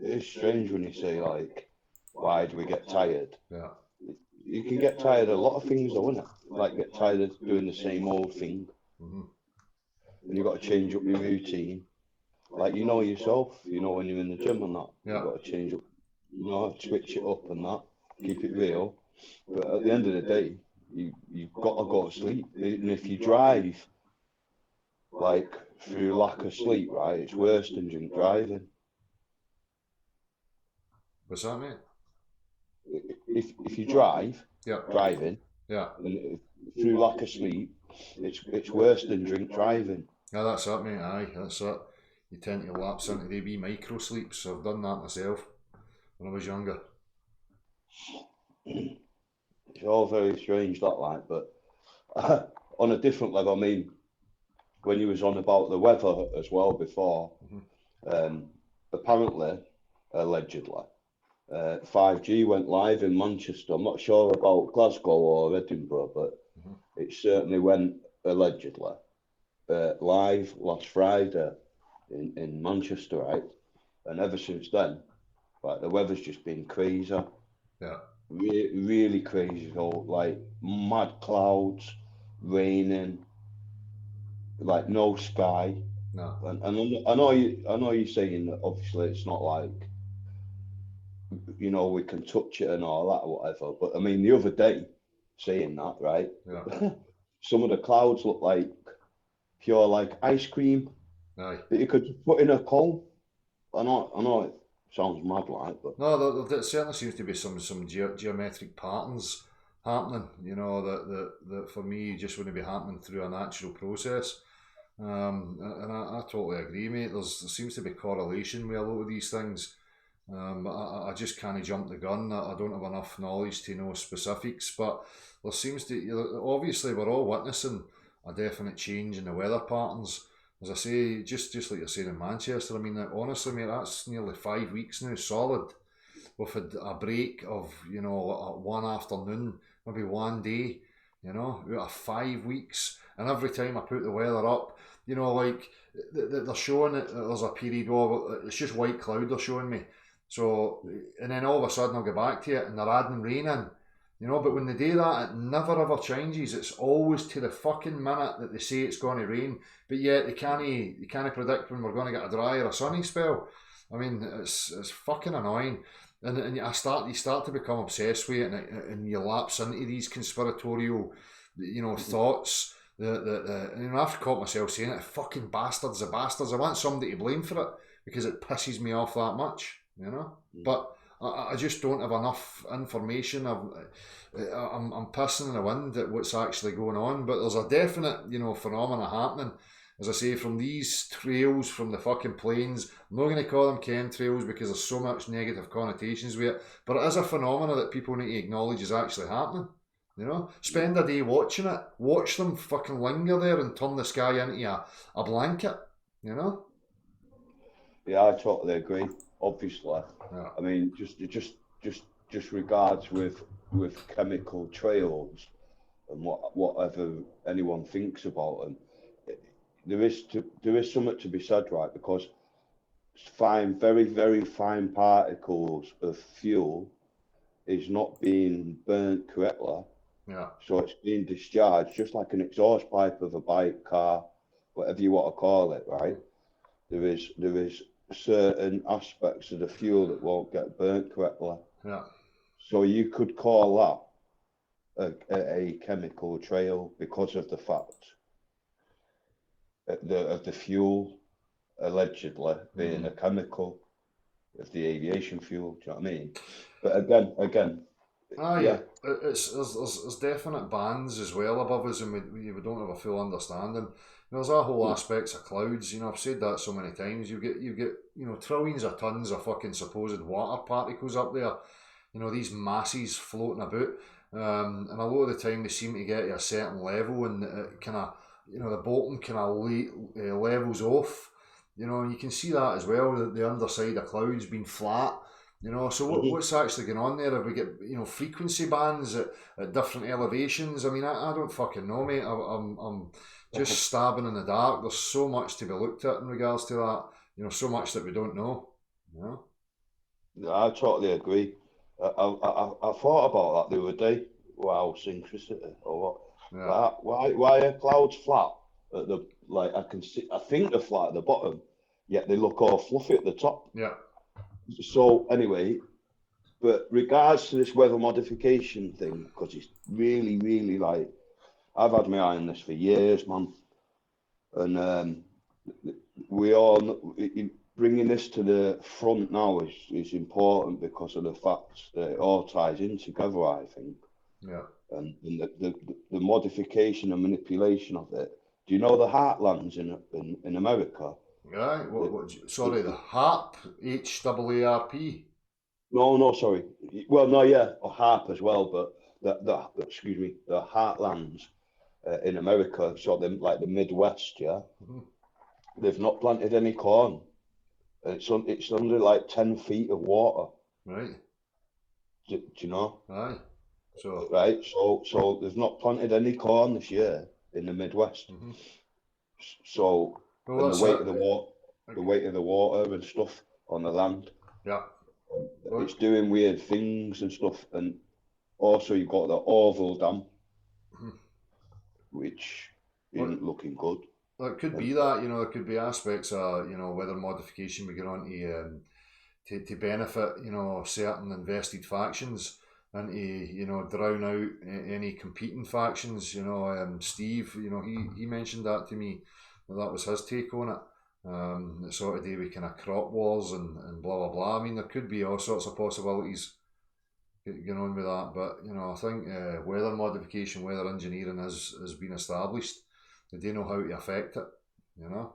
It is strange when you say, like, why do we get tired? Yeah. You can get tired of a lot of things, though, innit? Like, get tired of doing the same old thing. Mm-hmm. And you've got to change up your routine. Like, you know yourself, you know, when you're in the gym and that, Yeah. you've got to change up, you know, switch it up and that, keep it real. But at the end of the day, you've got to go to sleep. And if you drive, like, through lack of sleep, right, it's worse than drink driving. What's that, mate? If you drive, Yeah. driving, Yeah. and through lack of sleep, it's worse than drink driving. Yeah, that's it, mate. Aye, that's it. You tend to lapse into the wee micro sleeps. I've done that myself when I was younger. It's all very strange, that, like, but on a different level, I mean, when you was on about the weather as well before, apparently, allegedly, 5G went live in Manchester. I'm not sure about Glasgow or Edinburgh, but it certainly went allegedly live last Friday in Manchester, right? And ever since then, like the weather's just been crazy. Yeah. Really crazy. So like mad clouds, raining, like no sky. No. And I know you're saying that obviously it's not like, you know, we can touch it and all that or whatever. But I mean, the other day, saying that, right? Yeah. Some of the clouds look like pure like ice cream Aye. that you could put in a cone. I know it sounds mad, like, but No, there certainly seems to be some geometric patterns happening. You know that for me just wouldn't be happening through a natural process. And I totally agree, mate. There seems to be correlation with a lot of these things. I just can't jump the gun. I don't have enough knowledge to know specifics, but there seems to, obviously we're all witnessing a definite change in the weather patterns. As I say, just like you're saying in Manchester, I mean, honestly, mate, that's nearly 5 weeks now, solid. We've had a break of, one afternoon, maybe one day, out of 5 weeks. And every time I put the weather up, like they're showing it, there's a period where it's just white cloud they're showing me. So, and then all of a sudden I'll get back to it and they're adding rain in. But when they do that, it never ever changes. It's always to the fucking minute that they say it's going to rain, but yet they can't predict when we're going to get a dry or a sunny spell. I mean, it's fucking annoying, and you start to become obsessed with it, and you lapse into these conspiratorial, thoughts. I've caught myself saying it. Fucking bastards, the bastards. I want somebody to blame for it because it pisses me off that much, But I just don't have enough information. I'm pissing in the wind at what's actually going on, but there's a definite, phenomena happening. As I say, from these trails, from the fucking planes, I'm not going to call them chemtrails because there's so much negative connotations with it, but it is a phenomena that people need to acknowledge is actually happening. Spend a day watching it, watch them fucking linger there and turn the sky into a blanket, Yeah, I totally agree. Obviously, Yeah. I mean, just regards with chemical trails and whatever anyone thinks about them, there is something to be said, right? Because very, very fine particles of fuel is not being burnt correctly. Yeah. So it's being discharged just like an exhaust pipe of a bike, car, whatever you want to call it, right? There is certain aspects of the fuel that won't get burnt correctly. Yeah. So you could call that a chemical trail because of the fact of the fuel allegedly being a chemical of the aviation fuel. Do you know what I mean? But again. Yeah. There's definite bands as well above us, and we don't have a full understanding. There's a whole aspects of clouds. I've said that so many times. You get trillions of tons of fucking supposed water particles up there. These masses floating about, and a lot of the time they seem to get to a certain level, and it kind of, the bottom kind of levels off. And you can see that as well. The underside of clouds being flat. So what's actually going on there? If we get frequency bands at different elevations, I mean, I don't fucking know, mate. I'm just stabbing in the dark. There's so much to be looked at in regards to that. So much that we don't know. I totally agree. I thought about that the other day. Wow, synchronicity or what? Yeah. Why are clouds flat at the I think they're flat at the bottom, yet they look all fluffy at the top. Yeah. So anyway, but regards to this weather modification thing, because it's really, really I've had my eye on this for years, man, and we all bringing this to the front now is important because of the fact that it all ties in together, I think. Yeah. And the modification and manipulation of it. Do you know the heartlands in America? Right. Sorry, the HARP, HAARP. No, sorry. Well, no, yeah, or HARP as well, but excuse me, the heartlands in America, so like the Midwest, yeah, they've not planted any corn. It's under like 10 feet of water. Right. Do you know? Aye. So, Right. So they've not planted any corn this year in the Midwest. mhm. So Well, and that's the weight it. of the water and stuff on the land, Yeah. Well, it's doing weird things and stuff. And also you've got the Orville Dam, mhm. which Well, isn't looking good. well, it could be And that, there could be aspects of, weather modification we get on to benefit, certain invested factions and to, drown out any competing factions. Steve, he mentioned that to me, that was his take on it. The sort of day we kind of crop wars and blah blah blah. I mean, there could be all sorts of possibilities going on with that, but I think weather modification, weather engineering has been established. They do know how to affect it. You know.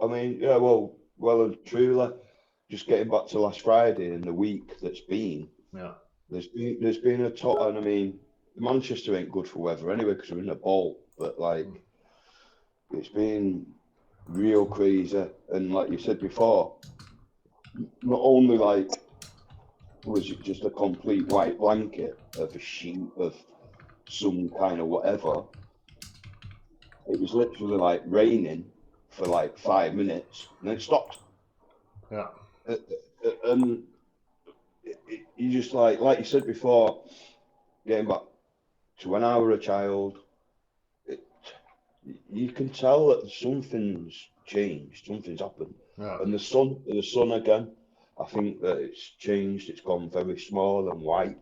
I mean, yeah, well and truly, just getting back to last Friday and the week that's been, Yeah. there's been a tot, and I mean, Manchester ain't good for weather anyway because we're in a bowl, but like it's been real crazy, and like you said before, not only like was it just a complete white blanket of a sheet of some kind of whatever, it was literally like raining for like 5 minutes and then it stopped. Yeah. And you just like you said before, getting back to when I was a child, you can tell that something's changed, something's happened. Yeah. And the sun again, I think that it's changed. It's gone very small and white,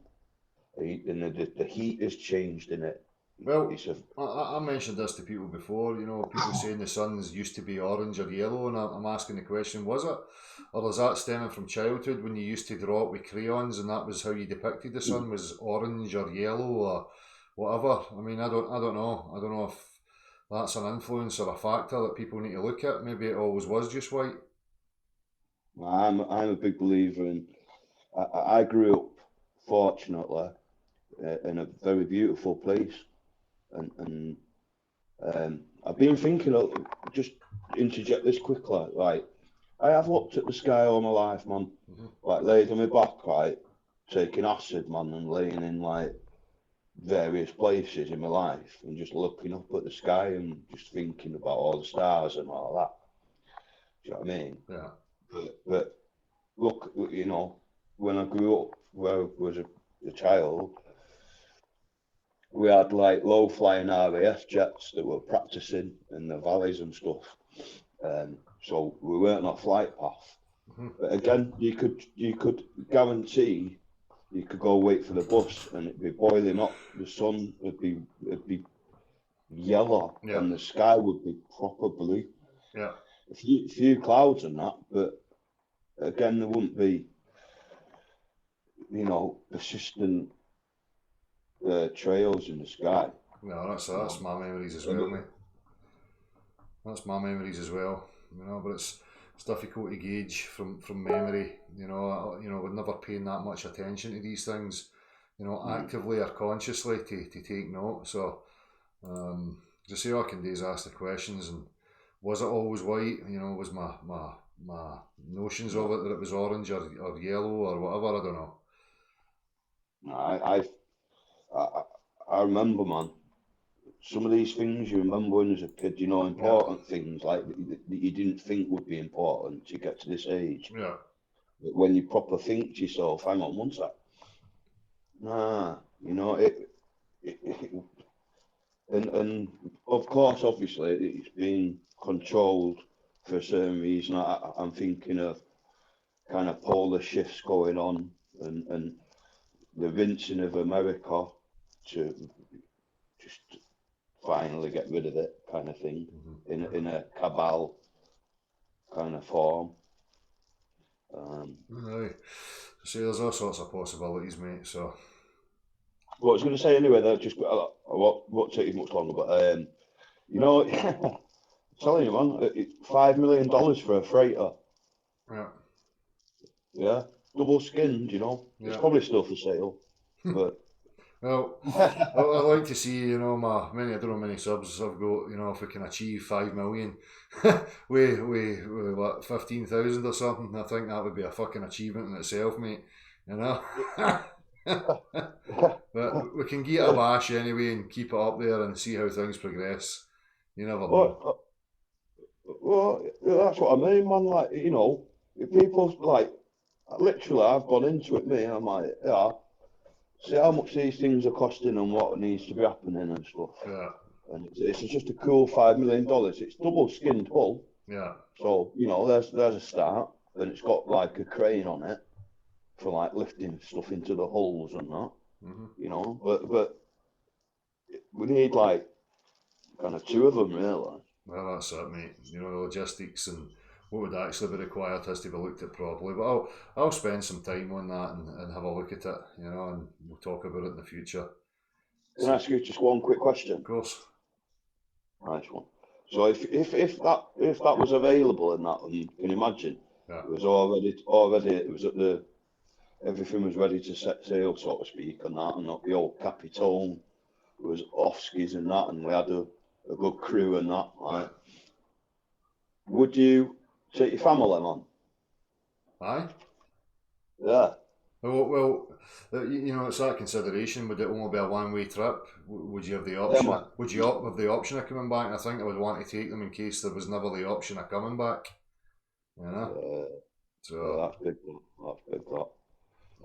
and the heat has changed in it. Well, It's a, I mentioned this to people before, people saying the suns used to be orange or yellow, and I'm asking the question, was it? Or is that stemming from childhood when you used to draw it with crayons and that was how you depicted the sun, was orange or yellow or whatever? I mean, I don't know. I don't know if that's an influence or a factor that people need to look at. Maybe it always was just white. I'm a big believer in. I grew up, fortunately, in a very beautiful place, and I've been thinking of just interject this quickly. Like I have looked at the sky all my life, man. Like laid on my back, right, taking acid, man, and laying in like various places in my life, and just looking up at the sky and just thinking about all the stars and all that. Do you know what I mean? Yeah. But look, when I grew up, where I was a child, we had like low flying RAF jets that were practicing in the valleys and stuff. So we weren't on a flight path. But again, you could guarantee you could go wait for the bus and it'd be boiling up. The sun would be yellow, Yeah. and the sky would be proper blue. Yeah. A few clouds and that, but again, there wouldn't be, persistent trails in the sky. No, that's my memories as well, mate. That's my memories as well, but it's difficult to gauge from memory, we're never paying that much attention to these things, actively or consciously to take note. So just all I can do is ask the questions, and was it always white? Was my notions of it that it was orange or yellow or whatever? I don't know. I remember, man, some of these things you remember when as a kid, important things like that you didn't think would be important to get to this age. Yeah. But when you proper think to yourself, hang on one sec. And of course, obviously, it's been controlled for a certain reason. I'm thinking of kind of polar shifts going on, and the rinsing of America to just finally get rid of it, kind of thing, in a cabal kind of form. Right. So there's all sorts of possibilities, mate. So. Well, I was going to say anyway that just I won't take you much longer, but I'm telling you, man, it's $5 million for a freighter. Yeah. Yeah, double skinned, It's probably still for sale, but. Well, I like to see, I don't know how many subs I've got, if we can achieve 5 million with what, 15,000 or something. I think that would be a fucking achievement in itself, mate. you know. But we can get a bash anyway and keep it up there and see how things progress. You never know. Well, that's what I mean, man. Like, you know, if people like, literally, I've gone into it, me, and I'm like, yeah, see how much these things are costing and what needs to be happening and stuff. Yeah, And it's just a cool $5 million. It's double skinned hull. yeah. So, you know, there's a start. And it's got like a crane on it for like lifting stuff into the hulls and that, you know. But we need like kind of two of them, really. Well, that's it, mate. You know, the logistics and what would actually be required has to be looked at properly. But I'll spend some time on that and have a look at it, you know, and we'll talk about it in the future. Can I ask you just one quick question? Of course. Nice one. So if that was available in that, can you imagine? Yeah. It was already. It was at the. Everything was ready to set sail, so to speak, and that, and the old Capitone was off skis and that, and we had a good crew and that. Like, would you take your family, man? Aye. Yeah. Well, you know, it's that consideration. Would it only be a one-way trip? Would you have the option? Yeah, would you have the option of coming back? And I think I would want to take them in case there was never the option of coming back. You know. Yeah, that's big. That's big. That.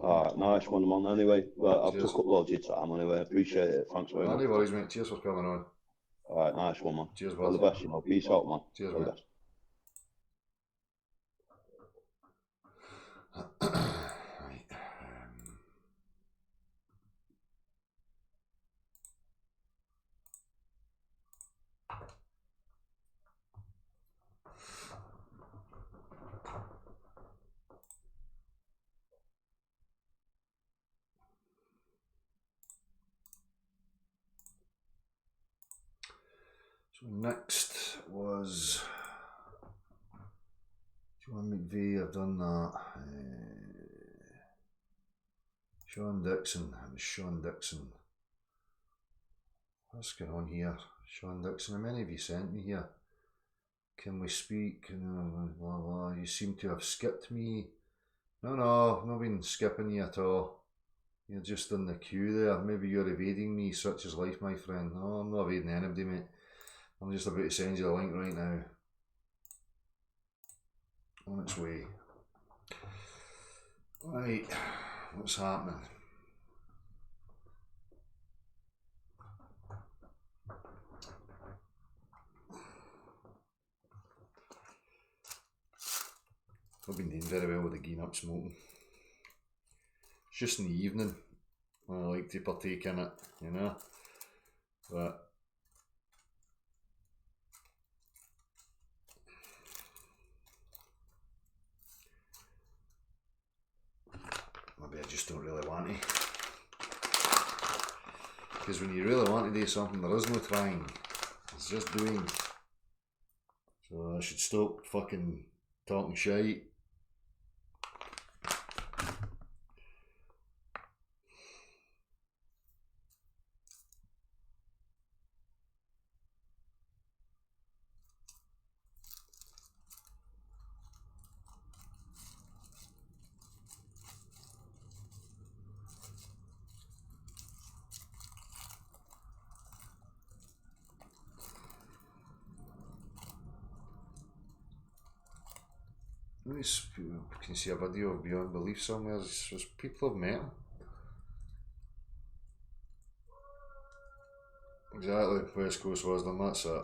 All right, nice one, man. Anyway, well, I've took up loads of your time. Anyway, appreciate it. Thanks very much. No worries, mate. Cheers for coming on. All right, nice one, man. Cheers, All the bud. best, you know. Peace out, man. Cheers, all the mate. best. Right. So next was John McVeigh. I've done that. Sean Dixon. It was Sean Dixon. What's going on here? Sean Dixon, how many have you sent me here? Can we speak? Blah, blah. You seem to have skipped me. No, I've not been skipping you at all. You're just in the queue there. Maybe you're evading me. Such is life, my friend. No, I'm not evading anybody, mate. I'm just about to send you the link right now. On its way. Right, what's happening? I've been doing very well with the geeing up smoking. It's just in the evening when I like to partake in it, you know. But maybe I just don't really want to. Because when you really want to do something, there is no trying. It's just doing. So I should stop fucking talking shite. You can see a video of Beyond Belief somewhere. There's people have met him. Exactly, West Coast wisdom. That's it.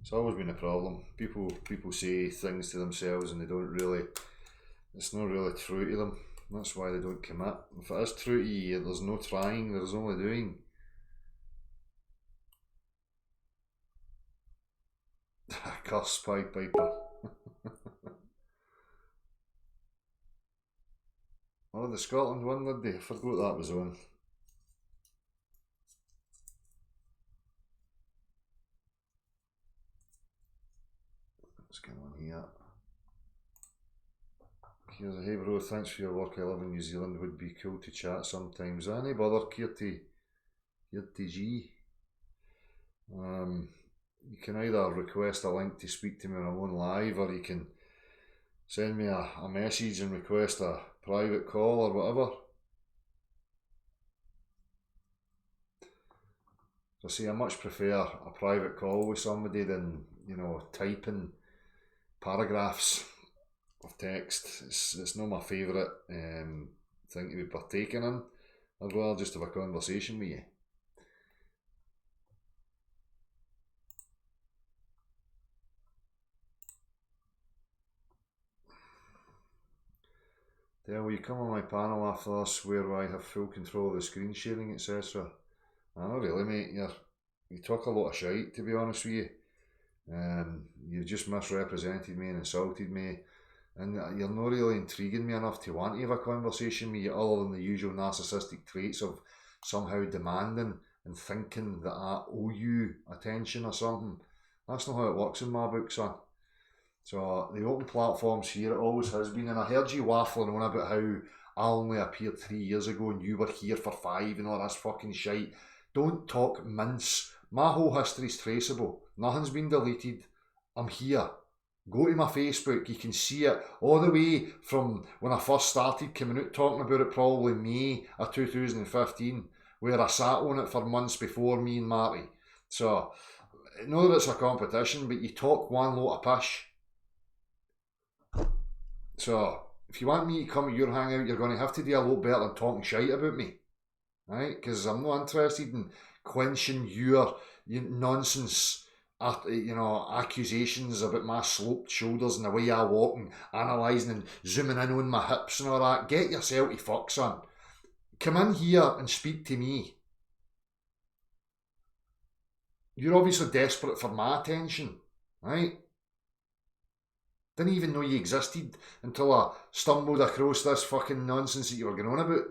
It's always been a problem. People say things to themselves and they don't really. It's not really true to them. That's why they don't commit. If it is true to you, there's no trying. There's only doing. Curse Pied Piper. Oh, the Scotland one, did they? I forgot that was on. What's going on here? Here's a hey bro, thanks for your work. I live in New Zealand. Would be cool to chat sometimes. Any bother, Kirty G. You can either request a link to speak to me when I'm on live, or you can send me a message and request a private call or whatever. So see, I much prefer a private call with somebody than, you know, typing paragraphs of text. It's not my favourite thing to be partaking in. I'd rather just have a conversation with you. There, will you come on my panel after this where I have full control of the screen sharing, etc.? Not really, mate. You talk a lot of shite, to be honest with you. You just misrepresented me and insulted me, and you're not really intriguing me enough to want to have a conversation with you, other than the usual narcissistic traits of somehow demanding and thinking that I owe you attention or something. That's not how it works in my book, son. So the open platforms here, it always has been, and I heard you waffling on about how I only appeared 3 years ago and you were here for 5 and all this fucking shite. Don't talk mince. My whole history's traceable. Nothing's been deleted. I'm here. Go to my Facebook. You can see it all the way from when I first started coming out talking about it, probably May of 2015, where I sat on it for months before me and Marty. So, not that it's a competition, but you talk one lot of pish. So, if you want me to come to your hangout, you're going to have to do a lot better than talking shite about me. Right? Because I'm not interested in quenching your nonsense, accusations about my sloped shoulders and the way I walk and analysing and zooming in on my hips and all that. Get yourself to fuck, son. Come in here and speak to me. You're obviously desperate for my attention, right? Didn't even know you existed until I stumbled across this fucking nonsense that you were going on about.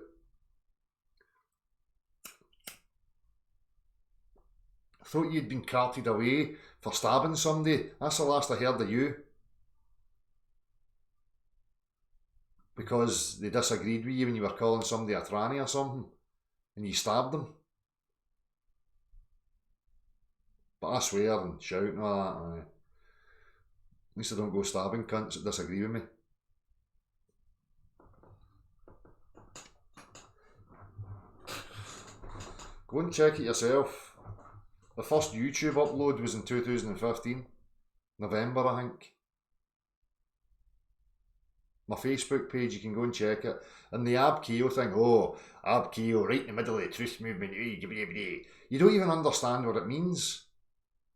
I thought you'd been carted away for stabbing somebody. That's the last I heard of you. Because they disagreed with you when you were calling somebody a tranny or something. And you stabbed them. But I swear and shout and all that. Aye. At least I don't go stabbing cunts that disagree with me. Go and check it yourself. The first YouTube upload was in 2015. November, I think. My Facebook page, you can go and check it. And the Ab Keo thing, Ab Keo, right in the middle of the truth movement. You don't even understand what it means.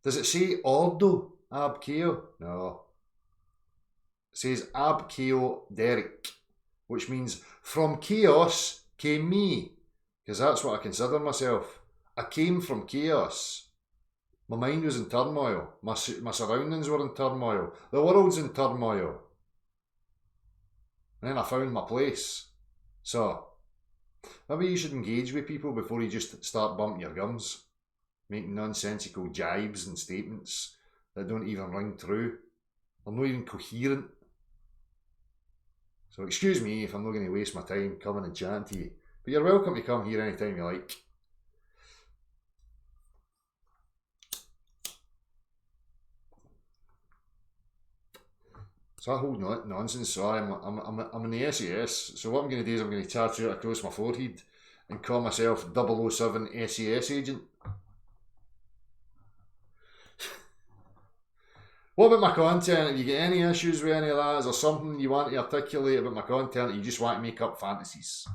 Does it say Ordo, Ab Keo? No. It says Ab Keo Derek, which means from chaos came me. Because that's what I consider myself. I came from chaos. My mind was in turmoil. My surroundings were in turmoil. The world's in turmoil. And then I found my place. So, maybe you should engage with people before you just start bumping your gums. Making nonsensical jibes and statements that don't even ring true. They're not even coherent. So excuse me if I'm not going to waste my time coming and chatting to you. But you're welcome to come here anytime you like. So that whole nonsense, so I'm in the SAS, so what I'm going to do is I'm going to tattoo it across my forehead and call myself 007 SAS agent. What about my content? Have you got any issues with any of that? Is there something you want to articulate about my content, or you just want to make up fantasies?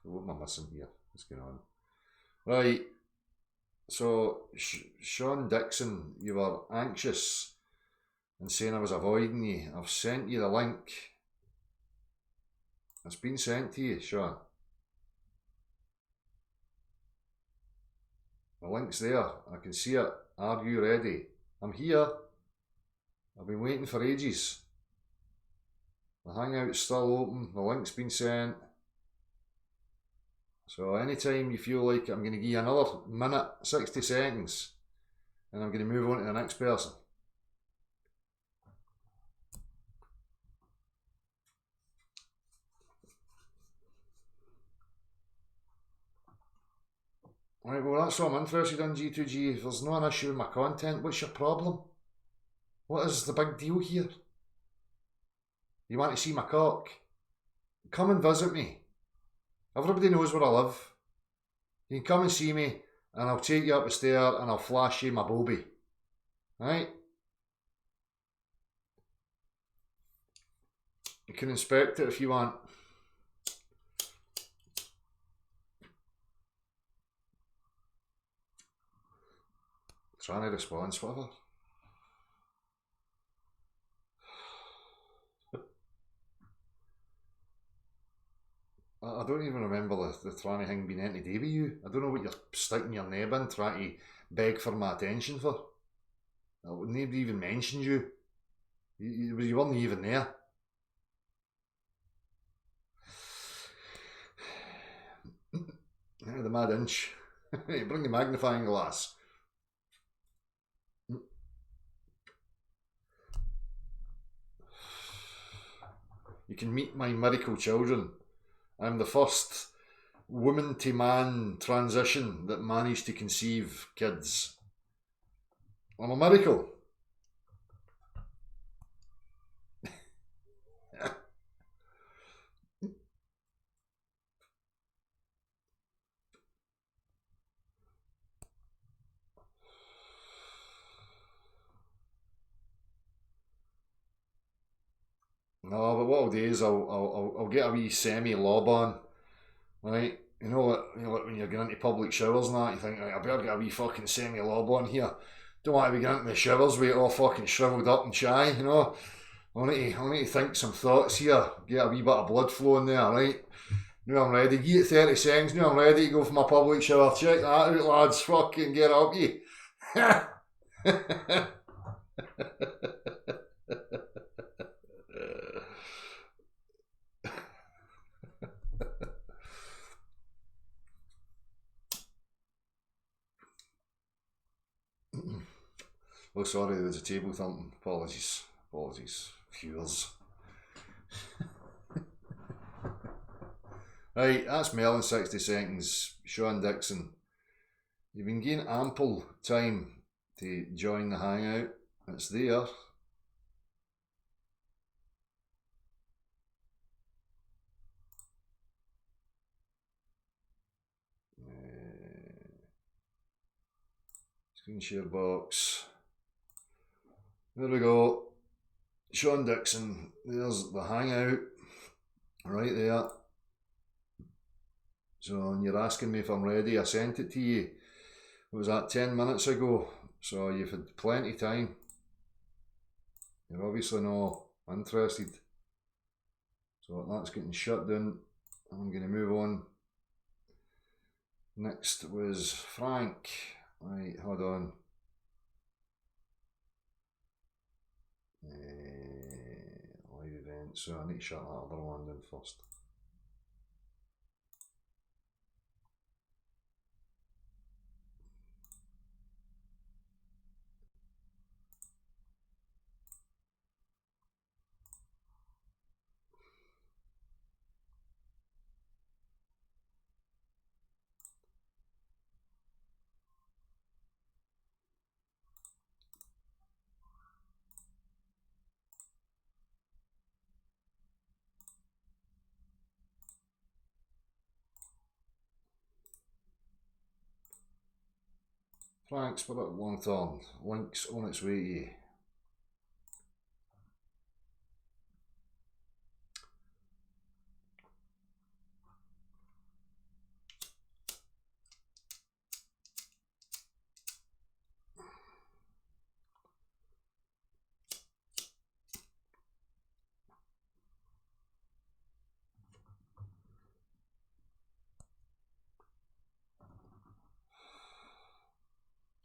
What am I missing here? What's going on? Right. So, Sean Dixon, you were anxious and saying I was avoiding you. I've sent you the link. It's been sent to you, Sean. The link's there. I can see it. Are you ready? I'm here. I've been waiting for ages. The hangout's still open. The link's been sent. So anytime you feel like I'm going to give you another minute, 60 seconds, and I'm going to move on to the next person. Right, well, that's what I'm interested in, G2G. If there's no an issue with my content, what's your problem? What is the big deal here? You want to see my cock? Come and visit me. Everybody knows where I live. You can come and see me, and I'll take you up the stair and I'll flash you my bobby. Right? You can inspect it if you want. Trying to respond, whatever. I don't even remember the tranny thing being anything to do with you. I don't know what you're sticking your neb in trying to beg for my attention for. Nobody even mentioned you. You weren't even there. The mad inch. Bring the magnifying glass. You can meet my miracle children. I'm the first woman to man transition that managed to conceive kids. I'm a miracle. No, but what I'll do is I'll get a wee semi-lob on, right? You know what, when you're going into public showers and that, you think, right, I better get a wee fucking semi-lob on here. Don't want to be getting into the showers with it all fucking shriveled up and shy, you know? I need to think some thoughts here, get a wee bit of blood flowing there, right? Now I'm ready. Give it 30 seconds, now I'm ready to go for my public shower. Check that out, lads. Fucking get up, you. Oh, sorry, there's a table thumping. Apologies. Viewers. Right, that's Mel in 60 seconds. Sean Dixon. You've been getting ample time to join the hangout. It's there. Screen share box. There we go. Sean Dixon. There's the hangout. Right there. So, and you're asking me if I'm ready. I sent it to you. What was that, 10 minutes ago? So you've had plenty of time. You're obviously not interested. So that's getting shut down. I'm going to move on. Next was Frank. Right, hold on. Live event. So I need to shut that other one down first. Frank's for it long term. Link's on its way to you.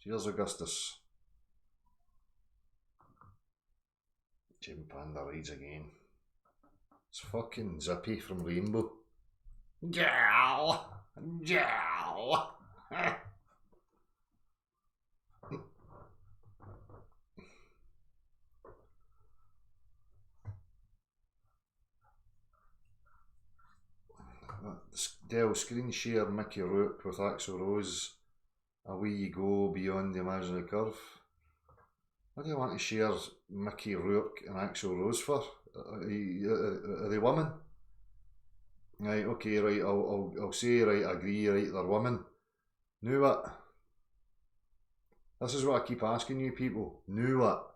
Cheers, Augustus. Jim Panda rides again. It's fucking Zippy from Rainbow. Jow! Jow! Dell screen share Mickey Rourke with Axl Rose away you go beyond the imaginary curve. What do you want to share Mickey Rourke and Axl Rose for? Are they women? Right, okay, right, I'll say, right, I agree, right, they're women. Now what? This is what I keep asking you people. Now what?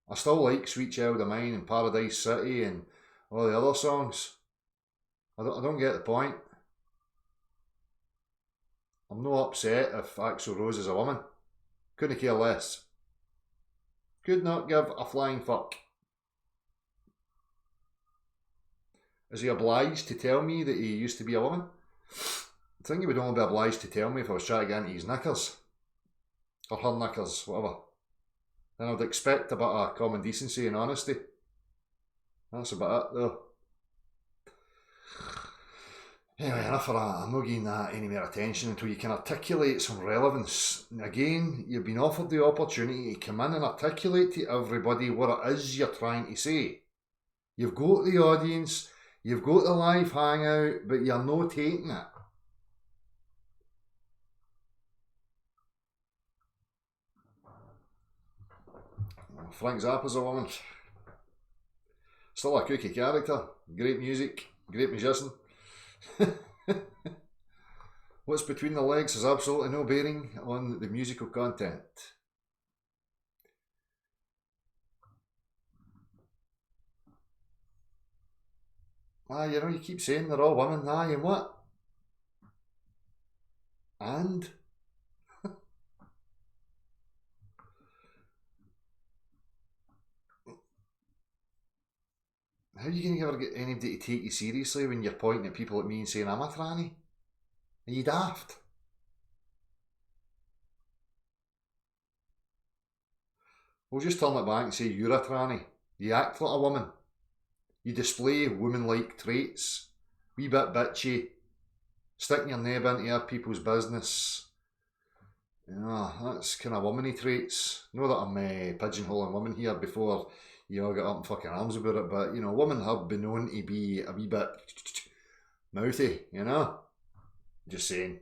I still like Sweet Child of Mine and Paradise City and all the other songs. I don't get the point. I'm not upset if Axl Rose is a woman. Couldn't care less. Could not give a flying fuck. Is he obliged to tell me that he used to be a woman? I think he would only be obliged to tell me if I was trying to get into his knickers. Or her knickers, whatever. Then I'd expect a bit of common decency and honesty. That's about it though. Anyway, enough of that. I'm not giving that any more attention until you can articulate some relevance. Again, you've been offered the opportunity to come in and articulate to everybody what it is you're trying to say. You've got the audience, you've got the live hangout, but you're not taking it. Frank Zappa's a woman. Still a cookie character. Great music, great musician. What's between the legs has absolutely no bearing on the musical content. You know, you keep saying they're all women. And what? And? How are you going to ever get anybody to take you seriously when you're pointing at people like me and saying I'm a tranny? Are you daft? We'll just turn it back and say you're a tranny. You act like a woman. You display woman-like traits. Wee bit bitchy. Sticking your neb into other people's business. You know, that's kind of womany traits. Know that I'm pigeonholing women here before you all get up in fucking arms about it, but you know, women have been known to be a wee bit mouthy, you know? Just saying.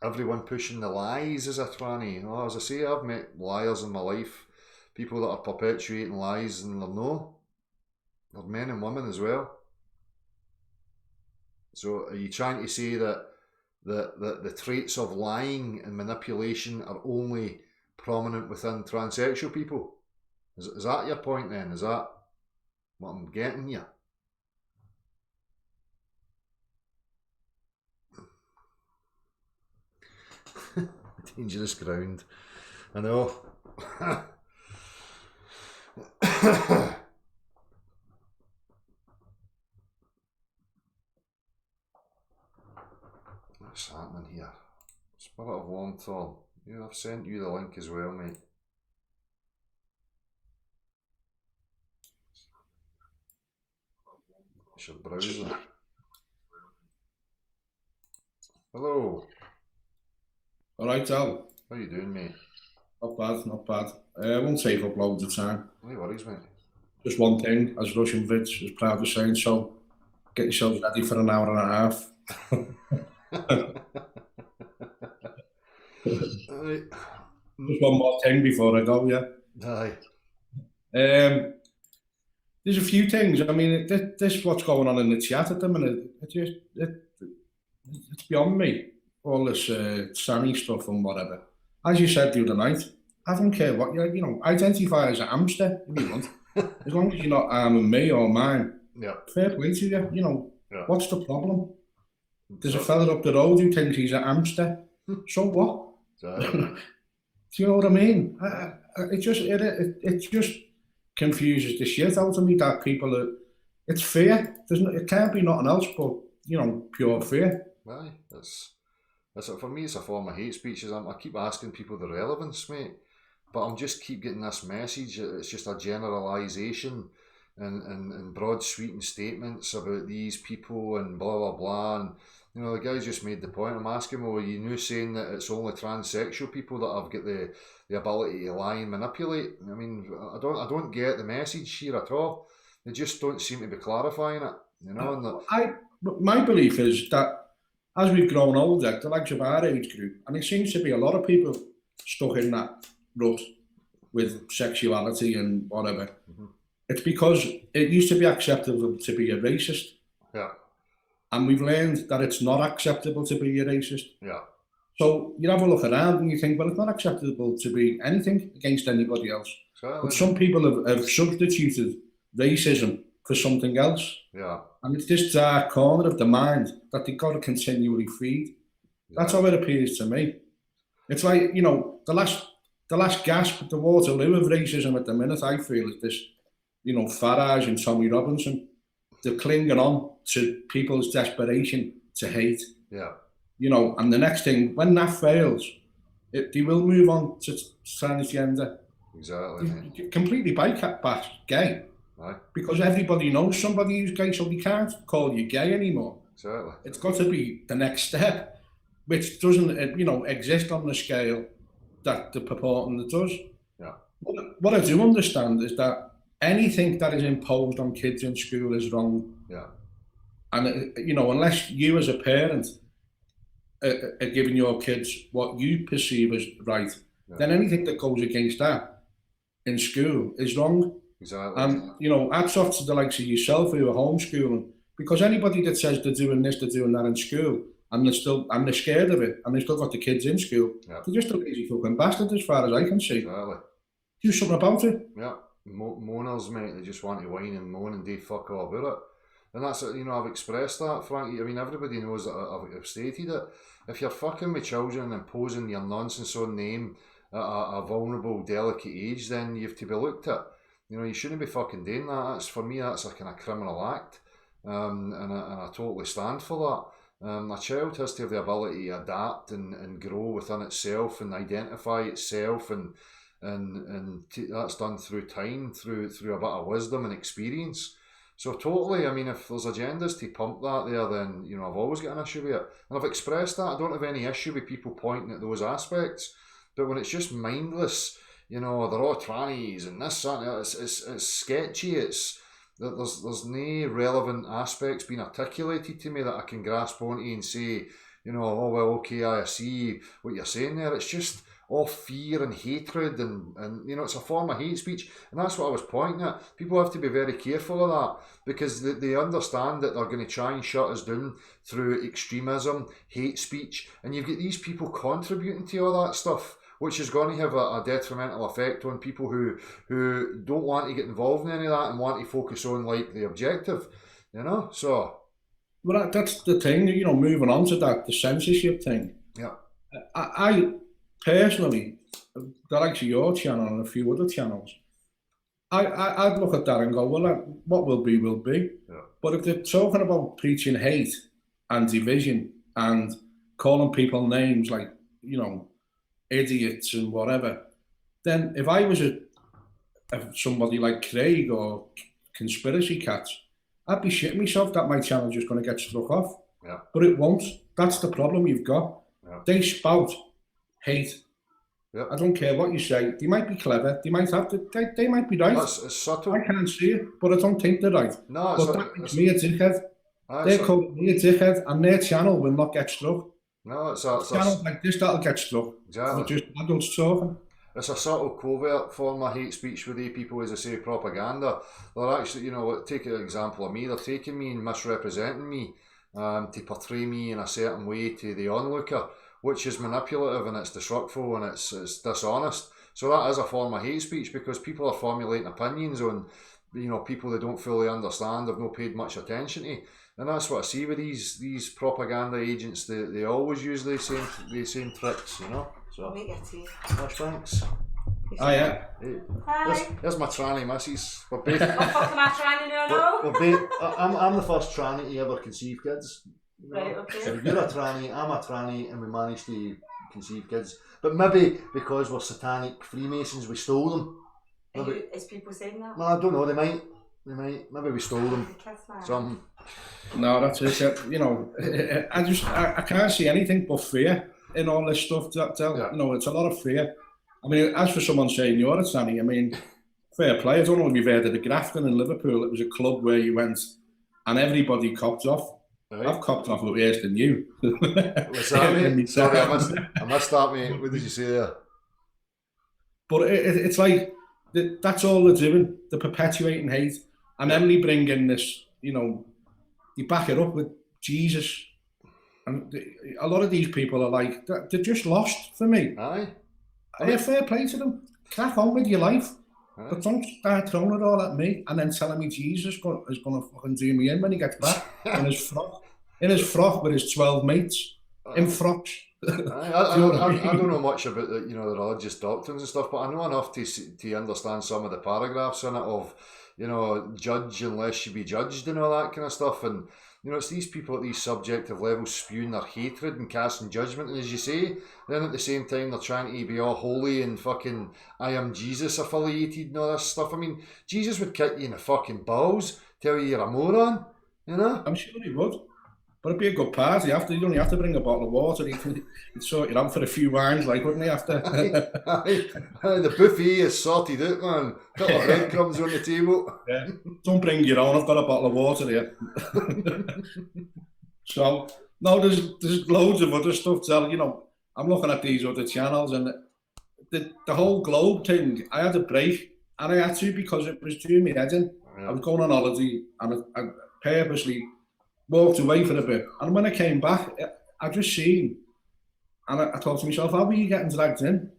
Everyone pushing the lies is a tranny. Oh, as I say, I've met liars in my life. People that are perpetuating lies and they're no. They're men and women as well. So are you trying to say that the traits of lying and manipulation are only prominent within transsexual people? Is that your point then? Is that what I'm getting here? Dangerous ground. I know. What's happening here? Spirit of Longthorn. Yeah, I've sent you the link as well, mate. It's your browser. Hello. Alright, Al. How you doing, mate? Not bad, not bad. I won't take up loads of time. No worries, mate. Just one thing, as Russian Vitz is proud of saying so, get yourselves ready for an hour and a half. Just one more thing before I go, yeah? Aye. There's a few things. I mean, this what's going on in the chat at the minute. It's beyond me. All this Sammy stuff and whatever. As you said the other night, I don't care what you know. Identify as a hamster if you want, as long as you're not harming me or mine. Yeah. Fair play to you. You know, yeah. What's the problem? There's a fella up the road who thinks he's a hamster. So what? Do you know what I mean? It just confuses the shit out of me that people are. It's fear. It can't be nothing else but pure fear. Aye, for me, it's a form of hate speech. I keep asking people the relevance, mate, but I'm just keep getting this message. It's just a generalisation and broad sweeping statements about these people and blah blah blah, and You know, the guy just made the point. I'm asking, well, are you saying that it's only transsexual people that have got the ability to lie and manipulate? I mean, I don't get the message here at all. They just don't seem to be clarifying it. You know, my belief is that as we've grown older, the likes of our age group, and it seems to be a lot of people stuck in that rut with sexuality and whatever. It's because it used to be acceptable to be a racist. Yeah. And we've learned that it's not acceptable to be a racist. Yeah. So you have a look around and you think, well, it's not acceptable to be anything against anybody else. But some people have substituted racism for something else. Yeah. And it's this dark corner of the mind that they've got to continually feed. Yeah. That's how it appears to me. It's like, you know, the last gasp at the Waterloo of racism at the minute, I feel, is this, you know, Farage and Tommy Robinson. They're clinging on to people's desperation to hate. Yeah. You know, and the next thing, when that fails, they will move on to transgender. Exactly. They completely bypass gay. Right. Because everybody knows somebody who's gay, so they can't call you gay anymore. Exactly. It's got to be the next step, which doesn't, you know, exist on the scale that the purporting it does. Yeah. What I do understand is that anything that is imposed on kids in school is wrong. Yeah. And, you know, unless you as a parent are giving your kids what you perceive as right, then anything that goes against that in school is wrong. Exactly. And, you know, hats off to the likes of yourself who are homeschooling, because anybody that says they're doing this, they're doing that in school, and they're scared of it, and they've still got the kids in school, they're just a lazy fucking bastard as far as I can see. Exactly. Do something about it. Yeah. Moaners, mate, they just want to whine and moan and do fuck all about it. And that's, you know, I've expressed that, Frankie. I mean, everybody knows that I've stated it. If you're fucking with children and imposing your nonsense on them at a vulnerable, delicate age, then you have to be looked at. You know, you shouldn't be fucking doing that. For me, that's a kind of criminal act. And I totally stand for that. A child has to have the ability to adapt and grow within itself and identify itself, and that's done through time, through a bit of wisdom and experience. So totally, I mean, if there's agendas to pump that there, then, you know, I've always got an issue with it. And I've expressed that. I don't have any issue with people pointing at those aspects. But when it's just mindless, you know, they're all trannies and this, that, it's sketchy. There's no relevant aspects being articulated to me that I can grasp onto and say, you know, oh, well, okay, I see what you're saying there. It's just all fear and hatred and you know, it's a form of hate speech. And that's what I was pointing at. People have to be very careful of that, because they understand that they're going to try and shut us down through extremism, hate speech. And you've got these people contributing to all that stuff, which is going to have a detrimental effect on people who don't want to get involved in any of that and want to focus on, like, the objective, you know? So... Well, that's the thing, you know, moving on to that, the censorship thing. Yeah. I personally, the likes of your channel and a few other channels, I'd look at that and go, well, what will be, will be. Yeah. But if they're talking about preaching hate and division and calling people names like, you know, idiots and whatever, then if I was somebody like Craig or Conspiracy Cats, I'd be shitting myself that my channel's just going to get struck off. Yeah. But it won't. That's the problem you've got. Yeah. They spout hate. Yeah. I don't care what you say. They might be clever. They might have to. They might be right. It's subtle. I can't see it, but I don't think they're right. No, but that makes me a dickhead. They're calling me a dickhead, and their channel will not get struck. No, it's channels like this that'll get struck. Exactly. They're just adults talking. It's a subtle covert form of hate speech with the people, as I say, propaganda. They're actually, you know, take an example of me, they're taking me and misrepresenting me to portray me in a certain way to the onlooker, which is manipulative and it's disruptful and it's dishonest. So that is a form of hate speech, because people are formulating opinions on, you know, people they don't fully understand, have not paid much attention to. And that's what I see with these propaganda agents. They always use the same tricks, you know. So, much thanks. Oh yeah. Hey. Hi. There's my tranny missus. We're both. What fuck am I trying to know? We're both. I'm the first tranny to ever conceive kids. You know? Right, okay. So you're a tranny, I'm a tranny, and we managed to conceive kids. But maybe because we're satanic Freemasons, we stole them. Is people saying that? No, I don't know. They might. Maybe we stole them. Some. No, that's it. You know, I can't see anything but fear in all this stuff. You know, it's a lot of fear. I mean, as for someone saying you're a Sammy, I mean, fair play. I don't know if you've heard of the Grafton in Liverpool. It was a club where you went and everybody copped off. Right. I've copped off worse than you. What's that, mate? Sorry, I missed that, mate. What did you say there? But it's like, that's all they're doing. They're perpetuating hate. And then they bring in this, you know, they back it up with Jesus. And a lot of these people are like, they're just lost for me. Aye. Yeah, fair play to them. Crack on with your life. Aye. But don't start throwing it all at me and then telling me Jesus is going to fucking do me in when he gets back in his frock. In his frock with his 12 mates. In frocks. I don't know much about the religious doctrines and stuff, but I know enough to understand some of the paragraphs in it of, you know, judge unless you be judged and all that kind of stuff. And, you know, it's these people at these subjective levels spewing their hatred and casting judgment. And as you say, then at the same time they're trying to be all holy and fucking I am Jesus affiliated and all this stuff. I mean, Jesus would kick you in the fucking balls, tell you you're a moron, you know? I'm sure he would. But it'd be a good party after. You'd only have to bring a bottle of water. You'd sort it out for a few wines, like, wouldn't he, after? The buffet is sorted out, man. Couple of breadcrumbs on the table. Yeah. Don't bring your own. I've got a bottle of water here. So, no, there's loads of other stuff. You know, I'm looking at these other channels and the whole globe thing, I had a break. And I had to because it was doing me head in. Yeah. I was going on holiday and I purposely walked away for a bit, and when I came back, I just seen, and I thought to myself, how are you getting dragged in?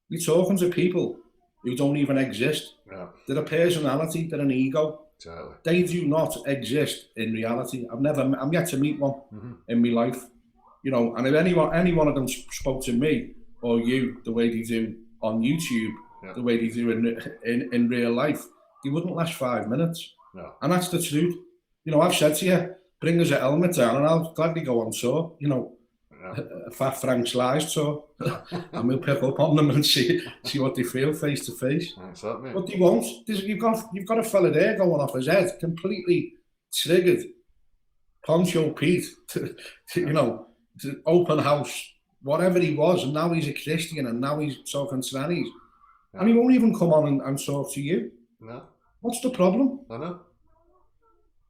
You're talking to people who don't even exist. Yeah. They're a personality, they're an ego. Exactly. They do not exist in reality. I'm yet to meet one in my life. You know, and if any one of them spoke to me or you the way they do on YouTube, the way they do in real life, they wouldn't last 5 minutes. No. And that's the truth. You know, I've said to you, bring us a helmet down and I'll gladly go on tour, you know, a Fat Frank's Lies tour, and we'll pick up on them and see what they feel face to face. Exactly. But they won't. You've got a fella there going off his head, completely triggered. Poncho Pete, you know, to open house, whatever he was, and now he's a Christian and now he's talking trannies. Yeah. And he won't even come on and talk to you. No. What's the problem?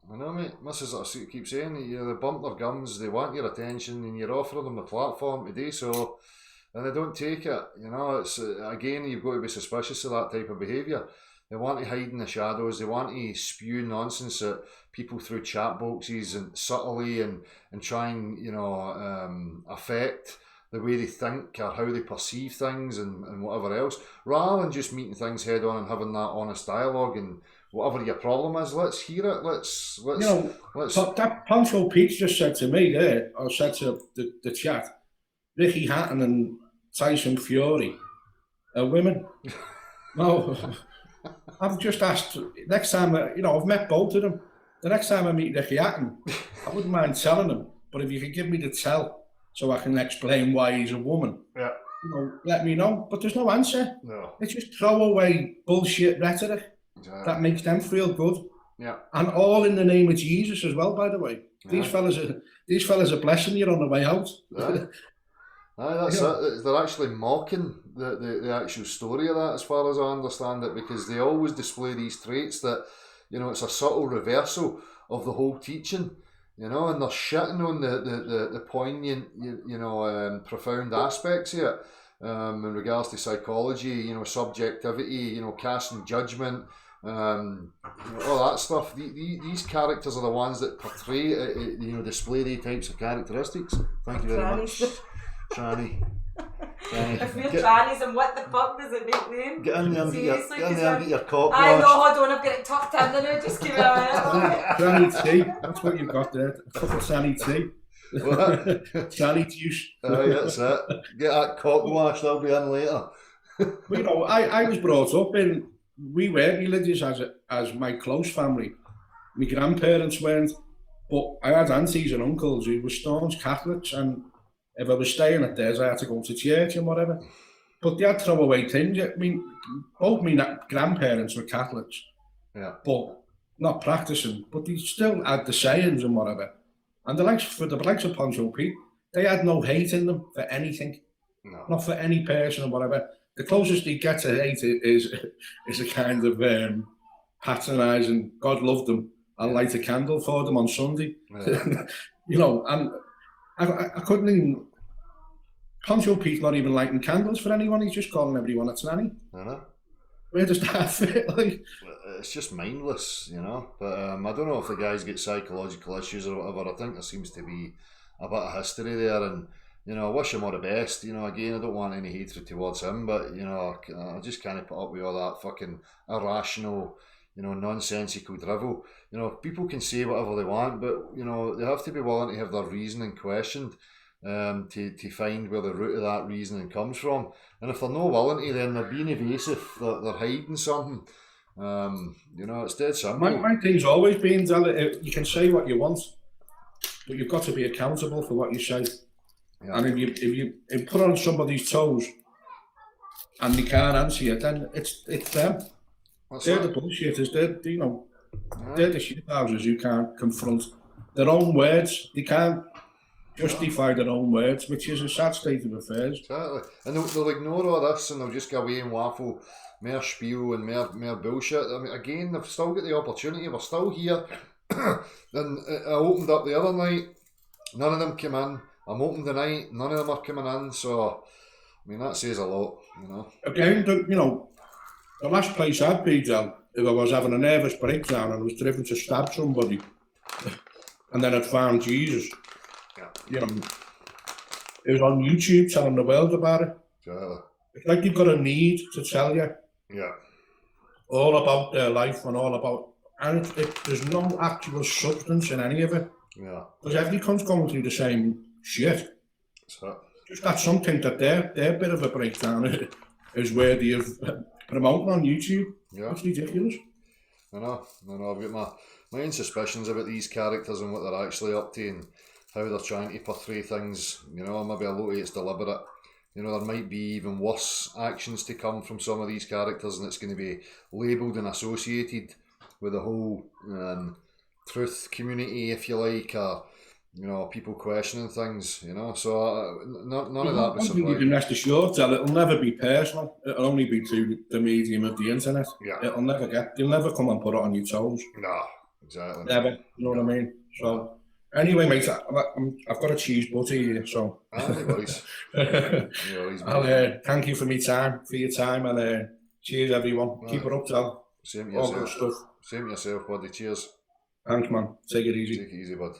I know, mate. This is what I keep saying. They bump their gums, they want your attention, and you're offering them a platform to do so, and they don't take it. You know, it's again, you've got to be suspicious of that type of behaviour. They want to hide in the shadows. They want to spew nonsense at people through chat boxes and subtly and try and, you know, affect the way they think or how they perceive things and whatever else, rather than just meeting things head on and having that honest dialogue and whatever your problem is, let's hear it. Let's. You know, that Poncho Pete just said to me there, or said to the chat, Ricky Hatton and Tyson Fury are women. No, I've just asked. Next time, you know, I've met both of them. The next time I meet Ricky Hatton, I wouldn't mind telling him, but if you could give me the tell so I can explain why he's a woman, you know, let me know. But there's no answer. No, it's just throwaway bullshit rhetoric. Exactly. That makes them feel good, and all in the name of Jesus as well. By the way, these fellas are blessing you on the way out. That's it. They're actually mocking the actual story of that, as far as I understand it, because they always display these traits that, you know, it's a subtle reversal of the whole teaching, you know, and they're shitting on the poignant, you know, profound aspects of it, in regards to psychology, you know, subjectivity, you know, casting judgment. All that stuff. These characters are the ones that portray, you know, display these types of characteristics. Thank you very much, Tranny. If we're trannies, and what the fuck does it make them? Get in there and get your cock I know, hold on, I've got it tucked under now. Just give it a minute. Tranny tea. That's what you've got there. A cup of tranny tea. Tranny juice. That's it. Get that cock washed. I'll be in later. Well, you know, I was brought up in. We were religious as my close family. My grandparents weren't, but I had aunties and uncles who were staunch Catholics, and if I was staying at theirs, I had to go to church and whatever. But they had throwaway things. I mean, both my grandparents were Catholics, but not practicing, but they still had the sayings and whatever. And the likes of Poncho Pete, they had no hate in them for anything, No. not for any person or whatever. The closest they get to hate is a kind of patronising. God loved them. I'll light a candle for them on Sunday. Yeah. You know, and I couldn't even. Poncho Pete's not even lighting candles for anyone. He's just calling everyone a tranny. I know. Where does that fit? Like, it's just mindless, you know. But I don't know if the guys get psychological issues or whatever. I think there seems to be a bit of history there, and you know, I wish him all the best. You know, again, I don't want any hatred towards him, but you know, I just can't put up with all that fucking irrational, you know, nonsensical drivel. You know, people can say whatever they want, but you know, they have to be willing to have their reasoning questioned. To find where the root of that reasoning comes from, and if they're not willing to, then they're being evasive. They're hiding something. You know, it's dead simple. my thing's always been, you can say what you want, but you've got to be accountable for what you say. Yeah. And if you put on somebody's toes and they can't answer you, then it's them. They're the bullshitters. They're the shithouses who can't confront their own words. They can't justify their own words, which is a sad state of affairs. Exactly. And they'll ignore all this and they'll just go away and waffle more spiel and more bullshit. I mean, again, they've still got the opportunity. We're still here. And I opened up the other night. None of them came in. I'm open tonight. None of them are coming in. So, I mean, that says a lot, you know. Again, the last place I'd be, Del, if I was having a nervous breakdown and I was driven to stab somebody, and then I'd found Jesus. You know, it was on YouTube telling the world about it. Yeah. It's like you've got a need to tell you. Yeah. All about their life and all about, and there's no actual substance in any of it. Yeah. Because everyone's going through the same shit. So. Just that something that their bit of a breakdown is worthy of promoting on YouTube. Yeah. It's ridiculous. I know. I've got my own suspicions about these characters and what they're actually up to and how they're trying to portray things. You know, maybe a lot of it's deliberate. You know, there might be even worse actions to come from some of these characters, and it's going to be labelled and associated with the whole truth community, if you like, or you know, people questioning things. You know, so none of that was surprising. You can rest assured, Del, it'll never be personal. It'll only be through the medium of the internet. Yeah, you'll never come and put it on your toes. No, exactly. Never. You know what I mean? So. Anyway, mate, I've got a cheese butty here, so. No worries. No worries, thank you for your time, and cheers, everyone. Right. Keep it up, Del. Same to All good yourself. stuff. Same to yourself, buddy. Cheers. Thanks, man. Take it easy. Take it easy, bud.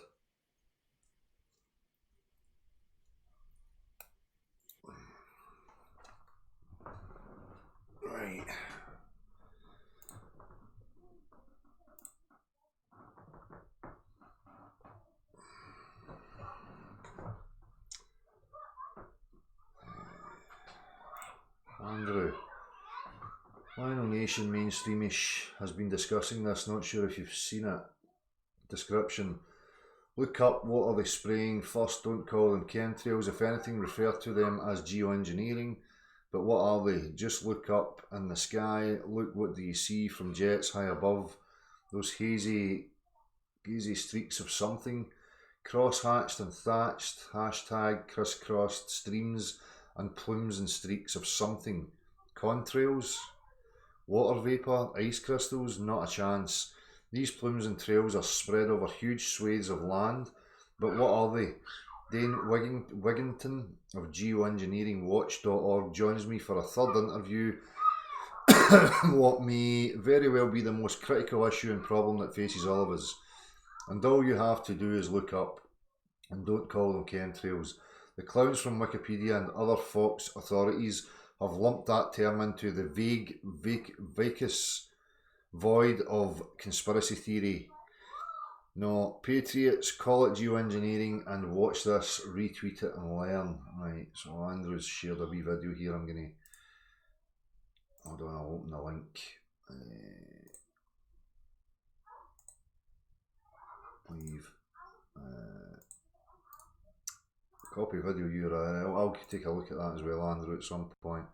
Right. Andrew, Lionel Nation Mainstreamish has been discussing this, not sure if you've seen it. Description: look up what are they spraying. First, don't call them chemtrails. If anything, refer to them as geoengineering. But what are they? Just look up in the sky. Look, what do you see from jets high above? Those hazy streaks of something. Cross-hatched and thatched. Hashtag crisscrossed streams and plumes and streaks of something. Contrails? Water vapour? Ice crystals? Not a chance. These plumes and trails are spread over huge swathes of land. But what are they? Dane Wigginton of geoengineeringwatch.org joins me for a third interview what may very well be the most critical issue and problem that faces all of us. And all you have to do is look up, and don't call them chemtrails. The clowns from Wikipedia and other Fox authorities have lumped that term into the vague, vacuous void of conspiracy theory. No, patriots, call it geoengineering and watch this, retweet it and learn. Right, so Andrew's shared a wee video here. I'm going to, I'll open the link. Leave. Copy video URL. I'll take a look at that as well, Andrew, at some point.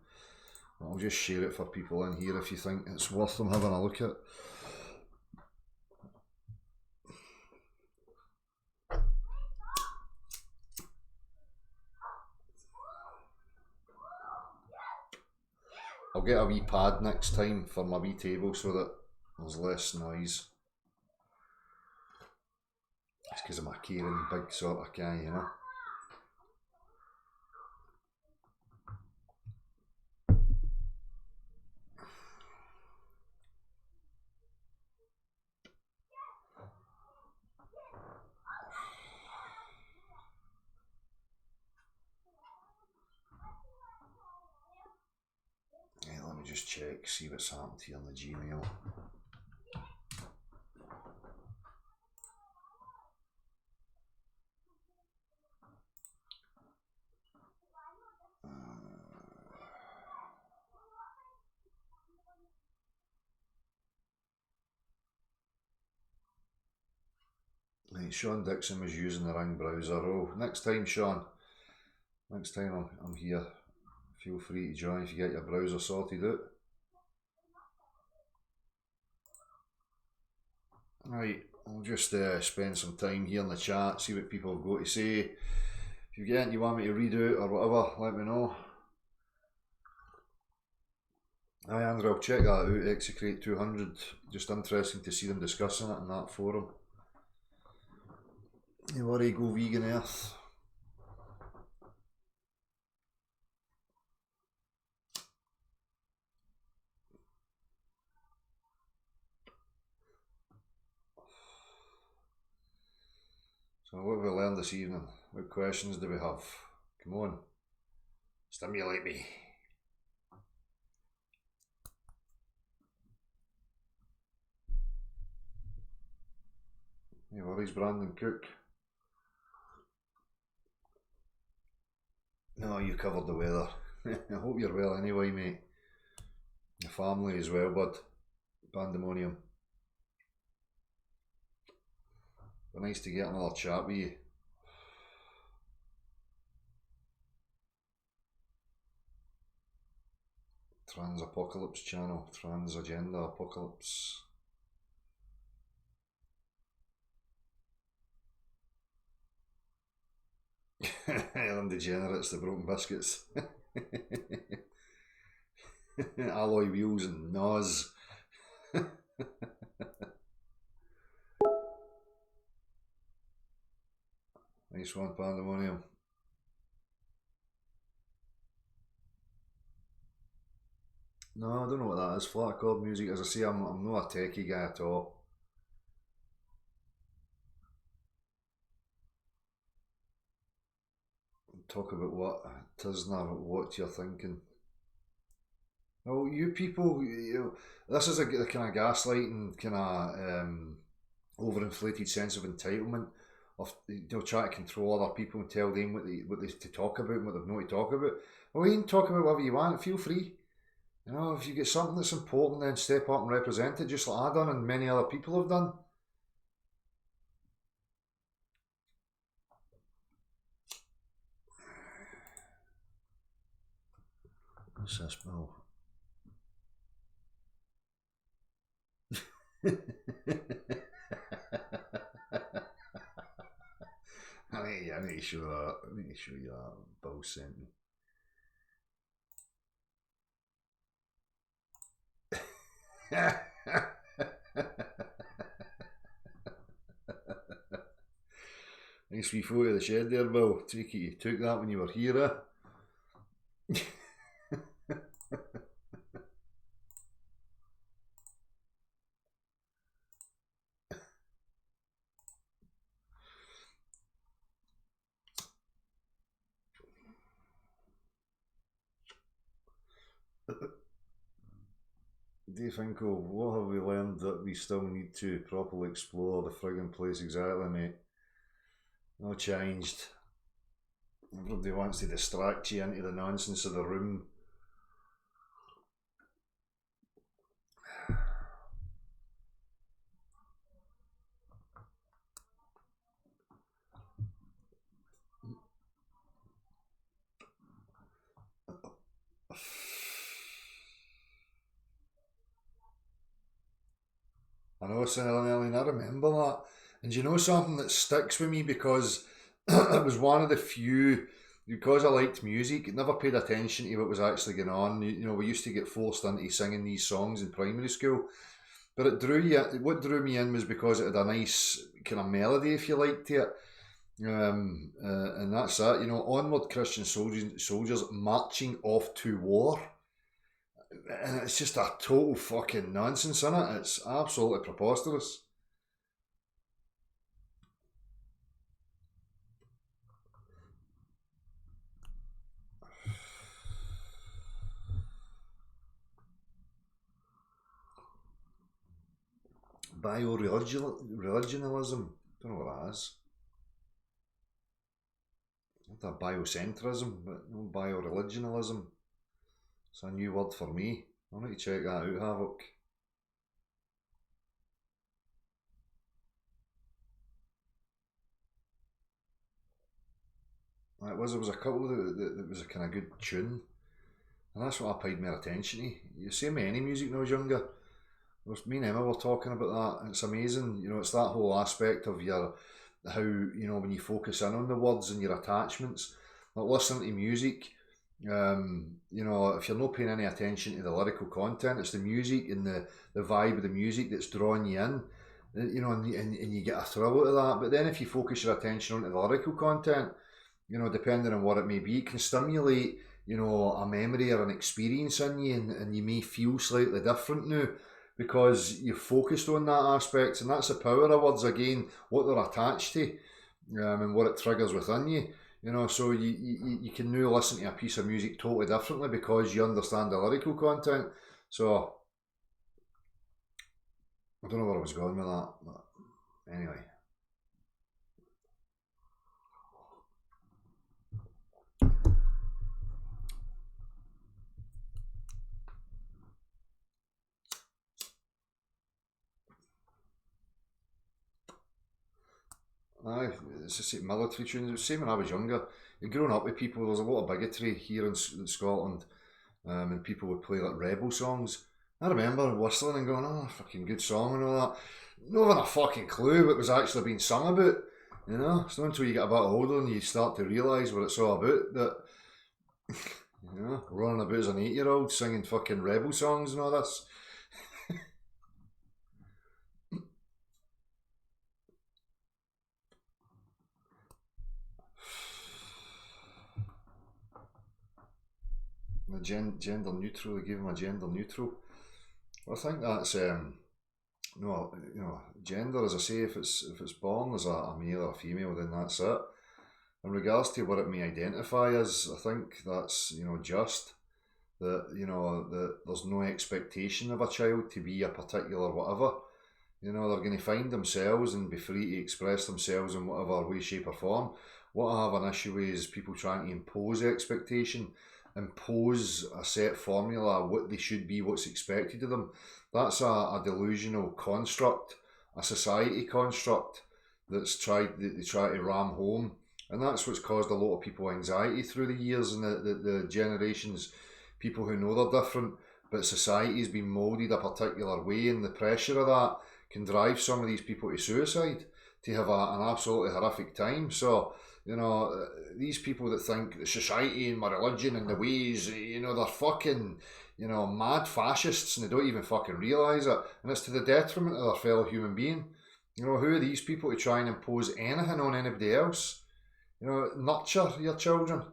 I'll just share it for people in here if you think it's worth them having a look at. I'll get a wee pad next time for my wee table so that there's less noise. It's because of my caring big sort of guy, you know. Let me just check, see what's happened here on the Gmail. Right, Sean Dixon was using the wrong browser. Oh, next time, Sean. Next time I'm here. Feel free to join if you get your browser sorted out. Right, I'll just spend some time here in the chat, see what people have got to say. If you get anything you want me to read out or whatever, let me know. Aye, Andrew, I'll check that out, Execrate 200. Just interesting to see them discussing it in that forum. No worry, go vegan earth. So what have we learned this evening? What questions do we have? Come on, stimulate me. No worries, Brandon Cook. No, you covered the weather. I hope you're well anyway, mate. Your family as well, bud. Pandemonium. But nice to get another chat with you. Trans Apocalypse channel. Trans Agenda Apocalypse. Them degenerates, the broken biscuits. Alloy wheels and Nos. Nice one, Pandemonium. No, I don't know what that is. Flat chord music. As I say, I'm not a techie guy at all. Talk about what it is now, what you're thinking. Well, you people, this is a kind of gaslighting, kind of overinflated sense of entitlement of trying to control other people and tell them what they to talk about and what they've not to talk about. Well, you can talk about whatever you want. Feel free. If you get something that's important, then step up and represent it, just like I've done and many other people have done. What's this, Bill? I need to show that. I need to show you that. Bill sent me. Nice wee photo of the shed there, Bill. Take it, you took that when you were here, eh? Do you think, what have we learned that we still need to properly explore the friggin' place? Exactly, mate. No changed. Everybody wants to distract you into the nonsense of the room. I know, Ellen, I remember that. And you know something that sticks with me because it was one of the few because I liked music, never paid attention to what was actually going on. You know, we used to get forced into singing these songs in primary school. But what drew me in was because it had a nice kind of melody, if you like, to it. And that's that, you know, onward Christian soldiers marching off to war. And it's just a total fucking nonsense, isn't it? It's absolutely preposterous. Bioreligionalism. Don't know what that is. Not a biocentrism, but no bioreligionalism. It's a new word for me. I'll need to check that out, Havoc. There was a couple that was a kind of good tune. And that's what I paid more attention to. You see me any music when I was younger. Me and Emma were talking about that, and it's amazing. You know, it's that whole aspect of how, you know, when you focus in on the words and your attachments, like listening to music, you know, if you're not paying any attention to the lyrical content, it's the music and the vibe of the music that's drawing you in, you know, and you get a thrill out of that. But then if you focus your attention onto the lyrical content, you know, depending on what it may be, it can stimulate, you know, a memory or an experience in you, and you may feel slightly different now, because you're focused on that aspect, and that's the power of words again, what they're attached to, and what it triggers within you. You know, so you can now listen to a piece of music totally differently because you understand the lyrical content. So I don't know where I was going with that, but anyway. Aye, it's just military tunes. It was the same when I was younger. Growing up with people, there's a lot of bigotry here in Scotland, and people would play like rebel songs. I remember whistling and going, "Oh, fucking good song" and all that. Not having a fucking clue what was actually being sung about. You know, it's not until you get a bit older and you start to realise what it's all about that, you know, running about as an 8-year-old singing fucking rebel songs and all this. Gender neutral. They gave him a gender neutral. I think that's no, you know, gender, as I say, if it's born as a male or a female, then that's it. In regards to what it may identify as, I think that's, you know, just that, you know, that there's no expectation of a child to be a particular whatever. You know, they're going to find themselves and be free to express themselves in whatever way, shape or form. What I have an issue with is people trying to impose expectation, impose a set formula, what they should be, what's expected of them. That's a delusional construct, a society construct they try to ram home, and that's what's caused a lot of people anxiety through the years and the generations. People who know they're different, but society's been moulded a particular way, and the pressure of that can drive some of these people to suicide, to have an absolutely horrific time. So, you know, these people that think the society and my religion and the ways, you know, they're fucking, you know, mad fascists, and they don't even fucking realise it. And it's to the detriment of their fellow human being. You know, who are these people to try and impose anything on anybody else? You know, nurture your children.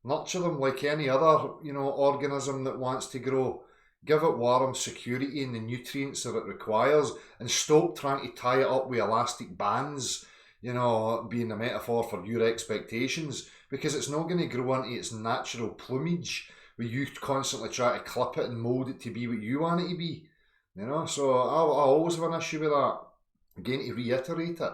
Nurture them like any other, you know, organism that wants to grow. Give it warmth, security and the nutrients that it requires, and stop trying to tie it up with elastic bands, you know, being a metaphor for your expectations, because it's not going to grow into its natural plumage where you constantly try to clip it and mould it to be what you want it to be. You know, so I always have an issue with that. Again, to reiterate it,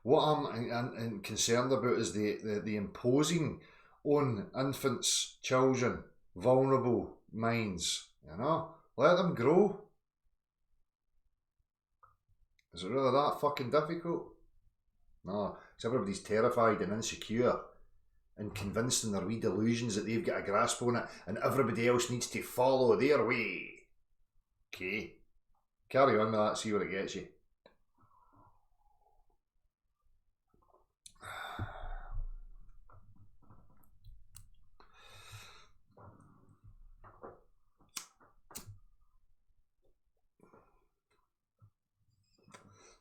what I'm concerned about is the imposing on infants, children, vulnerable minds. You know, let them grow. Is it really that fucking difficult? No, because everybody's terrified and insecure and convinced in their wee delusions that they've got a grasp on it, and everybody else needs to follow their way. Okay, carry on with that, see where it gets you.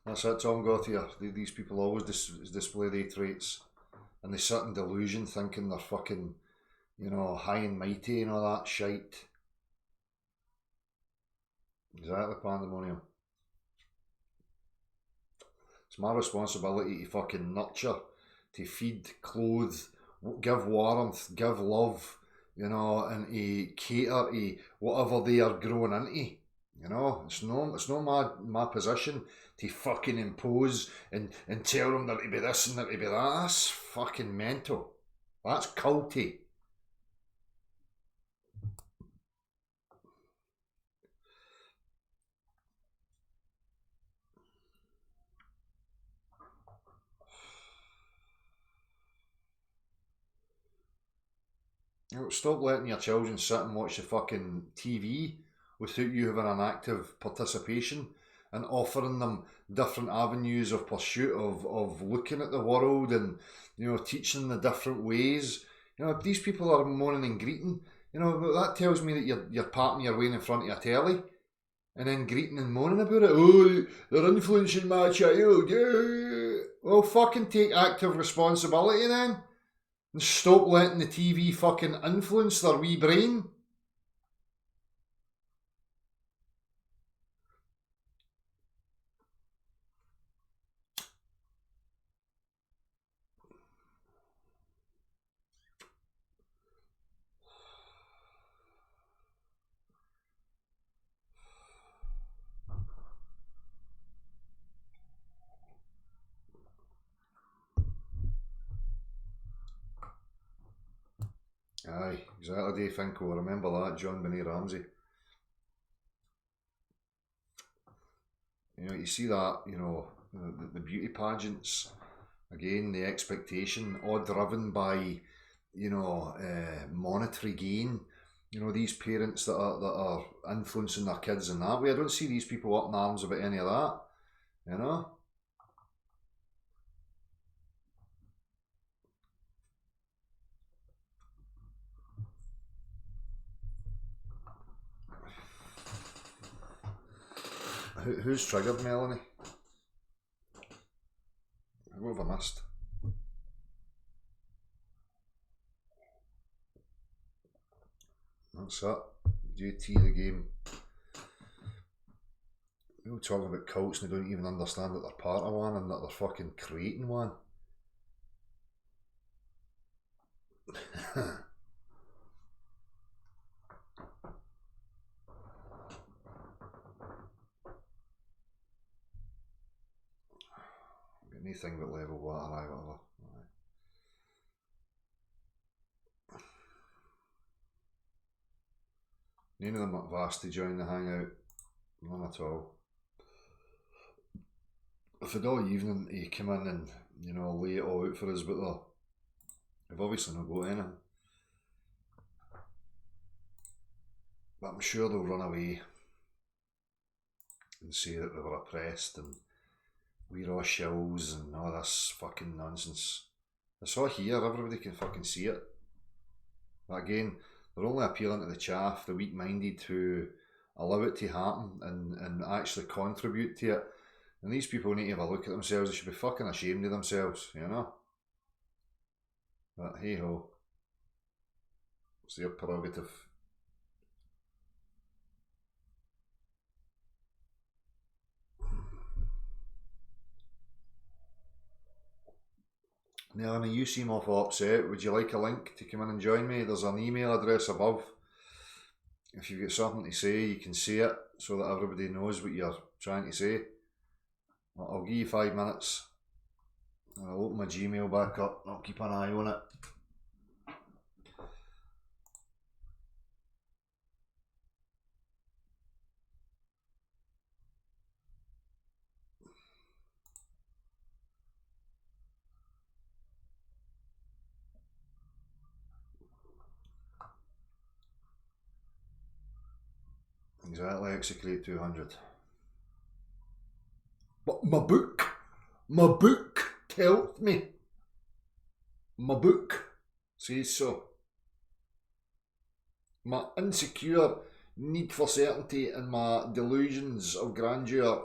That's it, Tom Gauthier. These people always display their traits, and they sit in delusion thinking they're fucking, you know, high and mighty and all that shite. Exactly, Pandemonium. It's my responsibility to fucking nurture, to feed, clothe, give warmth, give love, you know, and to cater to whatever they are growing into. You know, it's no my position to fucking impose and tell them that to be this and that to be that. That's fucking mental. That's culty. You know, stop letting your children sit and watch the fucking TV without you having an active participation and offering them different avenues of pursuit of looking at the world and, you know, teaching them the different ways. You know, these people are moaning and greeting. You know, that tells me that you're parting your way in front of a telly and then greeting and moaning about it. Oh, they're influencing my child. Yeah. Well, fucking take active responsibility then. And stop letting the TV fucking influence their wee brain. Aye, exactly, Dave Finkel. Remember that, John Benet Ramsey. You know, you see that, you know, the beauty pageants, again, the expectation, all driven by, you know, monetary gain. You know, these parents that are influencing their kids in that way. I don't see these people up in arms about any of that, you know. Who's triggered Melanie? What have I missed? That's it. JT the game. People talking about cults and they don't even understand that they're part of one and that they're fucking creating one. Anything but level water, aye, whatever. None of them at Vast to join the hangout. None at all. If they'd all evening to come in and, you know, lay it all out for us, but they've obviously not got anything. But I'm sure they'll run away and say that they were oppressed and we're all shills and all this fucking nonsense. It's all here, everybody can fucking see it. But again, they're only appealing to the chaff, the weak-minded who allow it to happen and actually contribute to it. And these people need to have a look at themselves. They should be fucking ashamed of themselves, you know? But hey ho. It's their prerogative. Melanie, you seem awful upset. Would you like a link to come in and join me? There's an email address above. If you've got something to say, you can say it so that everybody knows what you're trying to say. I'll give you 5 minutes. I'll open my Gmail back up. I'll keep an eye on it. Exactly, Execrate 200. But my book tells me. My book says so. My insecure need for certainty and my delusions of grandeur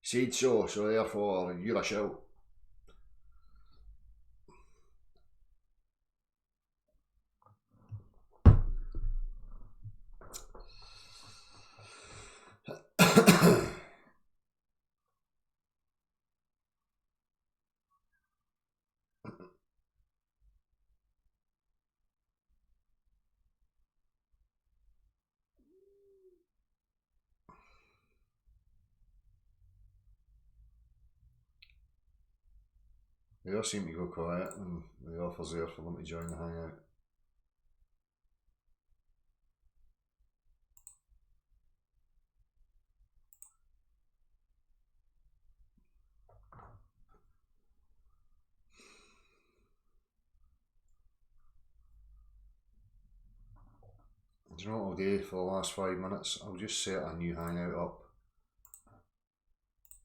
Said so therefore you're a shell. They all seem to go quiet and the offer's there for them to join the hangout. Do you know what I'll do for the last 5 minutes? I'll just set a new hangout up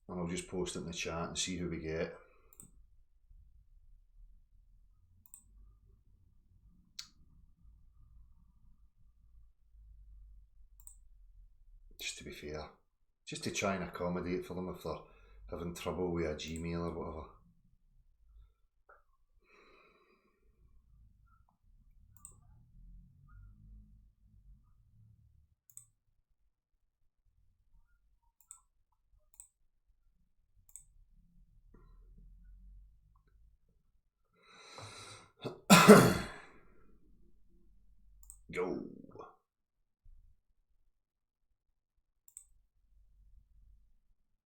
and I'll just post it in the chat and see who we get. Just to be fair, just to try and accommodate for them if they're having trouble with a Gmail or whatever. Go.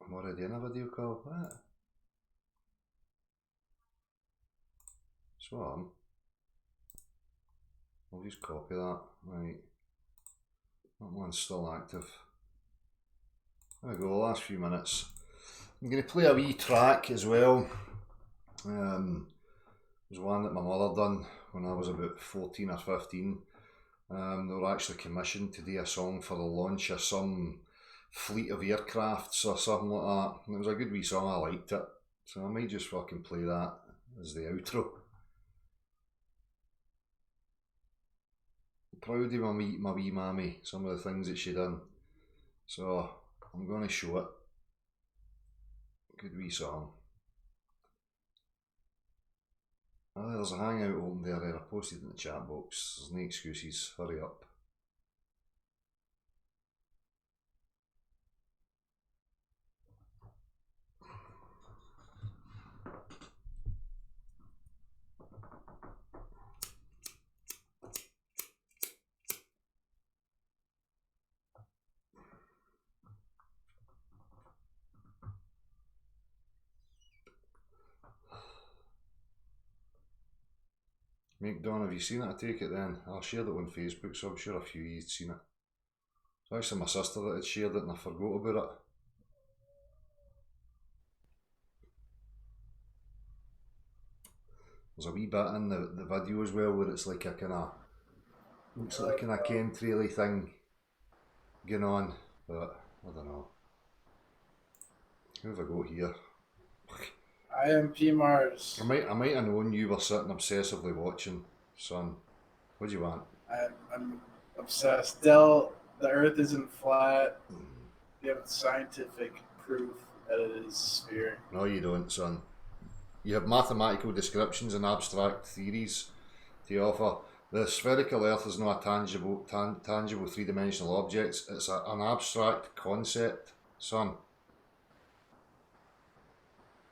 I'm already in a video call. What? So I'll just copy that. Right. That one's still active. There we go, last few minutes. I'm going to play a wee track as well. There's one that my mother done when I was about 14 or 15. They were actually commissioned to do a song for the launch of some fleet of aircrafts or something like that. And it was a good wee song, I liked it. So I might just fucking play that as the outro. Proud of my wee mammy, some of the things that she done. So I'm going to show it. Good wee song. Oh, there's a hangout open there. I posted in the chat box. There's no excuses. Hurry up. Make Don, have you seen it? I take it then. I shared it on Facebook, so I'm sure a few of you'd seen it. It's actually my sister that had shared it and I forgot about it. There's a wee bit in the video as well where it's like a kind of, looks like a kind of chemtrail thing going on, but I don't know. Who have I got here? I am P Mars. I might have known you were sitting obsessively watching, son. What do you want? I'm obsessed. Del, the Earth isn't flat. You have scientific proof that it is sphere. No, you don't, son. You have mathematical descriptions and abstract theories to offer. The spherical Earth is not a tangible three-dimensional object. It's an abstract concept, son.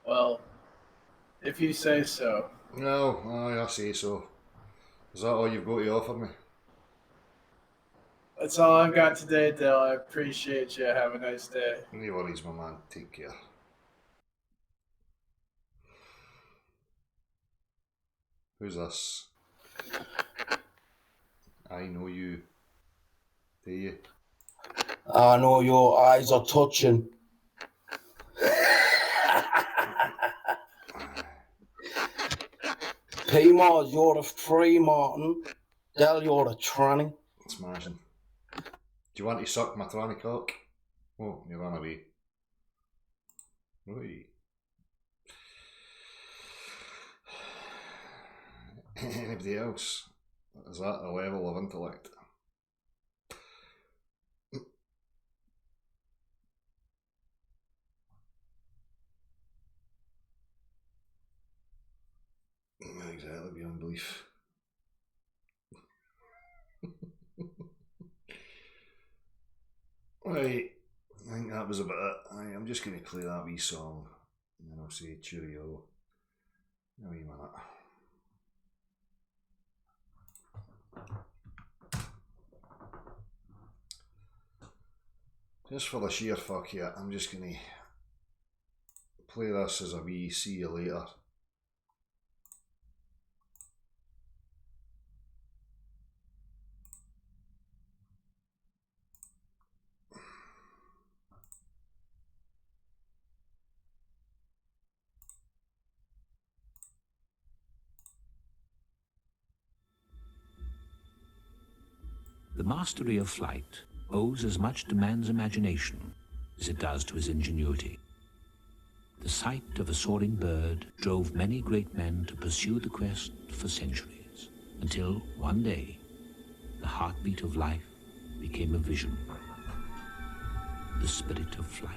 Well, if you say so. No, I say so. Is that all you've got to offer me? That's all I've got today, Del. I appreciate you. Have a nice day. No worries, my man. Take care. Who's this? I know you. Do you? I know your eyes are touching. P-Mars, you're a free Martin. Del, you're a tranny. Smashing. Do you want to suck my tranny cock? Oh, you ran away. Right. Anybody else? Is that a level of intellect? life. Right, I think that was about it. I'm just going to play that wee song and then I'll say cheerio. A wee minute. Just for the sheer fuck yeah, I'm just going to play this as a wee see you later. The mastery of flight owes as much to man's imagination as it does to his ingenuity. The sight of a soaring bird drove many great men to pursue the quest for centuries, until one day, the heartbeat of life became a vision, the spirit of flight.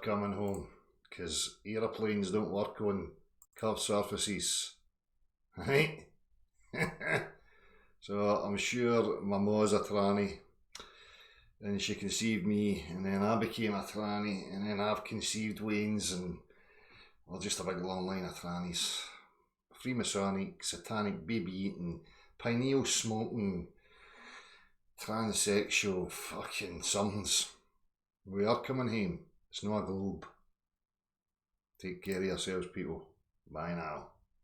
Coming home, because aeroplanes don't work on curved surfaces, right? So I'm sure my ma's a tranny, and she conceived me, and then I became a tranny, and then I've conceived Wayne's, and well, just a big long line of trannies. Freemasonic, satanic, baby-eating, pineal smoking, transsexual fucking sons. We are coming home. It's not a globe. Take care of yourselves, people. Bye now.